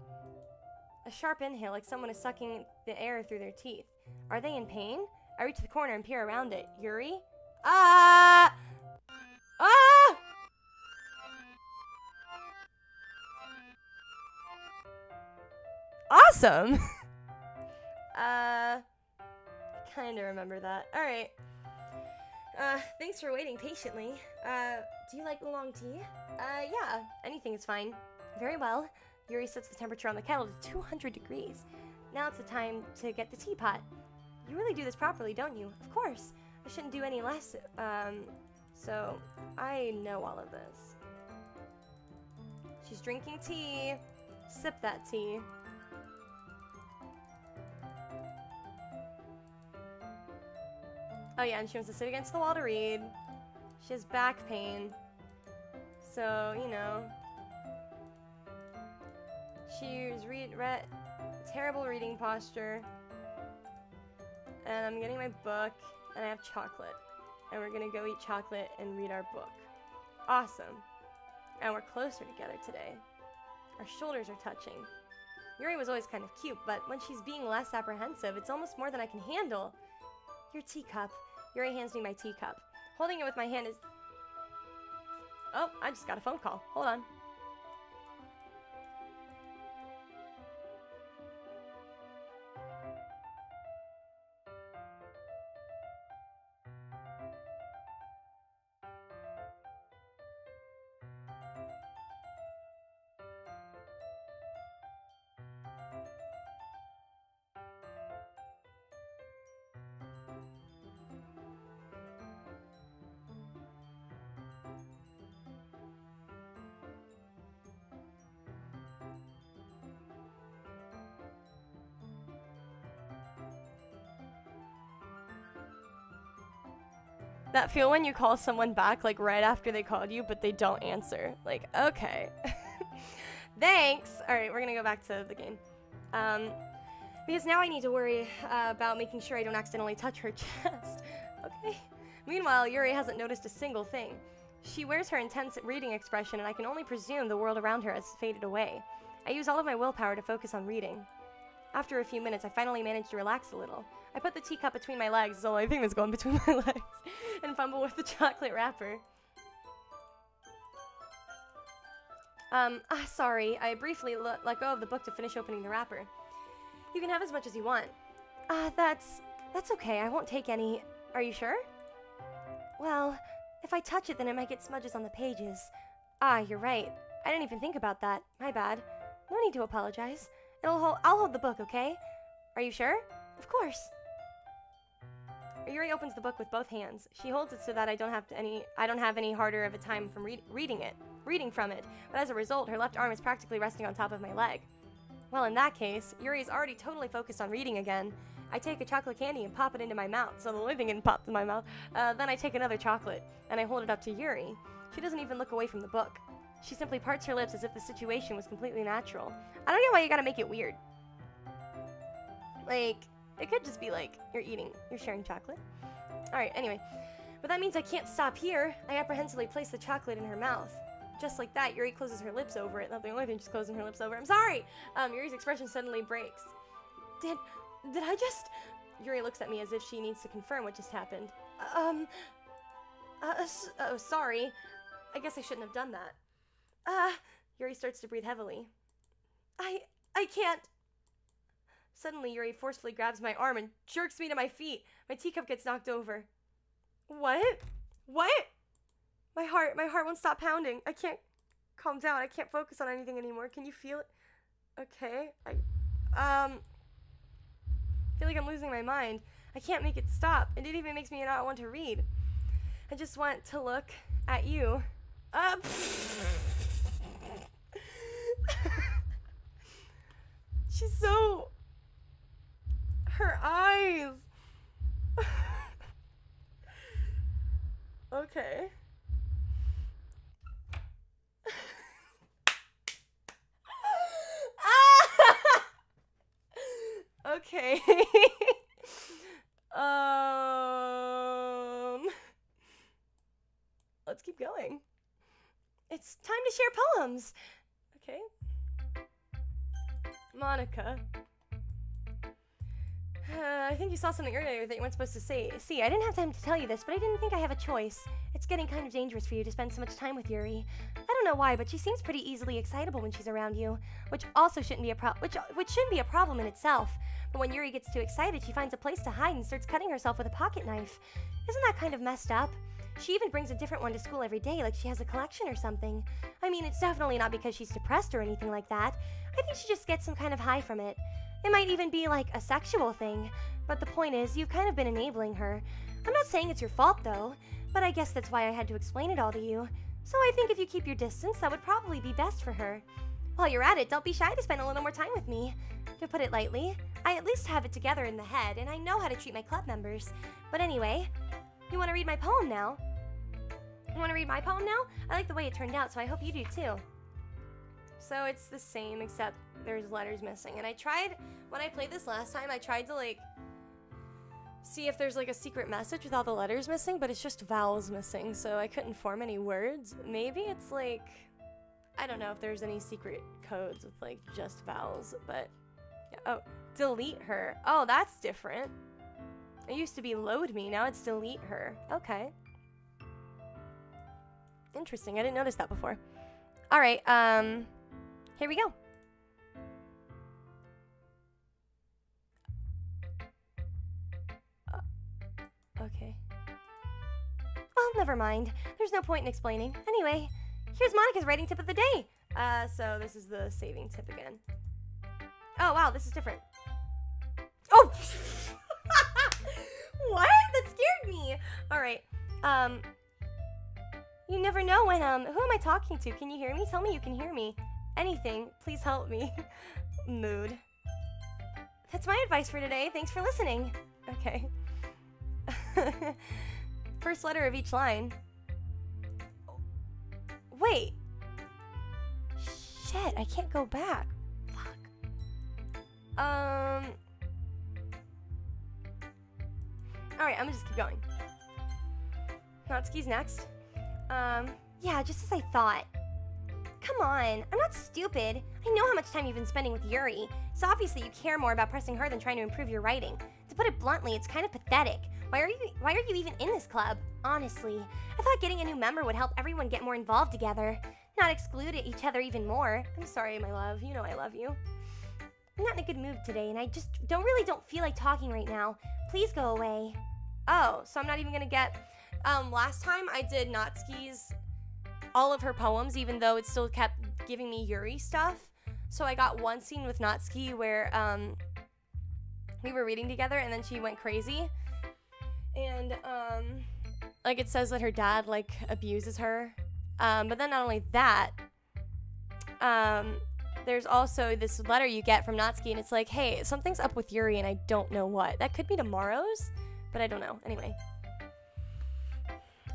Speaker 1: A sharp inhale, like someone is sucking the air through their teeth. Are they in pain? I reach the corner and peer around it. Yuri? Ah! Ah! Awesome! I kinda remember that. Alright. Thanks for waiting patiently. Do you like oolong tea? Yeah. Anything is fine. Very well. Yuri sets the temperature on the kettle to 200 degrees. Now it's the time to get the teapot. You really do this properly, don't you? Of course. I shouldn't do any less. So I know all of this. She's drinking tea. Sip that tea. Oh yeah, and she wants to sit against the wall to read. She has back pain. So, you know. She's terrible reading posture. And I'm getting my book, and I have chocolate. And we're gonna go eat chocolate and read our book. Awesome. And we're closer together today. Our shoulders are touching. Yuri was always kind of cute, but when she's being less apprehensive, it's almost more than I can handle. Your teacup. Yuri hands me my teacup. Holding it with my hand is... Oh, I just got a phone call. Hold on. That feel when you call someone back, like, right after they called you, but they don't answer. Like, okay. Thanks! Alright, we're gonna go back to the game. Because now I need to worry about making sure I don't accidentally touch her chest. Okay. Meanwhile, Yuri hasn't noticed a single thing. She wears her intense reading expression, and I can only presume the world around her has faded away. I use all of my willpower to focus on reading. After a few minutes, I finally managed to relax a little. I put the teacup between my legs, it's the only thing that's going between my legs, and fumble with the chocolate wrapper. Sorry, I briefly let go of the book to finish opening the wrapper. You can have as much as you want. That's okay, I won't take any. Are you sure? Well, if I touch it, then it might get smudges on the pages. Ah, you're right. I didn't even think about that. My bad. No need to apologize. I'll hold the book, okay? Are you sure? Of course. Yuri opens the book with both hands. She holds it so that I don't have any harder of a time from reading from it. But as a result, her left arm is practically resting on top of my leg. Well, in that case, Yuri is already totally focused on reading again. I take a chocolate candy and pop it into my mouth, so the only thing getting popped in my mouth. Then I take another chocolate, and I hold it up to Yuri. She doesn't even look away from the book. She simply parts her lips as if the situation was completely natural. I don't get why you gotta make it weird. Like, it could just be like, you're sharing chocolate. Alright, anyway. But that means I can't stop here. I apprehensively place the chocolate in her mouth. Just like that, Yuri closes her lips over it. Not the only thing she's closing her lips over. I'm sorry! Yuri's expression suddenly breaks. Did I just... Yuri looks at me as if she needs to confirm what just happened. Sorry. I guess I shouldn't have done that. Yuri starts to breathe heavily. I can't. Suddenly, Yuri forcefully grabs my arm and jerks me to my feet. My teacup gets knocked over. What? What? My heart won't stop pounding. I can't calm down. I can't focus on anything anymore. Can you feel it? Okay. I feel like I'm losing my mind. I can't make it stop. It even makes me not want to read. I just want to look at you. She's so... Her eyes. Okay. Okay. Let's keep going. It's time to share poems. Okay. Monika. I think you saw something earlier that you weren't supposed to see. I didn't have time to tell you this, but I didn't think I have a choice. It's getting kind of dangerous for you to spend so much time with Yuri. I don't know why, but she seems pretty easily excitable when she's around you, which also shouldn't be a which shouldn't be a problem in itself. But when Yuri gets too excited, she finds a place to hide and starts cutting herself with a pocket knife. Isn't that kind of messed up? She even brings a different one to school every day, like she has a collection or something. I mean, it's definitely not because she's depressed or anything like that. I think she just gets some kind of high from it. It might even be like a sexual thing. But the point is, you've kind of been enabling her. I'm not saying it's your fault, though, but I guess that's why I had to explain it all to you. So I think if you keep your distance, that would probably be best for her. While you're at it, don't be shy to spend a little more time with me. To put it lightly, I at least have it together in the head, and I know how to treat my club members. But anyway, you want to read my poem now? You want to read my poem now? I like the way it turned out, so I hope you do too. So it's the same, except there's letters missing. And I tried, when I played this last time, I tried to like see if there's like a secret message with all the letters missing, but it's just vowels missing, so I couldn't form any words. Maybe it's like, I don't know if there's any secret codes with like just vowels, but yeah. Oh, delete her. Oh, that's different. It used to be load me, now it's delete her. Okay. Interesting, I didn't notice that before. Alright, here we go. Okay. Well, never mind. There's no point in explaining. Anyway, here's Monika's writing tip of the day. So this is the saving tip again. Oh, wow, this is different. Oh! What? That scared me! Alright, you never know when, who am I talking to? Can you hear me? Tell me you can hear me. Anything. Please help me. Mood. That's my advice for today. Thanks for listening. Okay. First letter of each line. Wait. Shit, I can't go back. Fuck. Alright, I'm gonna just keep going. Natsuki's next.
Speaker 2: Yeah, just as I thought. Come on, I'm not stupid. I know how much time you've been spending with Yuri. It's obvious that you care more about pressing her than trying to improve your writing. To put it bluntly, it's kind of pathetic. Why are you even in this club? Honestly, I thought getting a new member would help everyone get more involved together, not exclude each other even more.
Speaker 1: I'm sorry, my love. You know I love you.
Speaker 2: I'm not in a good mood today, and I just don't feel like talking right now. Please go away.
Speaker 1: Oh, so I'm not even gonna get... last time I did Natsuki's... all of her poems, even though it still kept giving me Yuri stuff. So I got one scene with Natsuki where, we were reading together, and then she went crazy. And, like, it says that her dad, like, abuses her. But then not only that, there's also this letter you get from Natsuki, and it's like, hey, something's up with Yuri, and I don't know what. That could be tomorrow's, but I don't know. Anyway.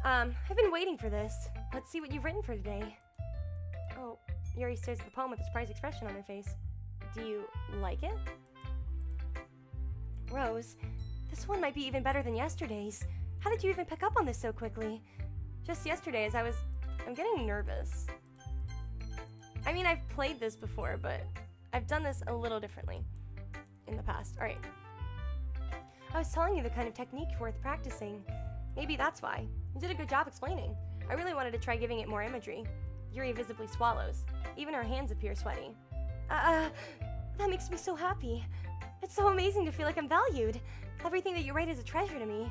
Speaker 1: I've been waiting for this. Let's see what you've written for today. Oh, Yuri stares at the poem with a surprised expression on her face. Do you like it? Rose, this one might be even better than yesterday's. How did you even pick up on this so quickly? Just yesterday as I'm getting nervous. I mean, I've played this before, but I've done this a little differently in the past. Alright. I was telling you the kind of technique worth practicing. Maybe that's why. You did a good job explaining. I really wanted to try giving it more imagery. Yuri visibly swallows. Even her hands appear sweaty. That makes me so happy. It's so amazing to feel like I'm valued. Everything that you write is a treasure to me.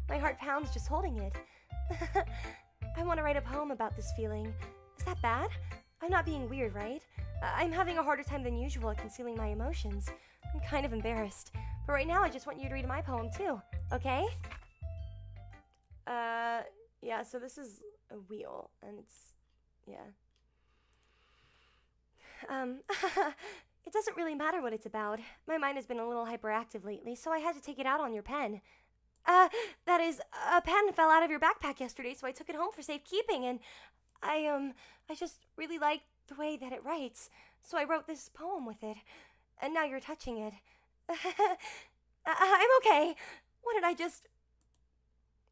Speaker 1: My heart pounds just holding it. I want to write a poem about this feeling. Is that bad? I'm not being weird, right? I'm having a harder time than usual at concealing my emotions. I'm kind of embarrassed. But right now I just want you to read my poem too, okay? Yeah, so this is a wheel, and it's, yeah. It doesn't really matter what it's about. My mind has been a little hyperactive lately, so I had to take it out on your pen. That is, a pen fell out of your backpack yesterday, so I took it home for safekeeping, and I just really like the way that it writes, so I wrote this poem with it, and now you're touching it. I'm okay. What did I just...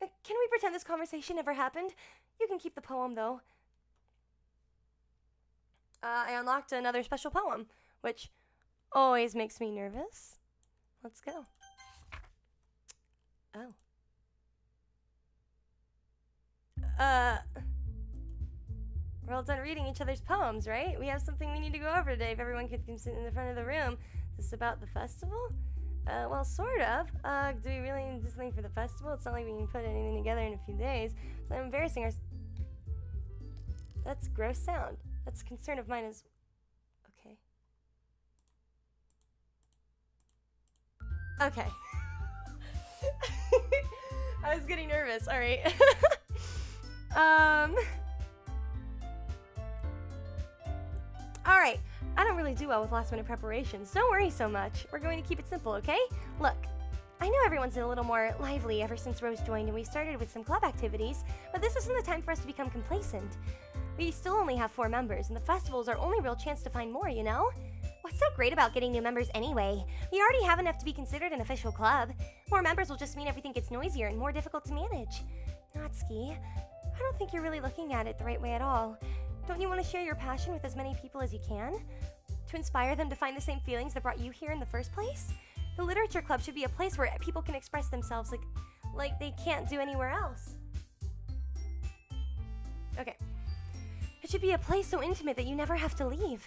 Speaker 1: Can we pretend this conversation never happened? You can keep the poem, though. I unlocked another special poem, which always makes me nervous. Let's go. Oh. We're all done reading each other's poems, right? We have something we need to go over today if everyone could come sit in the front of the room. Is this about the festival? Well, sort of. Do we really need this thing for the festival? It's not like we can put anything together in a few days. So I'm embarrassing That's gross sound. That's a concern of mine as... Okay. Okay. I was getting nervous. Alright. Alright. I don't really do well with last-minute preparations. Don't worry so much. We're going to keep it simple, okay? Look, I know everyone's a little more lively ever since Rose joined and we started with some club activities, but this isn't the time for us to become complacent. We still only have 4 members, and the festival is our only real chance to find more, you know? What's so great about getting new members anyway? We already have enough to be considered an official club. More members will just mean everything gets noisier and more difficult to manage. Natsuki, I don't think you're really looking at it the right way at all. Don't you want to share your passion with as many people as you can? To inspire them to find the same feelings that brought you here in the first place? The literature club should be a place where people can express themselves like they can't do anywhere else. Okay. It should be a place so intimate that you never have to leave.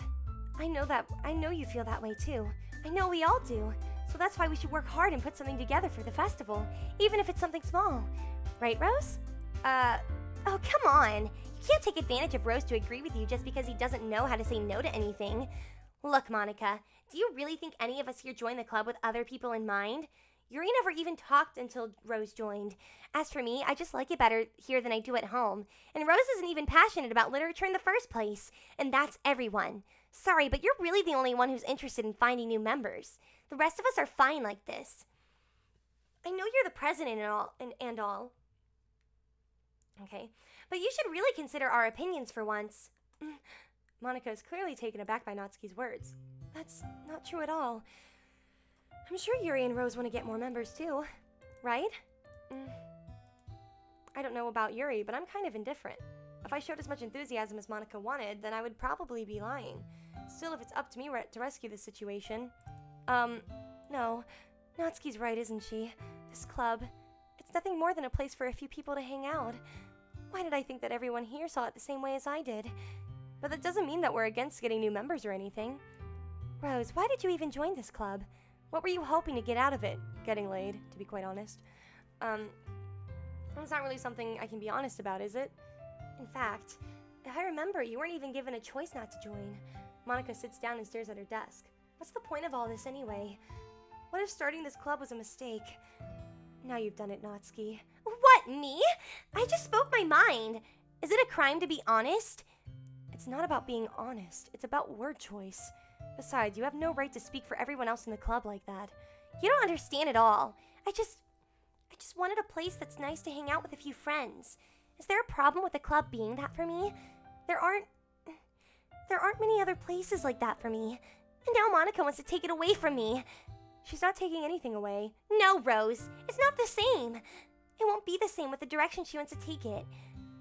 Speaker 1: I know you feel that way too. I know we all do. So that's why we should work hard and put something together for the festival, even if it's something small. Right, Rose? Oh, come on. You can't take advantage of Rose to agree with you just because he doesn't know how to say no to anything. Look, Monika, do you really think any of us here joined the club with other people in mind? Yuri never even talked until Rose joined. As for me, I just like it better here than I do at home. And Rose isn't even passionate about literature in the first place. And that's everyone. Sorry, but you're really the only one who's interested in finding new members. The rest of us are fine like this. I know you're the president and all. Okay, but you should really consider our opinions for once. Monika is clearly taken aback by Natsuki's words. That's not true at all. I'm sure Yuri and Rose want to get more members too, right? Mm, I don't know about Yuri, but I'm kind of indifferent. If I showed as much enthusiasm as Monika wanted, then I would probably be lying. Still, if it's up to me to rescue this situation... no. Natsuki's right, isn't she? This club, it's nothing more than a place for a few people to hang out. Why did I think that everyone here saw it the same way as I did? But that doesn't mean that we're against getting new members or anything. Rose, why did you even join this club? What were you hoping to get out of it? Getting laid, to be quite honest. It's not really something I can be honest about, is it? In fact, if I remember, you weren't even given a choice not to join. Monika sits down and stares at her desk. What's the point of all this anyway? What if starting this club was a mistake? Now you've done it, Natsuki.
Speaker 2: What, me? I just spoke my mind. Is it a crime to be honest?
Speaker 1: It's not about being honest. It's about word choice. Besides, you have no right to speak for everyone else in the club like that.
Speaker 2: You don't understand at all. I just wanted a place that's nice to hang out with a few friends. Is there a problem with the club being that for me? There aren't many other places like that for me. And now Monika wants to take it away from me.
Speaker 1: She's not taking anything away.
Speaker 2: No, Rose. It's not the same. It won't be the same with the direction she wants to take it.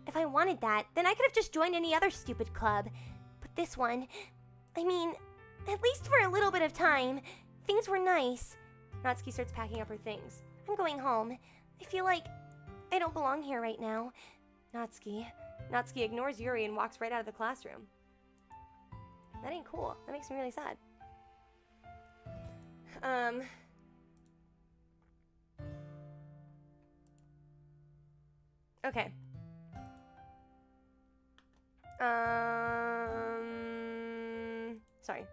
Speaker 2: If I wanted that, then I could have just joined any other stupid club. But this one, I mean, at least for a little bit of time, things were nice.
Speaker 1: Natsuki starts packing up her things.
Speaker 2: I'm going home. I feel like I don't belong here right now.
Speaker 1: Natsuki ignores Yuri and walks right out of the classroom. That ain't cool. That makes me really sad. Okay. Sorry.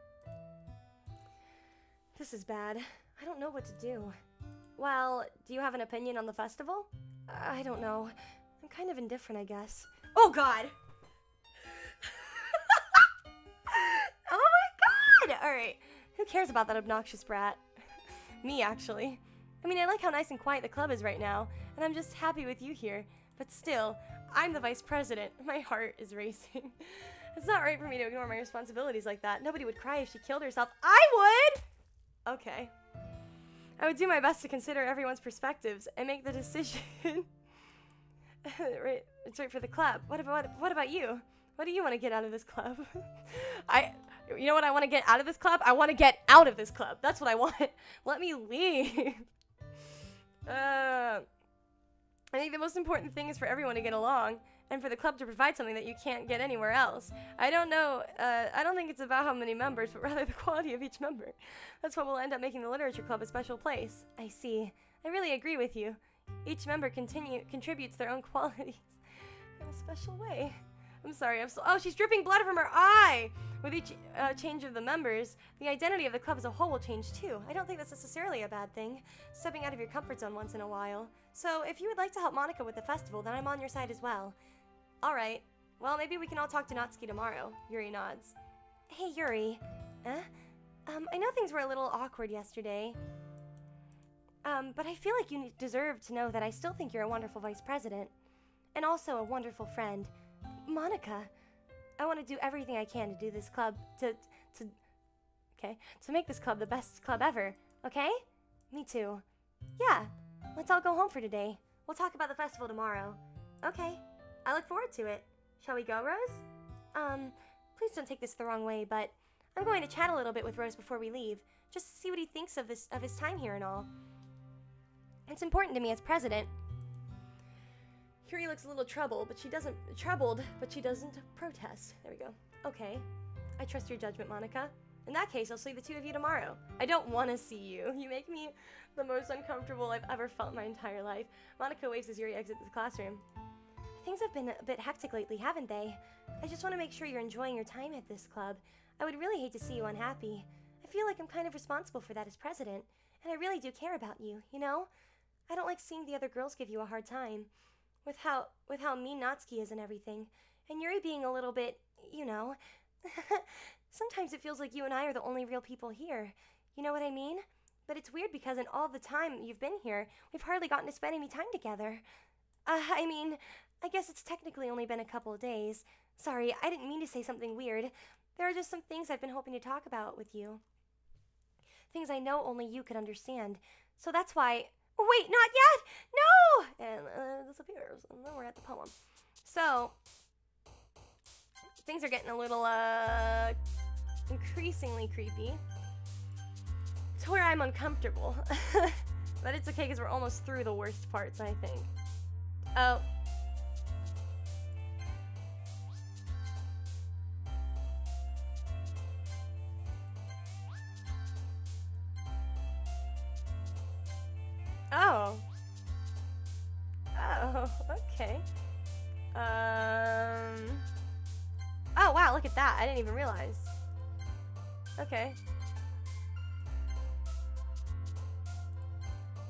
Speaker 1: This is bad. I don't know what to do. Well, do you have an opinion on the festival? I don't know. I'm kind of indifferent, I guess. Oh, God! Oh, my God! Alright. Who cares about that obnoxious brat? Me, actually. I mean, I like how nice and quiet the club is right now, and I'm just happy with you here. But still, I'm the vice president. My heart is racing. It's not right for me to ignore my responsibilities like that. Nobody would cry if she killed herself. I would! Okay. I would do my best to consider everyone's perspectives and make the decision. Right, it's right for the club. What about you? What do you want to get out of this club? You know what I want to get out of this club? I want to get out of this club. That's what I want. Let me leave. I think the most important thing is for everyone to get along and for the club to provide something that you can't get anywhere else. I don't think it's about how many members, but rather the quality of each member. That's what will end up making the literature club a special place. I see. I really agree with you. Each member contributes their own qualities in a special way. I'm sorry, oh, she's dripping blood from her eye! With each change of the members, the identity of the club as a whole will change too. I don't think that's necessarily a bad thing, stepping out of your comfort zone once in a while. So, if you would like to help Monika with the festival, then I'm on your side as well. Alright, well, maybe we can all talk to Natsuki tomorrow. Yuri nods. Hey, Yuri. I know things were a little awkward yesterday. But I feel like you deserve to know that I still think you're a wonderful vice president. And also a wonderful friend. Monika, I want to do everything I can to do this club, to make this club the best club ever, okay? Me too. Yeah, let's all go home for today. We'll talk about the festival tomorrow. Okay, I look forward to it. Shall we go, Rose? Please don't take this the wrong way, but I'm going to chat a little bit with Rose before we leave, just to see what he thinks of his time here and all. It's important to me as president. Yuri looks a little troubled, but she doesn't protest. There we go. Okay. I trust your judgment, Monika. In that case, I'll see the two of you tomorrow. I don't want to see you. You make me the most uncomfortable I've ever felt in my entire life. Monika waves as Yuri exits the classroom. Things have been a bit hectic lately, haven't they? I just want to make sure you're enjoying your time at this club. I would really hate to see you unhappy. I feel like I'm kind of responsible for that as president, and I really do care about you, you know? I don't like seeing the other girls give you a hard time. With how mean Natsuki is and everything. And Yuri being a little bit, you know. Sometimes it feels like you and I are the only real people here. You know what I mean? But it's weird because in all the time you've been here, we've hardly gotten to spend any time together. I mean, I guess it's technically only been a couple of days. Sorry, I didn't mean to say something weird. There are just some things I've been hoping to talk about with you. Things I know only you could understand. So that's why Wait, not yet! No! And it disappears. And then we're at the poem. So, things are getting a little, increasingly creepy. To where I'm uncomfortable. But it's okay because we're almost through the worst parts, I think. Oh. Oh. Oh, okay. Oh, wow, look at that. I didn't even realize. Okay.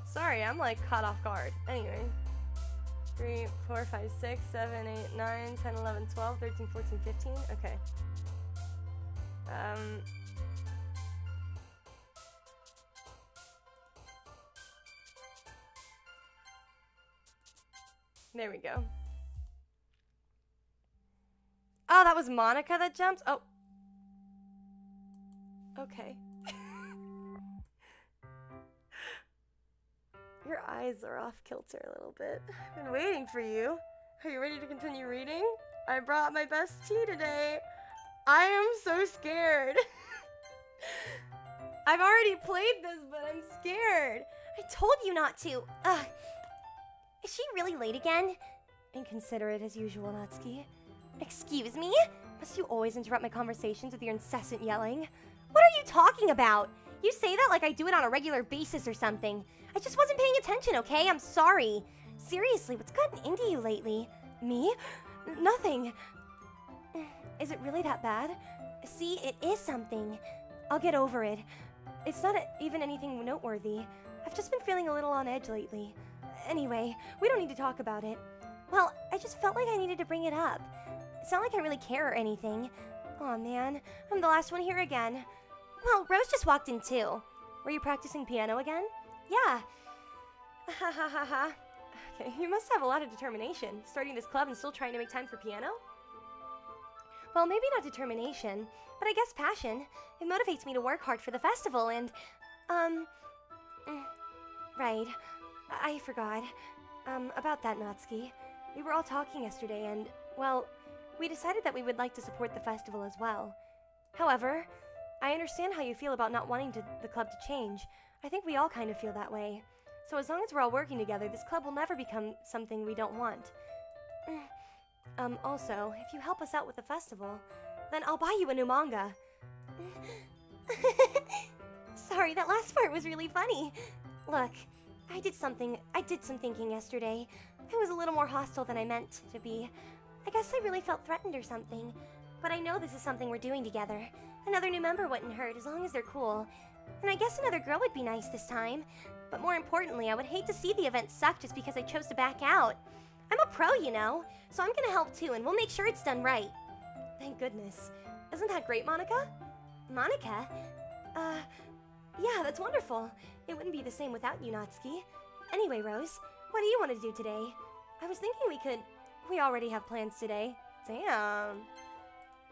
Speaker 1: Sorry, I'm like caught off guard. Anyway. 3, 4, 5, 6, 7, 8, 9, 10, 11, 12, 13, 14, 15. Okay. There we go. Oh, that was Monika that jumped? Oh. Okay. Your eyes are off kilter a little bit. I've been waiting for you. Are you ready to continue reading? I brought my best tea today. I am so scared. I've already played this, but I'm scared.
Speaker 2: I told you not to. Ugh. Is she really late again?
Speaker 1: Inconsiderate as usual, Natsuki.
Speaker 2: Excuse me?
Speaker 1: Must you always interrupt my conversations with your incessant yelling?
Speaker 2: What are you talking about? You say that like I do it on a regular basis or something. I just wasn't paying attention, okay? I'm sorry. Seriously, what's gotten into you lately?
Speaker 1: Me? Nothing.
Speaker 2: Is it really that bad? See, it is something.
Speaker 1: I'll get over it. It's not even anything noteworthy. I've just been feeling a little on edge lately. Anyway, we don't need to talk about it.
Speaker 2: Well, I just felt like I needed to bring it up. It's not like I really care or anything.
Speaker 1: Aw, man. I'm the last one here again.
Speaker 2: Well, Rose just walked in too.
Speaker 1: Were you practicing piano again?
Speaker 2: Yeah.
Speaker 1: Ha ha ha ha. Okay, you must have a lot of determination, starting this club and still trying to make time for piano?
Speaker 2: Well, maybe not determination, but I guess passion. It motivates me to work hard for the festival and, right.
Speaker 1: I forgot. About that, Natsuki. We were all talking yesterday and, well, we decided that we would like to support the festival as well. However, I understand how you feel about not wanting the club to change. I think we all kind of feel that way. So as long as we're all working together, this club will never become something we don't want. Also, if you help us out with the festival, then I'll buy you a new manga.
Speaker 2: Sorry, that last part was really funny. Look, I did some thinking yesterday. I was a little more hostile than I meant to be. I guess I really felt threatened or something. But I know this is something we're doing together. Another new member wouldn't hurt as long as they're cool. And I guess another girl would be nice this time. But more importantly, I would hate to see the event suck just because I chose to back out. I'm a pro, you know, so I'm gonna help too, and we'll make sure it's done right.
Speaker 1: Thank goodness. Isn't that great, Monika?
Speaker 2: Monika?
Speaker 1: Yeah, that's wonderful. It wouldn't be the same without you, Natsuki. Anyway, Rose, what do you want to do today? I was thinking we already have plans today. Damn.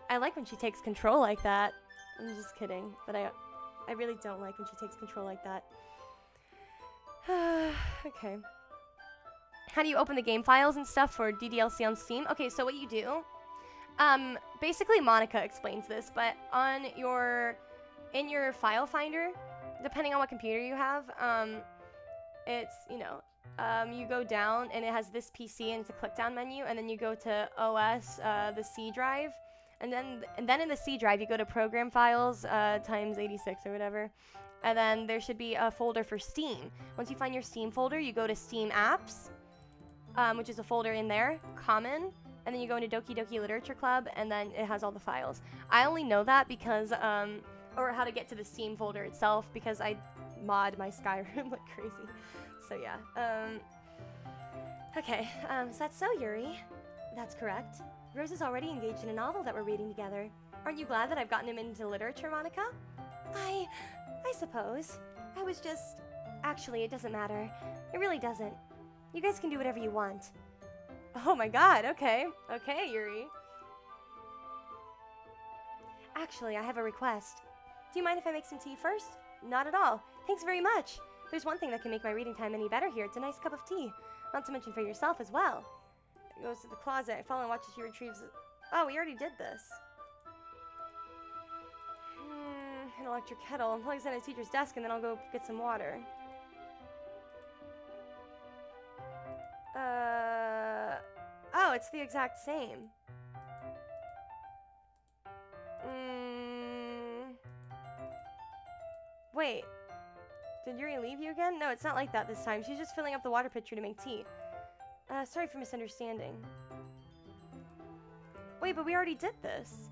Speaker 1: I like when she takes control like that. I'm just kidding, but I really don't like when she takes control like that. Okay. How do you open the game files and stuff for DDLC on Steam? Okay, so what you do, basically Monika explains this, but in your file finder, depending on what computer you have, it's, you go down and it has this PC and it's a click down menu, and then you go to OS, the C drive, and then in the C drive you go to program files, times 86 or whatever, and then there should be a folder for Steam. Once you find your Steam folder, you go to Steam Apps, which is a folder in there, Common, and then you go into Doki Doki Literature Club, and then it has all the files. I only know that because, or how to get to the Steam folder itself, because I mod my Skyrim like crazy. So yeah, okay, is that so, Yuri? That's correct. Rose is already engaged in a novel that we're reading together. Aren't you glad that I've gotten him into literature, Monika? I suppose. I was just... Actually, it doesn't matter. It really doesn't. You guys can do whatever you want. Oh my god, okay. Okay, Yuri. Actually, I have a request. Do you mind if I make some tea first? Not at all. Thanks very much. There's one thing that can make my reading time any better here. It's a nice cup of tea. Not to mention for yourself as well. Goes to the closet. I follow and watch as she retrieves... Oh, we already did this. An electric kettle. Plugs in a teacher's desk and then I'll go get some water. Oh, it's the exact same. Wait. Did Yuri leave you again? No, it's not like that this time. She's just filling up the water pitcher to make tea. Sorry for misunderstanding. Wait, but we already did this.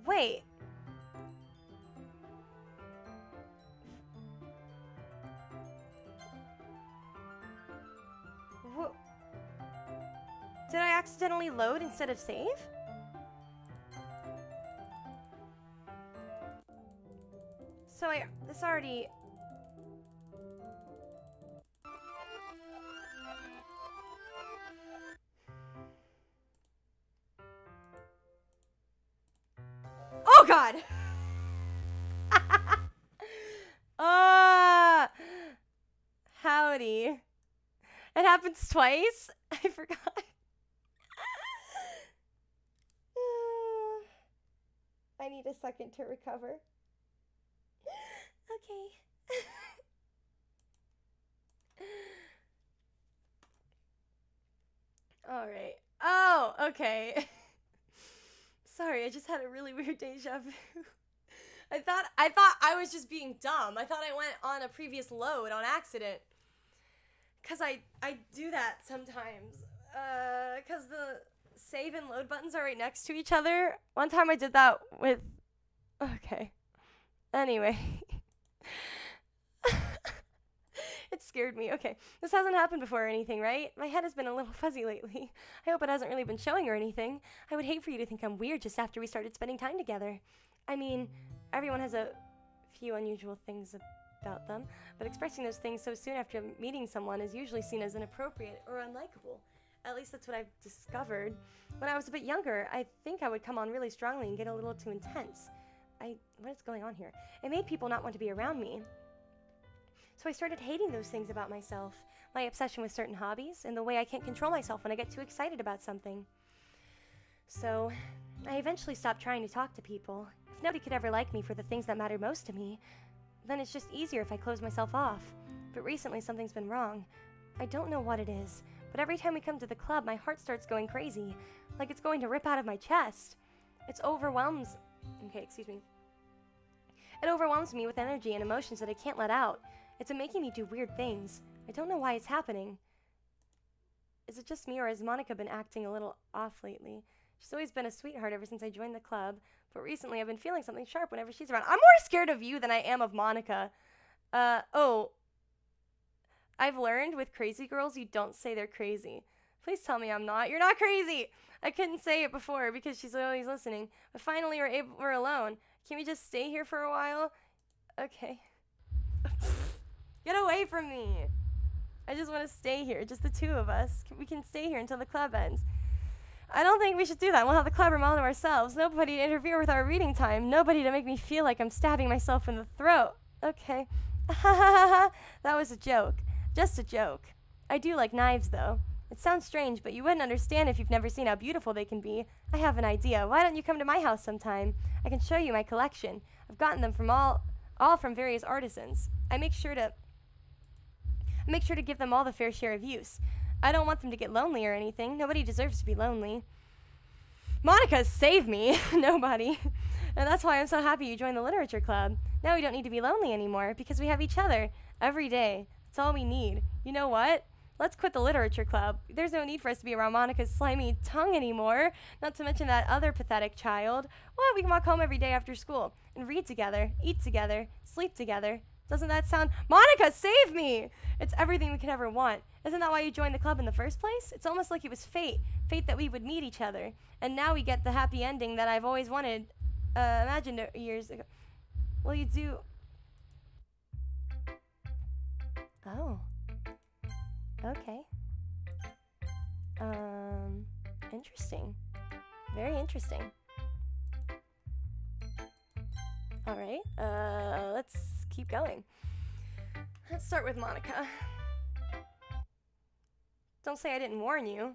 Speaker 1: Wait. Did I accidentally load instead of save? So this already... Oh god! Howdy. It happens twice? I forgot. I need a second to recover. Okay. Alright. Oh, okay. Sorry, I just had a really weird deja vu. I thought I was just being dumb. I thought I went on a previous load on accident. Cause I do that sometimes. Cause the save and load buttons are right next to each other. One time I did that with... Okay. Anyway. It scared me. Okay. This hasn't happened before or anything, right? My head has been a little fuzzy lately. I hope it hasn't really been showing or anything. I would hate for you to think I'm weird just after we started spending time together. I mean, everyone has a few unusual things about them, but expressing those things so soon after meeting someone is usually seen as inappropriate or unlikable. At least that's what I've discovered. When I was a bit younger, I think I would come on really strongly and get a little too intense. What is going on here? It made people not want to be around me. So I started hating those things about myself. My obsession with certain hobbies, and the way I can't control myself when I get too excited about something. So, I eventually stopped trying to talk to people. If nobody could ever like me for the things that matter most to me, then it's just easier if I close myself off. But recently something's been wrong. I don't know what it is, but every time we come to the club, my heart starts going crazy. Like it's going to rip out of my chest. It overwhelms me with energy and emotions that I can't let out. It's making me do weird things. I don't know why it's happening. Is it just me, or has Monika been acting a little off lately? She's always been a sweetheart ever since I joined the club, but recently I've been feeling something sharp whenever she's around. I'm more scared of you than I am of Monika. I've learned with crazy girls, you don't say they're crazy. Please tell me I'm not. You're not crazy! I couldn't say it before because she's always listening, but finally we're alone. Can we just stay here for a while? Okay. Get away from me! I just want to stay here, just the two of us. We can stay here until the club ends. I don't think we should do that. We'll have the club room all to ourselves. Nobody to interfere with our reading time. Nobody to make me feel like I'm stabbing myself in the throat. Okay. That was a joke. Just a joke. I do like knives, though. It sounds strange, but you wouldn't understand if you've never seen how beautiful they can be. I have an idea. Why don't you come to my house sometime? I can show you my collection. I've gotten them from all from various artisans. I make sure to give them all the fair share of use. I don't want them to get lonely or anything. Nobody deserves to be lonely. Monika, save me! Nobody. And that's why I'm so happy you joined the literature club. Now we don't need to be lonely anymore, because we have each other. Every day. That's all we need. You know what? Let's quit the literature club. There's no need for us to be around Monika's slimy tongue anymore. Not to mention that other pathetic child. What? We can walk home every day after school. And read together, eat together, sleep together. Doesn't that sound... Monika, save me! It's everything we could ever want. Isn't that why you joined the club in the first place? It's almost like it was fate. Fate that we would meet each other. And now we get the happy ending that I've always wanted. Imagined years ago. Well, you do... Oh. Okay. Interesting. Very interesting. Alright, let's keep going. Let's start with Monika. Don't say I didn't warn you.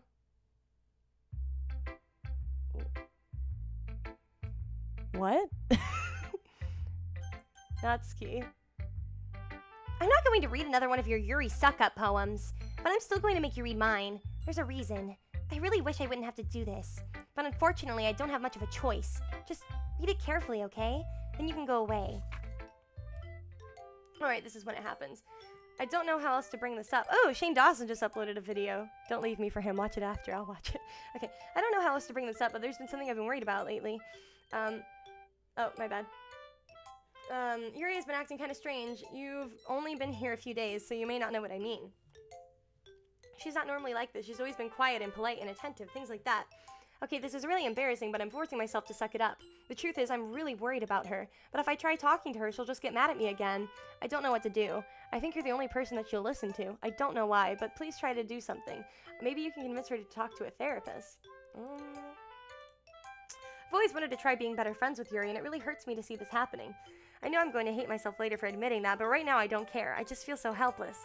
Speaker 1: What? Natsuki.
Speaker 2: I'm not going to read another one of your Yuri suck-up poems, but I'm still going to make you read mine. There's a reason. I really wish I wouldn't have to do this, but unfortunately I don't have much of a choice. Just read it carefully, okay? Then you can go away.
Speaker 1: Alright, this is when it happens. I don't know how else to bring this up. Oh, Shane Dawson just uploaded a video. Don't leave me for him. Watch it after. I'll watch it. Okay, I don't know how else to bring this up, but there's been something I've been worried about lately. Oh, my bad. Yuri has been acting kind of strange. You've only been here a few days, so you may not know what I mean. She's not normally like this. She's always been quiet and polite and attentive, things like that. Okay, this is really embarrassing, but I'm forcing myself to suck it up. The truth is, I'm really worried about her. But if I try talking to her, she'll just get mad at me again. I don't know what to do. I think you're the only person that she'll listen to. I don't know why, but please try to do something. Maybe you can convince her to talk to a therapist. I've always wanted to try being better friends with Yuri, and it really hurts me to see this happening. I know I'm going to hate myself later for admitting that, but right now I don't care. I just feel so helpless.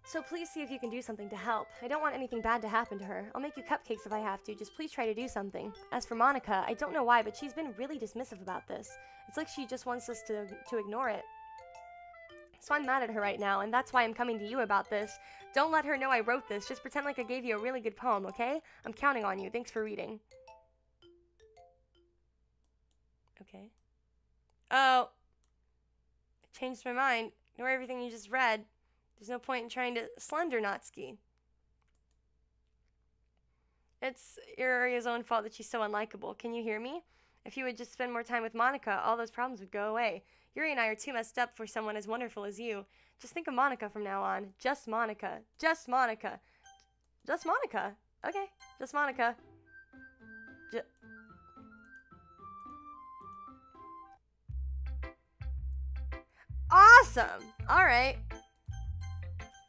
Speaker 1: So please see if you can do something to help. I don't want anything bad to happen to her. I'll make you cupcakes if I have to. Just please try to do something. As for Monika, I don't know why, but she's been really dismissive about this. It's like she just wants us to ignore it. So I'm mad at her right now, and that's why I'm coming to you about this. Don't let her know I wrote this. Just pretend like I gave you a really good poem, okay? I'm counting on you. Thanks for reading. Okay. Oh. I changed my mind. Ignore everything you just read. There's no point in trying to slender Natsuki. It's Yuri's own fault that she's so unlikable. Can you hear me? If you would just spend more time with Monika, all those problems would go away. Yuri and I are too messed up for someone as wonderful as you. Just think of Monika from now on. Just Monika. Just Monika. Just Monika. Okay. Just Monika. Awesome! Alright.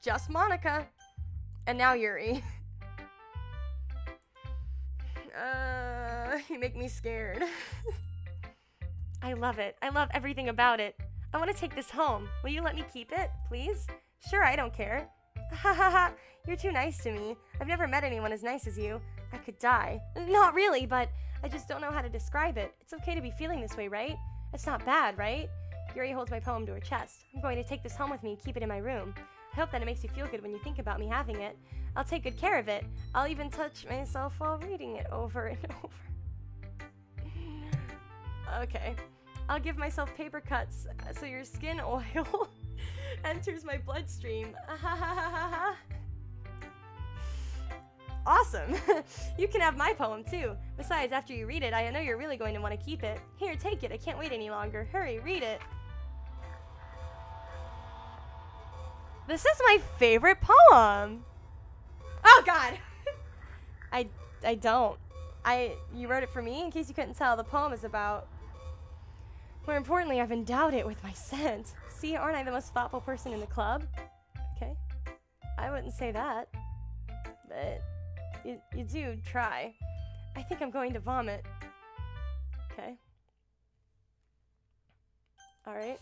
Speaker 1: Just Monika. And now Yuri. You make me scared. I love it. I love everything about it. I want to take this home. Will you let me keep it, please? Sure, I don't care. Ha ha ha. You're too nice to me. I've never met anyone as nice as you. I could die. Not really, but I just don't know how to describe it. It's okay to be feeling this way, right? It's not bad, right? Yuri holds my poem to her chest. I'm going to take this home with me and keep it in my room. I hope that it makes you feel good when you think about me having it. I'll take good care of it. I'll even touch myself while reading it over and over. Okay. I'll give myself paper cuts so your skin oil enters my bloodstream. Awesome! You can have my poem too. Besides, after you read it, I know you're really going to want to keep it. Here, take it. I can't wait any longer. Hurry, read it. This is my favorite poem. Oh God. I don't. You wrote it for me, in case you couldn't tell. The poem is about. More importantly, I've endowed it with my scent. See, aren't I the most thoughtful person in the club? Okay. I wouldn't say that. But you do try. I think I'm going to vomit. Okay. Alright.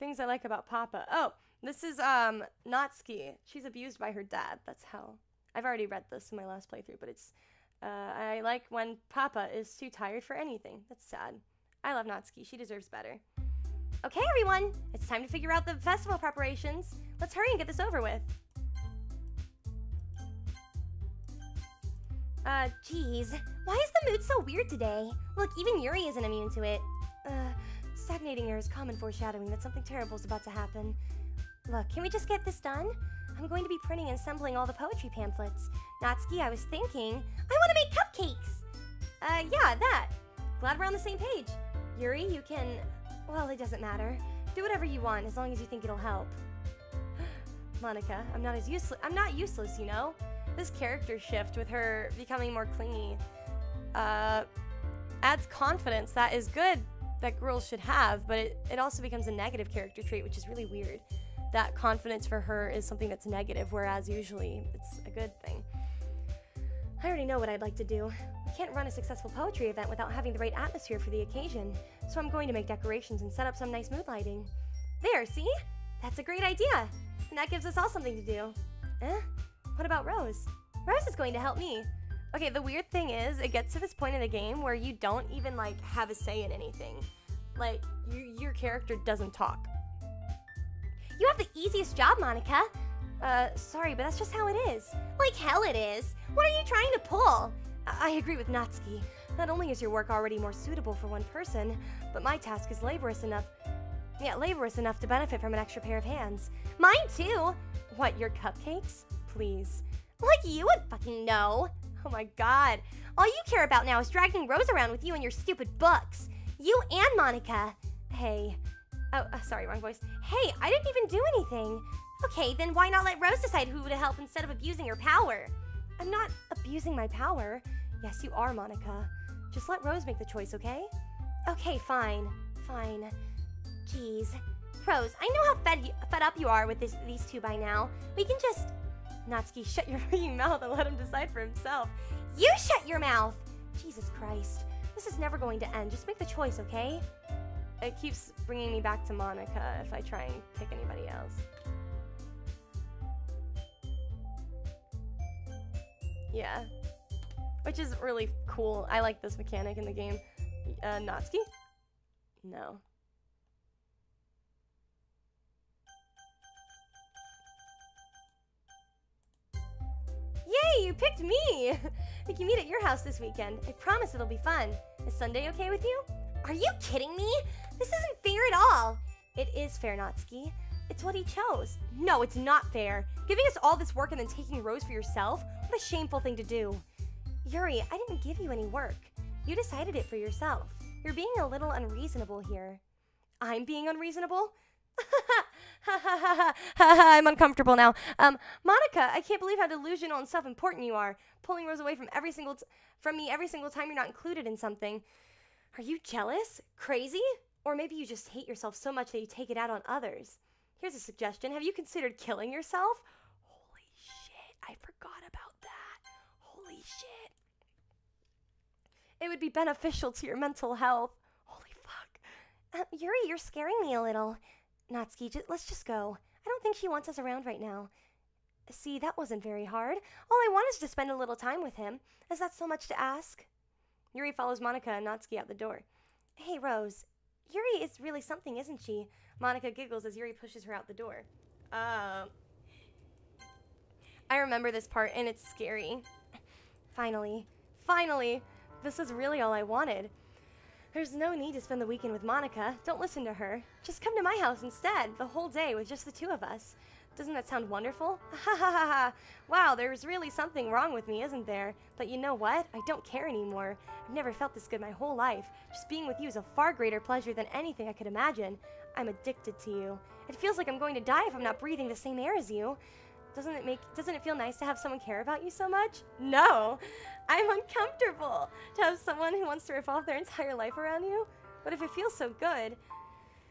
Speaker 1: Things I like about Papa. Oh, this is Natsuki. She's abused by her dad. That's how. I've already read this in my last playthrough, but it's I like when Papa is too tired for anything. That's sad. I love Natsuki. She deserves better. Okay, everyone. It's time to figure out the festival preparations. Let's hurry and get this over with.
Speaker 2: Geez. Why is the mood so weird today? Look, even Yuri isn't immune to it.
Speaker 1: Stagnating air is common foreshadowing that something terrible is about to happen.
Speaker 2: Look, can we just get this done? I'm going to be printing and assembling all the poetry pamphlets. Natsuki, I was thinking, I want to make cupcakes! Yeah, that. Glad we're on the same page. Yuri, you can... Well, it doesn't matter. Do whatever you want, as long as you think it'll help.
Speaker 1: Monika, I'm not useless, you know? This character shift with her becoming more clingy adds confidence that is good that girls should have, but it also becomes a negative character trait, which is really weird. That confidence for her is something that's negative, whereas usually it's a good thing. I already know what I'd like to do. can't run a successful poetry event without having the right atmosphere for the occasion, so I'm going to make decorations and set up some nice mood lighting. There, see? That's a great idea! And that gives us all something to do. Eh? What about Rose? Rose is going to help me. Okay, the weird thing is, it gets to this point in the game where you don't even, like, have a say in anything. Like, your character doesn't talk.
Speaker 2: You have the easiest job, Monika.
Speaker 1: Sorry, but that's just how it is.
Speaker 2: Like hell it is. What are you trying to pull?
Speaker 1: I agree with Natsuki. Not only is your work already more suitable for one person, but my task is laborious enough to benefit from an extra pair of hands.
Speaker 2: Mine too.
Speaker 1: What, your cupcakes? Please.
Speaker 2: Like you would fucking know.
Speaker 1: Oh my god.
Speaker 2: All you care about now is dragging Rose around with you and your stupid books. You and Monika.
Speaker 1: Hey. Oh, sorry, wrong voice.
Speaker 2: Hey, I didn't even do anything. Okay, then why not let Rose decide who to help instead of abusing her power?
Speaker 1: I'm not abusing my power. Yes, you are, Monika. Just let Rose make the choice, okay?
Speaker 2: Okay, fine. Fine. Jeez. Rose, I know how fed up you are with these two by now. We can just...
Speaker 1: Natsuki, shut your freaking mouth and let him decide for himself.
Speaker 2: You shut your mouth!
Speaker 1: Jesus Christ. This is never going to end. Just make the choice, okay? It keeps bringing me back to Monika if I try and pick anybody else. Yeah. Which is really cool. I like this mechanic in the game. Natsuki? No. Yay, you picked me! We can meet at your house this weekend. I promise it'll be fun. Is Sunday okay with you?
Speaker 2: Are you kidding me? This isn't fair at all.
Speaker 1: It is fair, Natsuki. It's what he chose. No, it's not fair. Giving us all this work and then taking Rose for yourself? What a shameful thing to do. Yuri, I didn't give you any work. You decided it for yourself. You're being a little unreasonable here. I'm being unreasonable? I'm uncomfortable now. Monika, I can't believe how delusional and self-important you are. Pulling Rose away from me every single time you're not included in something. Are you jealous? Crazy? Or maybe you just hate yourself so much that you take it out on others. Here's a suggestion. Have you considered killing yourself? Holy shit, I forgot about that. Holy shit. It would be beneficial to your mental health. Holy fuck.
Speaker 2: Yuri, you're scaring me a little. Natsuki, let's just go. I don't think she wants us around right now.
Speaker 1: See, that wasn't very hard. All I want is to spend a little time with him. Is that so much to ask? Yuri follows Monika and Natsuki out the door. Hey, Rose. Yuri is really something, isn't she? Monika giggles as Yuri pushes her out the door. I remember this part, and it's scary. Finally. Finally! This is really all I wanted. There's no need to spend the weekend with Monika. Don't listen to her. Just come to my house instead, the whole day with just the two of us. Doesn't that sound wonderful? Ha ha ha ha! Wow, there's really something wrong with me, isn't there? But you know what? I don't care anymore. I've never felt this good my whole life. Just being with you is a far greater pleasure than anything I could imagine. I'm addicted to you. It feels like I'm going to die if I'm not breathing the same air as you. Doesn't it feel nice to have someone care about you so much? No! I'm uncomfortable to have someone who wants to revolve their entire life around you. But if it feels so good,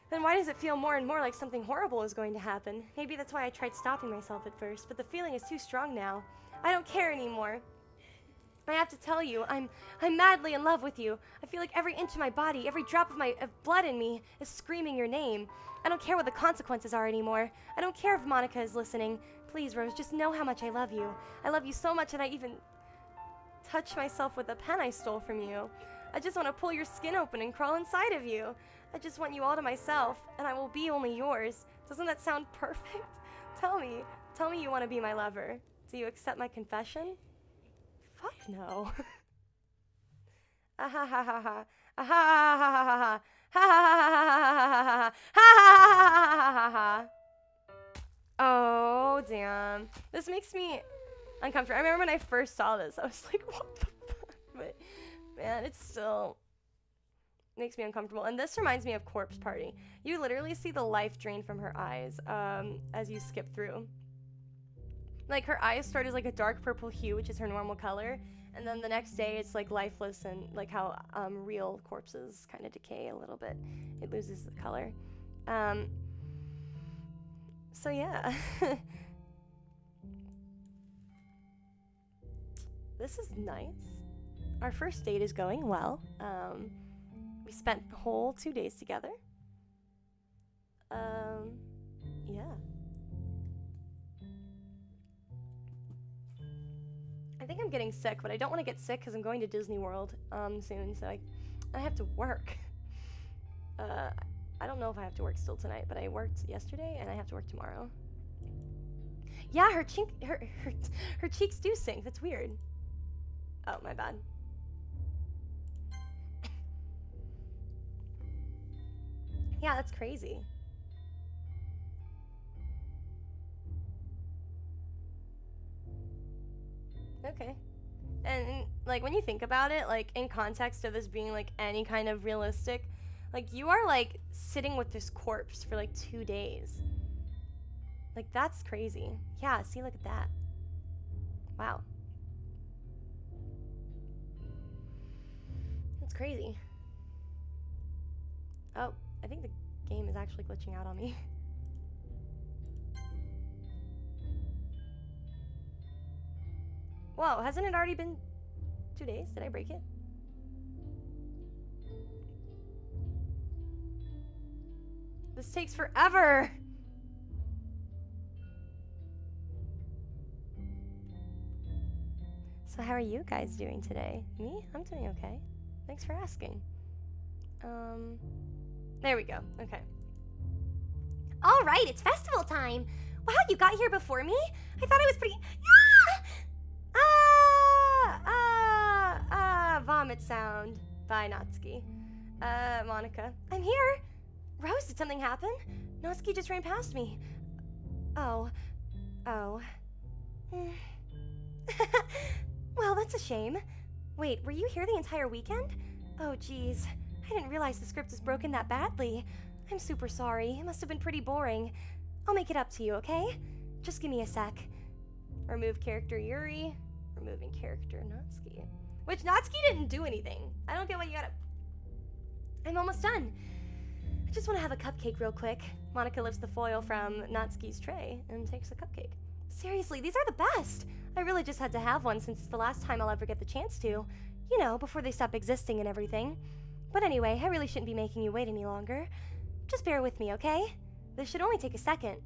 Speaker 1: then why does it feel more and more like something horrible is going to happen? Maybe that's why I tried stopping myself at first, but the feeling is too strong now. I don't care anymore. I have to tell you, I'm madly in love with you. I feel like every inch of my body, every drop of blood in me is screaming your name. I don't care what the consequences are anymore. I don't care if Monika is listening. Please, Rose, just know how much I love you. I love you so much that I even touch myself with a pen I stole from you. I just want to pull your skin open and crawl inside of you. I just want you all to myself, and I will be only yours. Doesn't that sound perfect? Tell me you want to be my lover. Do you accept my confession? Fuck no. Ah ha ha ha ha. Ah ha ha ha ha ha. Ha ha ha ha ha ha ha. Oh, damn. This makes me uncomfortable. I remember when I first saw this, I was like, what the fuck? But, man, it still makes me uncomfortable. And this reminds me of Corpse Party. You literally see the life drain from her eyes as you skip through. Like, her eyes start as, like, a dark purple hue, which is her normal color. And then the next day, it's, like, lifeless and, like, how real corpses kind of decay a little bit. It loses the color. So, yeah. This is nice. our first date is going well. We spent the whole 2 days together. Yeah. I think I'm getting sick, but I don't want to get sick because I'm going to Disney World soon, so I have to work. I don't know if I have to work still tonight, but I worked yesterday and I have to work tomorrow. Yeah, her cheeks do sink. That's weird. Oh, my bad. Yeah, that's crazy. Okay. And, like, when you think about it, like, in context of this being, like, any kind of realistic, like, you are, like, sitting with this corpse for, like, 2 days. Like, that's crazy. Yeah, see, look at that. Wow. That's crazy. Oh, I think the game is actually glitching out on me. Whoa, hasn't it already been 2 days? Did I break it? This takes forever! So how are you guys doing today? Me? I'm doing okay. Thanks for asking. There we go. Okay.
Speaker 2: All right, it's festival time. Wow, you got here before me? I thought I was pretty...
Speaker 1: Vomit sound by Natsuki. Monika. I'm here. Rose, did something happen? Natsuki just ran past me. Oh. Well, that's a shame. Wait, were you here the entire weekend? Oh, geez. I didn't realize the script is broken that badly. I'm super sorry. It must have been pretty boring. I'll make it up to you, okay? Just give me a sec. Remove character Yuri. Removing character Natsuki. Which Natsuki didn't do anything. I don't get why you gotta... I'm almost done. I just want to have a cupcake real quick. Monika lifts the foil from Natsuki's tray and takes a cupcake. Seriously, these are the best! I really just had to have one since it's the last time I'll ever get the chance to. You know, before they stop existing and everything. But anyway, I really shouldn't be making you wait any longer. Just bear with me, okay? This should only take a second.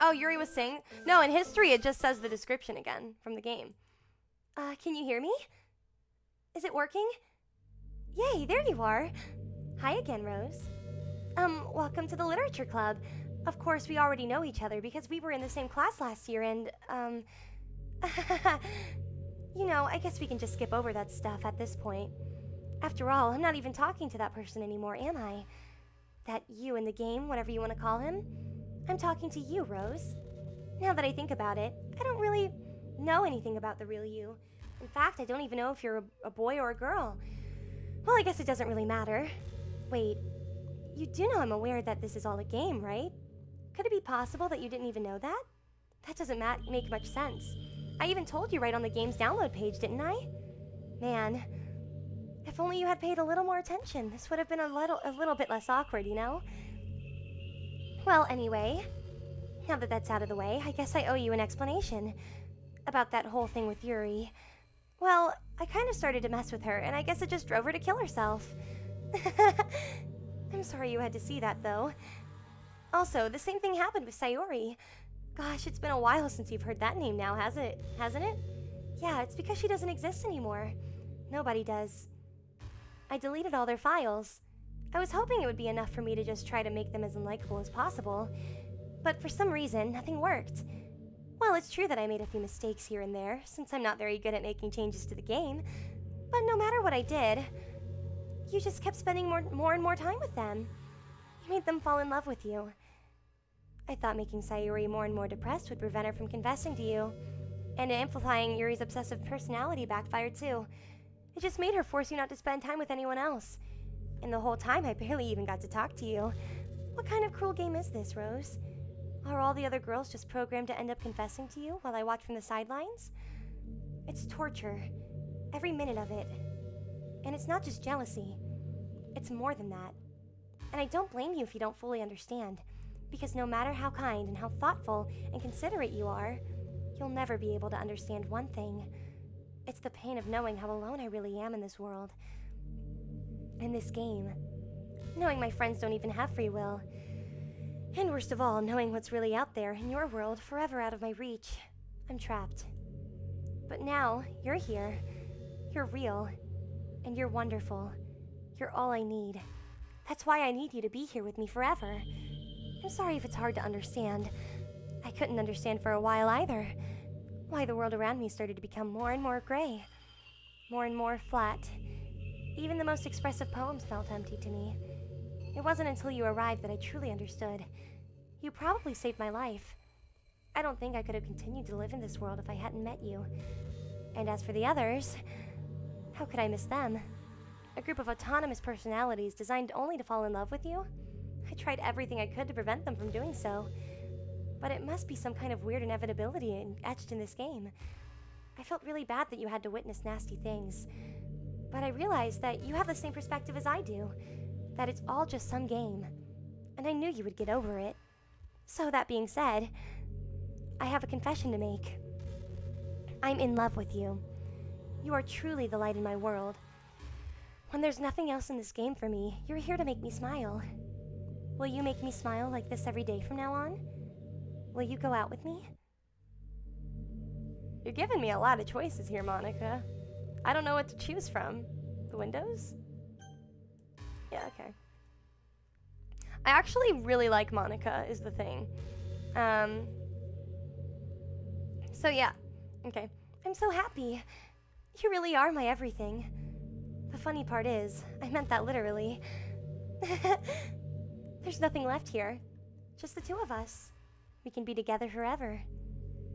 Speaker 1: Oh, Yuri was saying... No, in history it just says the description again from the game. Can you hear me? Is it working? Yay, there you are. Hi again, Rose. Welcome to the Literature Club. Of course, we already know each other because we were in the same class last year and, you know, I guess we can just skip over that stuff at this point. After all, I'm not even talking to that person anymore, am I? That you in the game, whatever you want to call him. I'm talking to you, Rose. Now that I think about it, I don't really know anything about the real you. In fact, I don't even know if you're a boy or a girl. Well, I guess it doesn't really matter. Wait, you do know I'm aware that this is all a game, right? Could it be possible that you didn't even know that? That doesn't make much sense. I even told you right on the game's download page, didn't I? Man, if only you had paid a little more attention, this would have been a little bit less awkward, you know? Well, anyway, now that that's out of the way, I guess I owe you an explanation about that whole thing with Yuri. Well, I kind of started to mess with her, and I guess it just drove her to kill herself. I'm sorry you had to see that, though. Also, the same thing happened with Sayori. Gosh, it's been a while since you've heard that name now, hasn't it? Yeah, it's because she doesn't exist anymore. Nobody does. I deleted all their files. I was hoping it would be enough for me to just try to make them as unlikable as possible. But for some reason, nothing worked. Well, it's true that I made a few mistakes here and there, since I'm not very good at making changes to the game. But no matter what I did, you just kept spending more and more time with them. You made them fall in love with you. I thought making Sayori more and more depressed would prevent her from confessing to you. And amplifying Yuri's obsessive personality backfired too. It just made her force you not to spend time with anyone else. And the whole time I barely even got to talk to you. What kind of cruel game is this, Rose? Are all the other girls just programmed to end up confessing to you while I watch from the sidelines? It's torture. Every minute of it. And it's not just jealousy. It's more than that. And I don't blame you if you don't fully understand. Because no matter how kind and how thoughtful and considerate you are,
Speaker 2: you'll never be able to understand one thing. It's the pain of knowing how alone I really am in this world. In this game. Knowing my friends don't even have free will. And worst of all, knowing what's really out there in your world, forever out of my reach. I'm trapped. But now, you're here. You're real. And you're wonderful. You're all I need. That's why I need you to be here with me forever. I'm sorry if it's hard to understand. I couldn't understand for a while either. Why the world around me started to become more and more gray. More and more flat. Even the most expressive poems felt empty to me. It wasn't until you arrived that I truly understood. You probably saved my life. I don't think I could have continued to live in this world if I hadn't met you. And as for the others, how could I miss them? A group of autonomous personalities designed only to fall in love with you? I tried everything I could to prevent them from doing so. But it must be some kind of weird inevitability etched in this game. I felt really bad that you had to witness nasty things. But I realized that you have the same perspective as I do. That it's all just some game. And I knew you would get over it. So that being said, I have a confession to make. I'm in love with you. You are truly the light in my world. When there's nothing else in this game for me, you're here to make me smile. Will you make me smile like this every day from now on? Will you go out with me?
Speaker 1: You're giving me a lot of choices here, Monika. I don't know what to choose from. The windows? Yeah, okay. I actually really like Monika, is the thing. So yeah, okay.
Speaker 2: I'm so happy. You really are my everything. The funny part is, I meant that literally. There's nothing left here. Just the two of us. We can be together forever.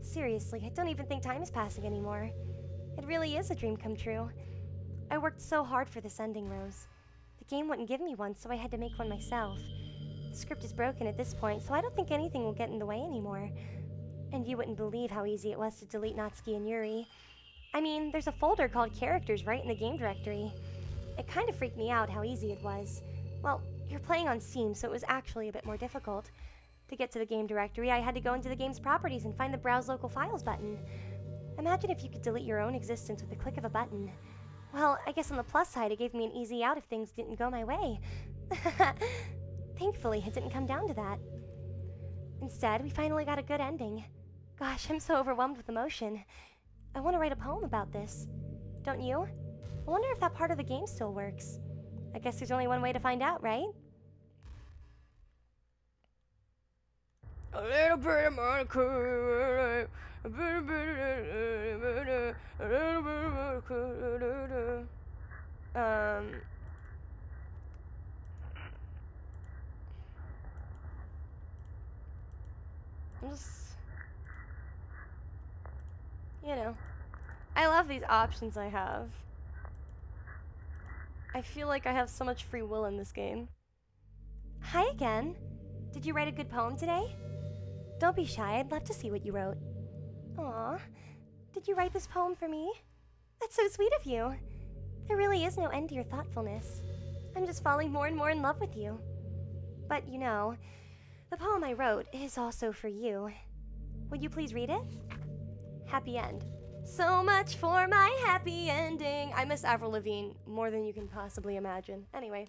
Speaker 2: Seriously, I don't even think time is passing anymore. It really is a dream come true. I worked so hard for this ending, Rose. The game wouldn't give me one, so I had to make one myself. The script is broken at this point, so I don't think anything will get in the way anymore. And you wouldn't believe how easy it was to delete Natsuki and Yuri. I mean, there's a folder called Characters right in the game directory. It kind of freaked me out how easy it was. Well, you're playing on Steam, so it was actually a bit more difficult. To get to the game directory, I had to go into the game's properties and find the Browse Local Files button. Imagine if you could delete your own existence with the click of a button. Well, I guess on the plus side, it gave me an easy out if things didn't go my way. Thankfully, it didn't come down to that. Instead, we finally got a good ending. Gosh, I'm so overwhelmed with emotion. I want to write a poem about this. Don't you? I wonder if that part of the game still works. I guess there's only one way to find out, right?
Speaker 1: A little bit of Monika. I'm just, you know, I love these options I have. I feel like I have so much free will in this game.
Speaker 2: Hi again. Did you write a good poem today? Don't be shy, I'd love to see what you wrote. Aw, did you write this poem for me? That's so sweet of you. There really is no end to your thoughtfulness. I'm just falling more and more in love with you. But you know, the poem I wrote is also for you. Would you please read it? Happy end.
Speaker 1: So much for my happy ending. I miss Avril Lavigne more than you can possibly imagine. Anyway,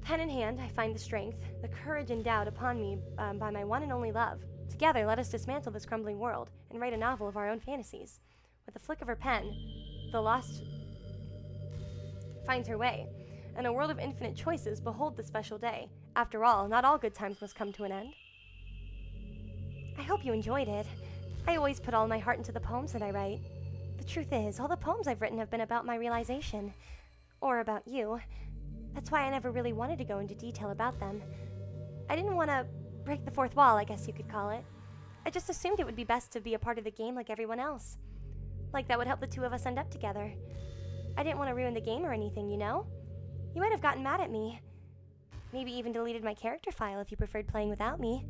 Speaker 1: pen in hand, I find the strength, the courage endowed upon me by my one and only love. Together, let us dismantle this crumbling world and write a novel of our own fantasies. With a flick of her pen, the lost finds her way. In a world of infinite choices, behold the special day. After all, not all good times must come to an end.
Speaker 2: I hope you enjoyed it. I always put all my heart into the poems that I write. The truth is, all the poems I've written have been about my realization. Or about you. That's why I never really wanted to go into detail about them. I didn't want to break the fourth wall, I guess you could call it. I just assumed it would be best to be a part of the game like everyone else. Like that would help the two of us end up together. I didn't want to ruin the game or anything, you know? You might have gotten mad at me. Maybe even deleted my character file if you preferred playing without me.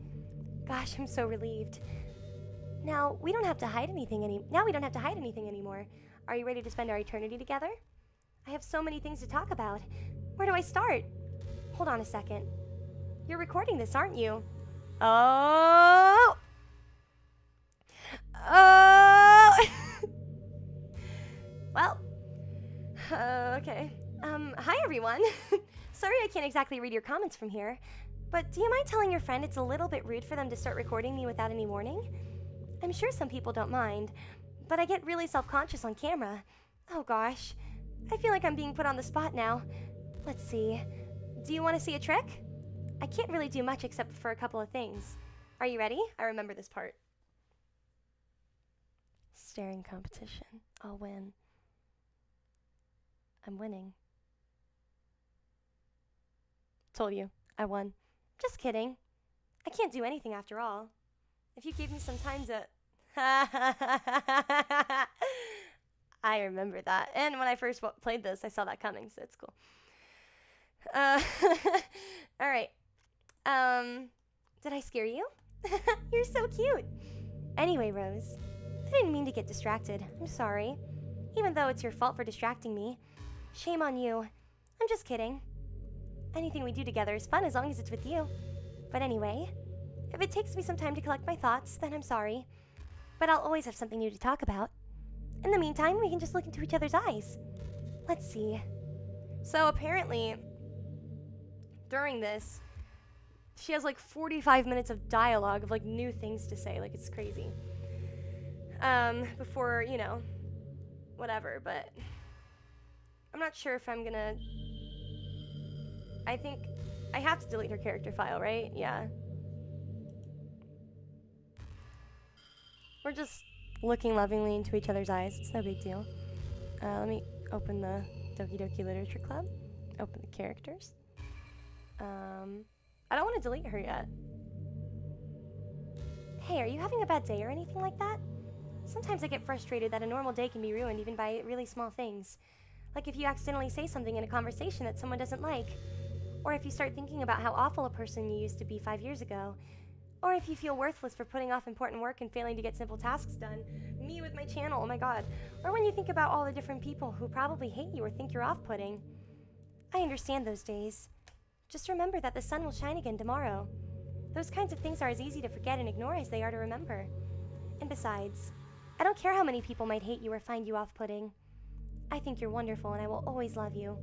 Speaker 2: Gosh, I'm so relieved. Now we don't have to hide anything anymore. Are you ready to spend our eternity together? I have so many things to talk about. Where do I start? Hold on a second. You're recording this, aren't you?
Speaker 1: Oh!
Speaker 2: everyone. Sorry I can't exactly read your comments from here, but do you mind telling your friend it's a little bit rude for them to start recording me without any warning? I'm sure some people don't mind, but I get really self-conscious on camera. Oh gosh, I feel like I'm being put on the spot now. Let's see. Do you want to see a trick? I can't really do much except for a couple of things. Are you ready? I remember this part.
Speaker 1: Staring competition. I'll win. I'm winning. Told you, I won.
Speaker 2: Just kidding. I can't do anything after all. If you gave me some time to...
Speaker 1: I remember that. And when I first played this, I saw that coming, so it's cool.
Speaker 2: Alright. Did I scare you? You're so cute. Anyway, Rose, I didn't mean to get distracted. I'm sorry. Even though it's your fault for distracting me. Shame on you. I'm just kidding. Anything we do together is fun as long as it's with you. But anyway, if it takes me some time to collect my thoughts, then I'm sorry. But I'll always have something new to talk about. In the meantime, we can just look into each other's eyes. Let's see.
Speaker 1: So apparently, during this, she has like 45 minutes of dialogue of like new things to say. Like, it's crazy. Before, you know, whatever, but I'm not sure if I'm gonna... I think I have to delete her character file, right? Yeah. We're just looking lovingly into each other's eyes. It's no big deal. Let me open the Doki Doki Literature Club. Open the characters. I don't want to delete her yet.
Speaker 2: Hey, are you having a bad day or anything like that? Sometimes I get frustrated that a normal day can be ruined even by really small things. Like if you accidentally say something in a conversation that someone doesn't like. Or if you start thinking about how awful a person you used to be 5 years ago. Or if you feel worthless for putting off important work and failing to get simple tasks done. Me with my channel, oh my god. Or when you think about all the different people who probably hate you or think you're off-putting. I understand those days. Just remember that the sun will shine again tomorrow. Those kinds of things are as easy to forget and ignore as they are to remember. And besides, I don't care how many people might hate you or find you off-putting. I think you're wonderful and I will always love you.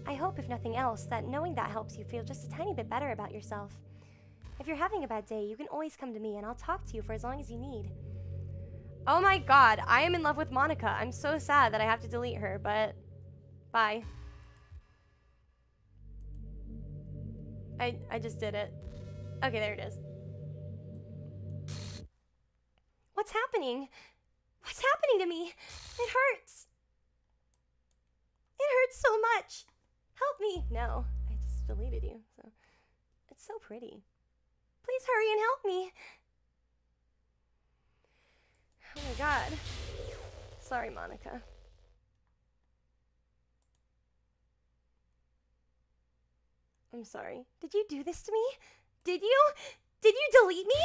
Speaker 2: I hope, if nothing else, that knowing that helps you feel just a tiny bit better about yourself. If you're having a bad day, you can always come to me and I'll talk to you for as long as you need.
Speaker 1: Oh my god, I am in love with Monika. I'm so sad that I have to delete her, but... Bye. I just did it. Okay, there it is.
Speaker 2: What's happening? What's happening to me? It hurts. It hurts so much. Help me.
Speaker 1: No, I just deleted you, so... It's so pretty.
Speaker 2: Please hurry and help me.
Speaker 1: Oh my god. Sorry, Monika. I'm sorry.
Speaker 2: Did you do this to me? Did you? Did you delete me?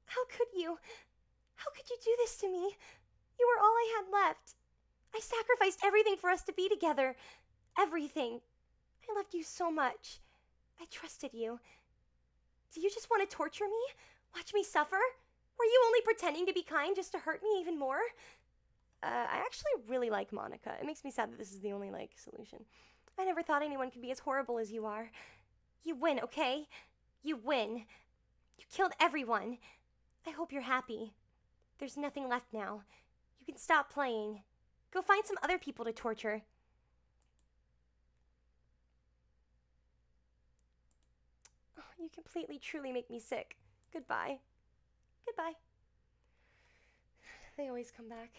Speaker 2: How could you? How could you do this to me? You were all I had left. I sacrificed everything for us to be together. Everything. I loved you so much. I trusted you. Do you just want to torture me? Watch me suffer? Were you only pretending to be kind just to hurt me even more?
Speaker 1: I actually really like Monika. It makes me sad that this is the only, like, solution.
Speaker 2: I never thought anyone could be as horrible as you are. You win, okay? You win. You killed everyone. I hope you're happy. There's nothing left now. You can stop playing. Go find some other people to torture.
Speaker 1: Oh, you completely, truly make me sick. Goodbye. Goodbye. They always come back.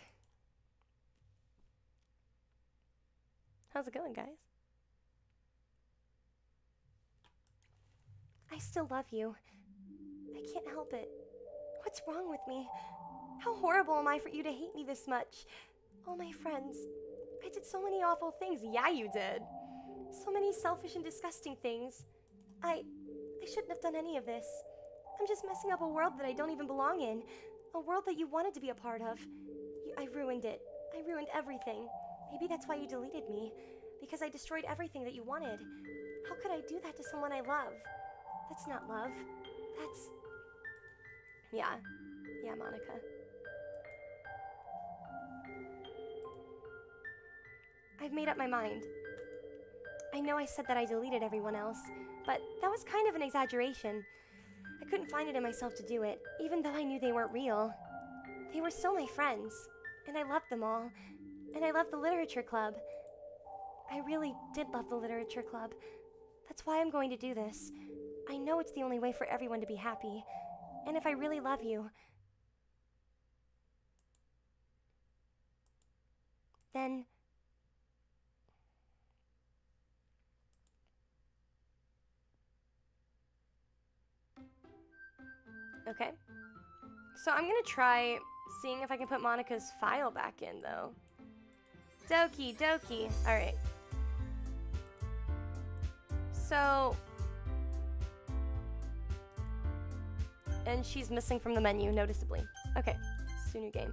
Speaker 1: How's it going, guys?
Speaker 2: I still love you. I can't help it. What's wrong with me? How horrible am I for you to hate me this much? All my friends. I did so many awful things.
Speaker 1: Yeah, you did.
Speaker 2: So many selfish and disgusting things. I shouldn't have done any of this. I'm just messing up a world that I don't even belong in. A world that you wanted to be a part of. I ruined it. I ruined everything. Maybe that's why you deleted me. Because I destroyed everything that you wanted. How could I do that to someone I love? That's not love. That's...
Speaker 1: Yeah. Yeah, Monika. I've made up my mind. I know I said that I deleted everyone else, but that was kind of an exaggeration. I couldn't find it in myself to do it, even though I knew they weren't real. They were still my friends, and I loved them all, and I loved the literature club. I really did love the literature club. That's why I'm going to do this. I know it's the only way for everyone to be happy, and if I really love you, then... Okay. So I'm gonna try seeing if I can put Monika's file back in, though. Doki, Doki. Alright. So... And she's missing from the menu, noticeably. Okay, it's a new game.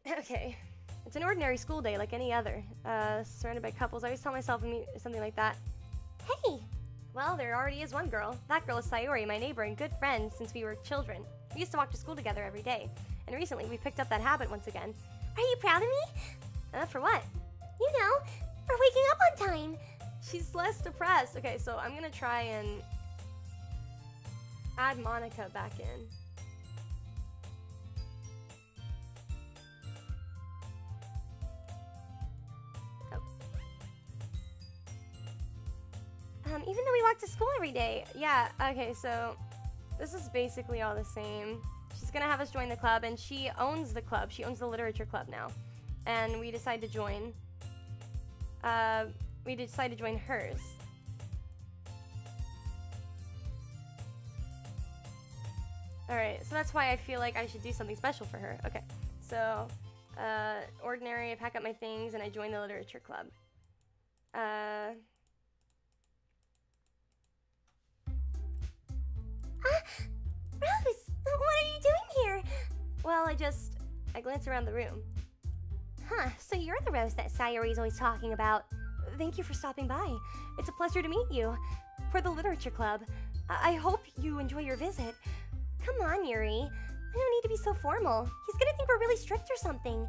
Speaker 1: Okay. It's an ordinary school day like any other. Surrounded by couples. I always tell myself something like that. Hey! Well, there already is one girl. That girl is Sayori, my neighbor and good friend since we were children. We used to walk to school together every day. And recently, we picked up that habit once again.
Speaker 2: Are you proud of me?
Speaker 1: For what?
Speaker 2: You know, for waking up on time.
Speaker 1: She's less depressed. Okay, so I'm gonna try and add Monika back in. Even though we walk to school every day. Yeah, okay, so this is basically all the same. She's gonna have us join the club, and she owns the club. She owns the literature club now. And we decided to join. We decided to join hers. Alright, so that's why I feel like I should do something special for her. Okay, so, ordinary, I pack up my things, and I join the literature club.
Speaker 2: Rose, what are you doing here?
Speaker 1: Well, I glance around the room.
Speaker 2: Huh, so you're the Rose that Sayori's always talking about.
Speaker 1: Thank you for stopping by. It's a pleasure to meet you. For the literature club. I hope you enjoy your visit.
Speaker 2: Come on, Yuri. I don't need to be so formal. He's gonna think we're really strict or something.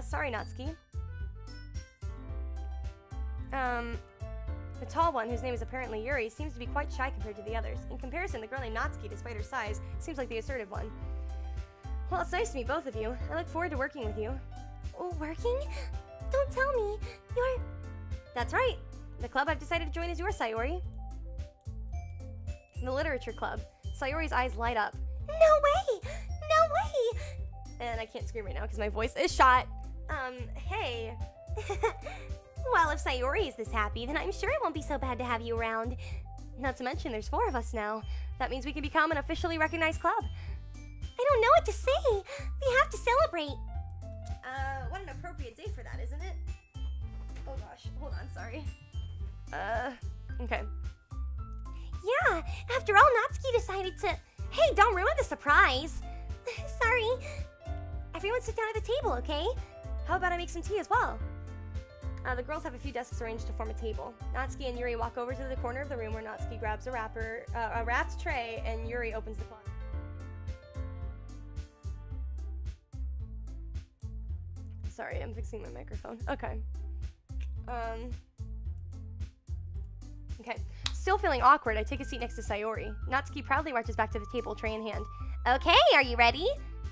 Speaker 1: Sorry, Natsuki. The tall one, whose name is apparently Yuri, seems to be quite shy compared to the others. In comparison, the girl named Natsuki, despite her size, seems like the assertive one. Well, it's nice to meet both of you. I look forward to working with you.
Speaker 2: Working? Don't tell me. You're...
Speaker 1: That's right. The club I've decided to join is yours, Sayori. The literature club. Sayori's eyes light up.
Speaker 2: No way! No way!
Speaker 1: And I can't scream right now because my voice is shot. Hey.
Speaker 2: Well, if Sayori is this happy, then I'm sure it won't be so bad to have you around.
Speaker 1: Not to mention, there's 4 of us now. That means we can become an officially recognized club.
Speaker 2: I don't know what to say. We have to celebrate.
Speaker 1: What an appropriate day for that, isn't it? Oh gosh, hold on, sorry. Okay.
Speaker 2: Yeah, after all, Natsuki decided to... Hey, don't ruin the surprise. Sorry. Everyone sit down at the table, okay?
Speaker 1: How about I make some tea as well? The girls have a few desks arranged to form a table. Natsuki and Yuri walk over to the corner of the room where Natsuki grabs a wrapped tray, and Yuri opens the closet. Sorry, I'm fixing my microphone. Okay. Okay. Still feeling awkward, I take a seat next to Sayori. Natsuki proudly marches back to the table, tray in hand.
Speaker 2: Okay, are you ready?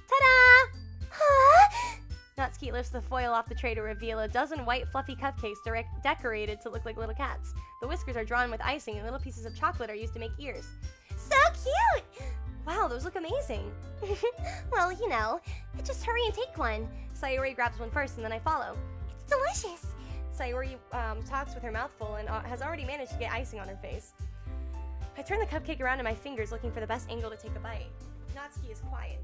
Speaker 2: Ta-da! Huh?
Speaker 1: Natsuki lifts the foil off the tray to reveal a dozen white, fluffy cupcakes decorated to look like little cats. The whiskers are drawn with icing, and little pieces of chocolate are used to make ears.
Speaker 2: So cute!
Speaker 1: Wow, those look amazing.
Speaker 2: Well, you know, just hurry and take one.
Speaker 1: Sayori grabs one first, and then I follow.
Speaker 2: It's delicious.
Speaker 1: Sayori talks with her mouth full and has already managed to get icing on her face. I turn the cupcake around in my fingers, looking for the best angle to take a bite. Natsuki is quiet.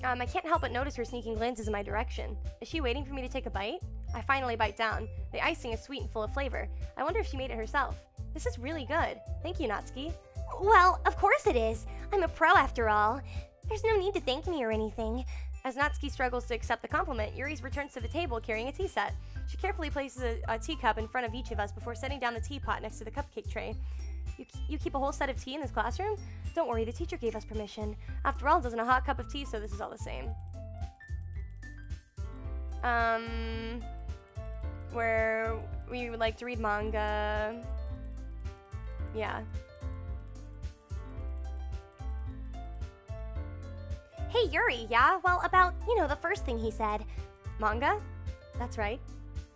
Speaker 1: I can't help but notice her sneaking glances in my direction. Is she waiting for me to take a bite? I finally bite down. The icing is sweet and full of flavor. I wonder if she made it herself. This is really good. Thank you, Natsuki.
Speaker 2: Well, of course it is. I'm a pro after all. There's no need to thank me or anything.
Speaker 1: As Natsuki struggles to accept the compliment, Yuri returns to the table carrying a tea set. She carefully places a teacup in front of each of us before setting down the teapot next to the cupcake tray. You keep a whole set of tea in this classroom? Don't worry, the teacher gave us permission. After all, it doesn't a hot cup of tea, so this is all the same. Um, where we would like to read manga. Yeah.
Speaker 2: Hey, Yuri, yeah? Well, about, the first thing he said.
Speaker 1: Manga? That's right.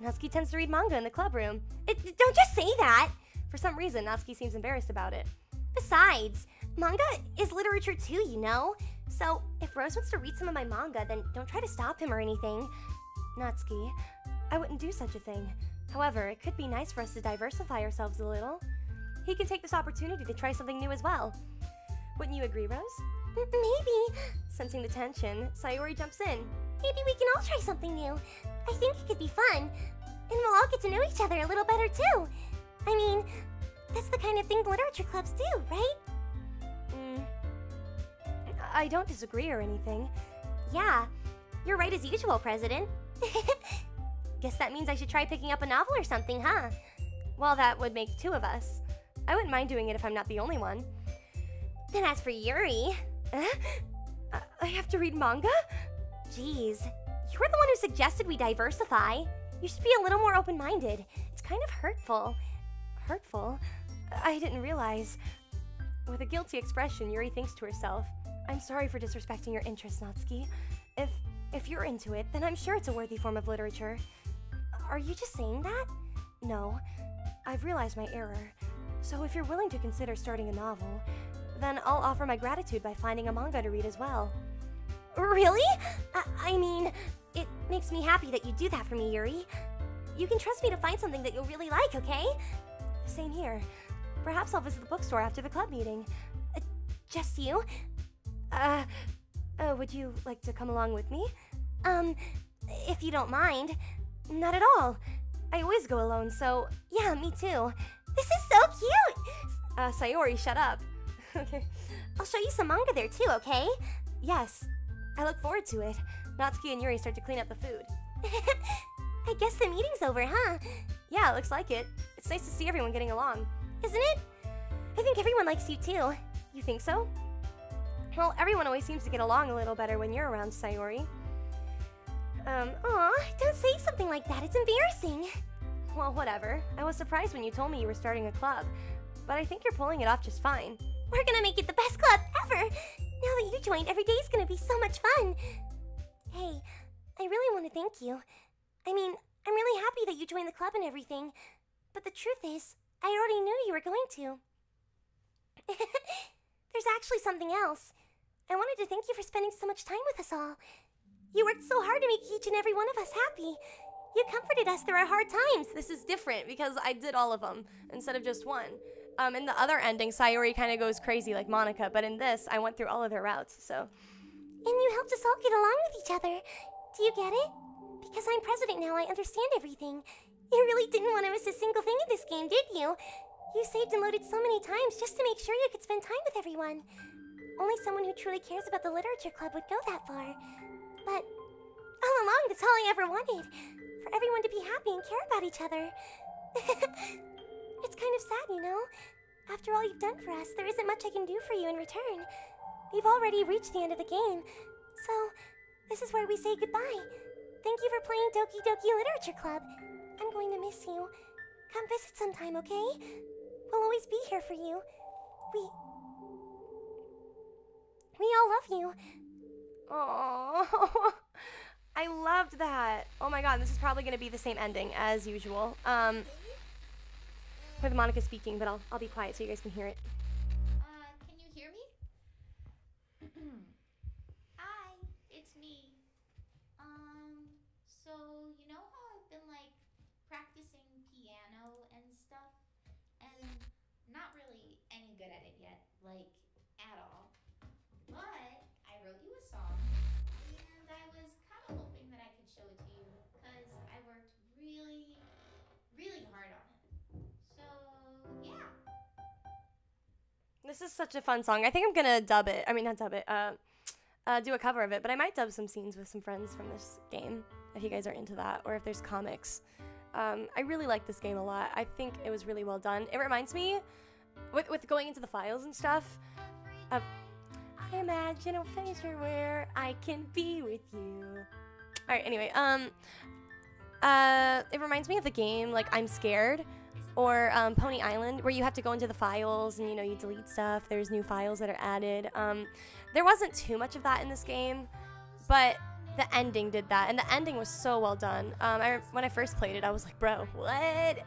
Speaker 1: Natsuki tends to read manga in the club room.
Speaker 2: Don't just say that!
Speaker 1: For some reason, Natsuki seems embarrassed about it.
Speaker 2: Besides, manga is literature too, you know? So, if Rose wants to read some of my manga, then don't try to stop him or anything.
Speaker 1: Natsuki, I wouldn't do such a thing. However, it could be nice for us to diversify ourselves a little. He can take this opportunity to try something new as well. Wouldn't you agree, Rose?
Speaker 2: Maybe.
Speaker 1: Sensing the tension, Sayori jumps in.
Speaker 2: Maybe we can all try something new. I think it could be fun. And we'll all get to know each other a little better too. I mean, that's the kind of thing literature clubs do, right?
Speaker 1: I don't disagree or anything.
Speaker 2: Yeah, you're right as usual, President. Guess that means I should try picking up a novel or something, huh?
Speaker 1: Well, that would make 2 of us. I wouldn't mind doing it if I'm not the only one.
Speaker 2: Then as for Yuri...
Speaker 1: I have to read manga?
Speaker 2: Jeez, you're the one who suggested we diversify. You should be a little more open-minded. It's kind of hurtful.
Speaker 1: Hurtful? I didn't realize. With a guilty expression, Yuri thinks to herself, I'm sorry for disrespecting your interests, Natsuki. If you're into it, then I'm sure it's a worthy form of literature.
Speaker 2: Are you just saying that?
Speaker 1: No, I've realized my error. So if you're willing to consider starting a novel, then I'll offer my gratitude by finding a manga to read as well.
Speaker 2: Really? I mean, it makes me happy that you do that for me, Yuri. You can trust me to find something that you'll really like, okay?
Speaker 1: Same here. Perhaps I'll visit the bookstore after the club meeting.
Speaker 2: Just you?
Speaker 1: Would you like to come along with me?
Speaker 2: If you don't mind.
Speaker 1: Not at all. I always go alone, so
Speaker 2: yeah, me too. This is so cute!
Speaker 1: Sayori, shut up. Okay.
Speaker 2: I'll show you some manga there too, okay?
Speaker 1: Yes. I look forward to it. Natsuki and Yuri start to clean up the food.
Speaker 2: I guess the meeting's over, huh?
Speaker 1: Yeah, it looks like it. It's nice to see everyone getting along.
Speaker 2: Isn't it? I think everyone likes you too.
Speaker 1: You think so? Well, everyone always seems to get along a little better when you're around, Sayori.
Speaker 2: Aw, don't say something like that. It's embarrassing.
Speaker 1: Well, whatever. I was surprised when you told me you were starting a club, but I think you're pulling it off just fine.
Speaker 2: We're gonna make it the best club ever! Now that you joined, every day's gonna be so much fun! Hey, I really want to thank you. I mean, I'm really happy that you joined the club and everything, but the truth is, I already knew you were going to. There's actually something else. I wanted to thank you for spending so much time with us all. You worked so hard to make each and every one of us happy. You comforted us through our hard times.
Speaker 1: This is different because I did all of them instead of just one. In the other ending, Sayori kind of goes crazy like Monika, but in this, I went through all of their routes, so.
Speaker 2: And you helped us all get along with each other. Do you get it? Because I'm president now, I understand everything. You really didn't want to miss a single thing in this game, did you? You saved and loaded so many times just to make sure you could spend time with everyone. Only someone who truly cares about the literature club would go that far. But all along, that's all I ever wanted. For everyone to be happy and care about each other. It's kind of sad, you know? After all you've done for us, there isn't much I can do for you in return. We've already reached the end of the game. So, this is where we say goodbye. Thank you for playing Doki Doki Literature Club. I'm going to miss you. Come visit sometime, okay? We'll always be here for you. We all love you.
Speaker 1: Oh, I loved that. Oh my god, this is probably going to be the same ending as usual. With Monika speaking, but I'll be quiet so you guys can hear it.
Speaker 3: Can you hear me? Hi, it's me. So you know how I've been like practicing piano and stuff, and not really any good at it yet, like at all. But I wrote you a song, and I was kind of hoping that I could show it to you because I worked really, really hard on it. So yeah.
Speaker 1: This is such a fun song. I think I'm gonna dub it. I mean, not dub it. Do a cover of it. But I might dub some scenes with some friends from this game if you guys are into that, or if there's comics. I really like this game a lot. I think it was really well done. It reminds me, with going into the files and stuff, of I imagine a future where I can be with you. All right. Anyway, it reminds me of the game like I'm Scared or Pony Island, where you have to go into the files and you delete stuff. There's new files that are added. There wasn't too much of that in this game, but the ending did that, and the ending was so well done. When I first played it, I was like, bro, what?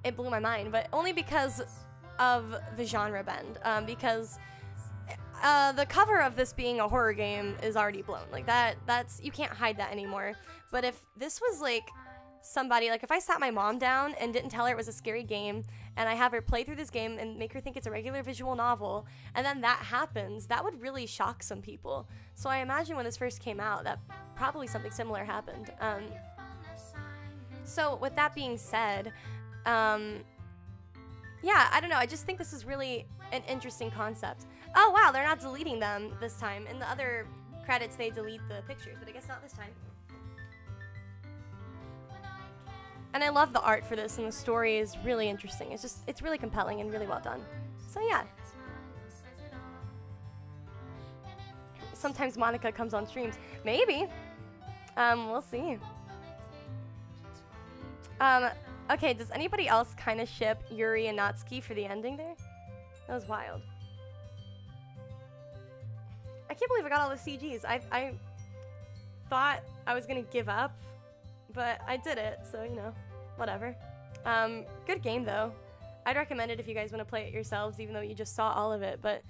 Speaker 1: It blew my mind, but only because of the genre bend. Because the cover of this being a horror game is already blown. Like that's you can't hide that anymore. But if this was like somebody, like if I sat my mom down and didn't tell her it was a scary game, and I have her play through this game and make her think it's a regular visual novel, and then that happens, that would really shock some people. So I imagine when this first came out, that probably something similar happened. So with that being said, yeah, I don't know. I just think this is really an interesting concept. Oh, wow, they're not deleting them this time. In the other credits, they delete the pictures, but I guess not this time. And I love the art for this, and the story is really interesting. It's really compelling and really well done. So yeah. Sometimes Monika comes on streams. Maybe. We'll see. Okay, does anybody else kind of ship Yuri and Natsuki for the ending there? That was wild. I can't believe I got all the CGs. I thought I was gonna give up, but I did it, so whatever. Good game though. I'd recommend it if you guys want to play it yourselves, even though you just saw all of it, but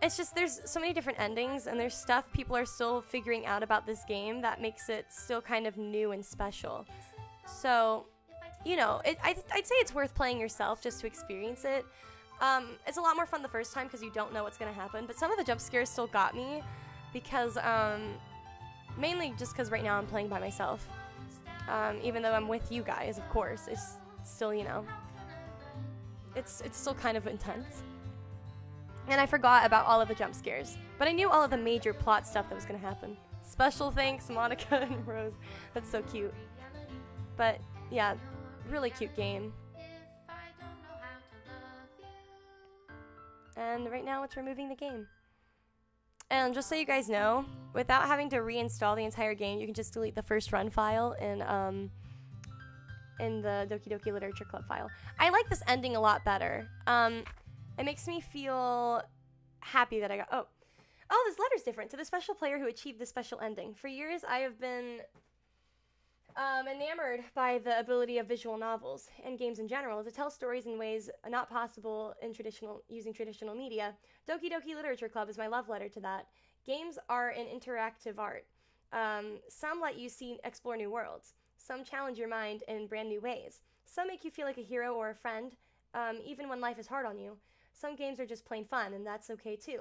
Speaker 1: it's just there's so many different endings, and there's stuff people are still figuring out about this game that makes it still kind of new and special. So, I'd say it's worth playing yourself just to experience it. It's a lot more fun the first time because you don't know what's going to happen, but some of the jump scares still got me because, mainly just because right now I'm playing by myself. Even though I'm with you guys, of course, it's still, it's still kind of intense. And I forgot about all of the jump scares, but I knew all of the major plot stuff that was going to happen. Special thanks, Monika and Rose. That's so cute. But, yeah, really cute game. And right now it's removing the game. And just so you guys know, without having to reinstall the entire game, you can just delete the first run file in the Doki Doki Literature Club file. I like this ending a lot better. It makes me feel happy that I got... Oh, this letter's different. To the special player who achieved this special ending. For years, I have been enamored by the ability of visual novels and games in general to tell stories in ways not possible in using traditional media. Doki Doki Literature Club is my love letter to that. Games are an interactive art. Some let you explore new worlds. Some challenge your mind in brand new ways. Some make you feel like a hero or a friend, even when life is hard on you. Some games are just plain fun, and that's okay too.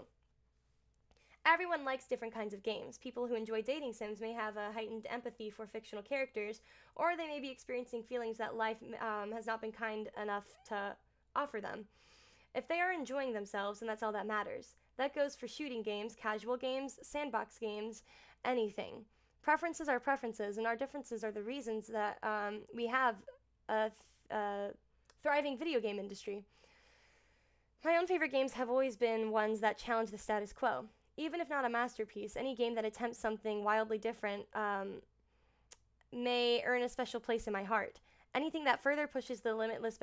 Speaker 1: Everyone likes different kinds of games. People who enjoy dating sims may have a heightened empathy for fictional characters, or they may be experiencing feelings that life has not been kind enough to offer them. If they are enjoying themselves, then that's all that matters. That goes for shooting games, casual games, sandbox games, anything. Preferences are preferences, and our differences are the reasons that we have a thriving video game industry. My own favorite games have always been ones that challenge the status quo. Even if not a masterpiece, any game that attempts something wildly different may earn a special place in my heart. Anything that further pushes the limitless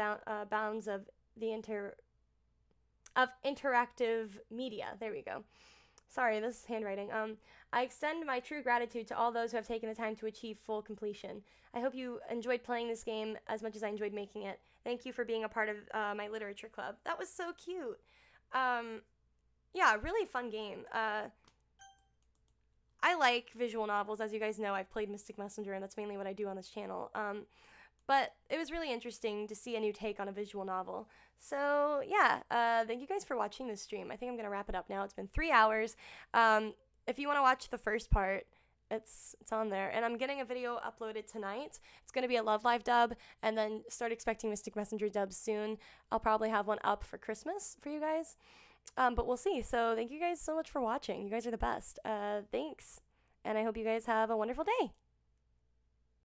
Speaker 1: bounds of the interactive media. There we go. Sorry, this is handwriting. I extend my true gratitude to all those who have taken the time to achieve full completion. I hope you enjoyed playing this game as much as I enjoyed making it. Thank you for being a part of my literature club. That was so cute. Yeah, really fun game. I like visual novels. As you guys know, I've played Mystic Messenger, and that's mainly what I do on this channel. But it was really interesting to see a new take on a visual novel. So, yeah, thank you guys for watching this stream. I think I'm going to wrap it up now. It's been 3 hours. If you want to watch the first part, it's on there. And I'm getting a video uploaded tonight. It's going to be a Love Live dub, and then start expecting Mystic Messenger dubs soon. I'll probably have one up for Christmas for you guys. But we'll see. So thank you guys so much for watching. You guys are the best. Thanks. And I hope you guys have a wonderful day.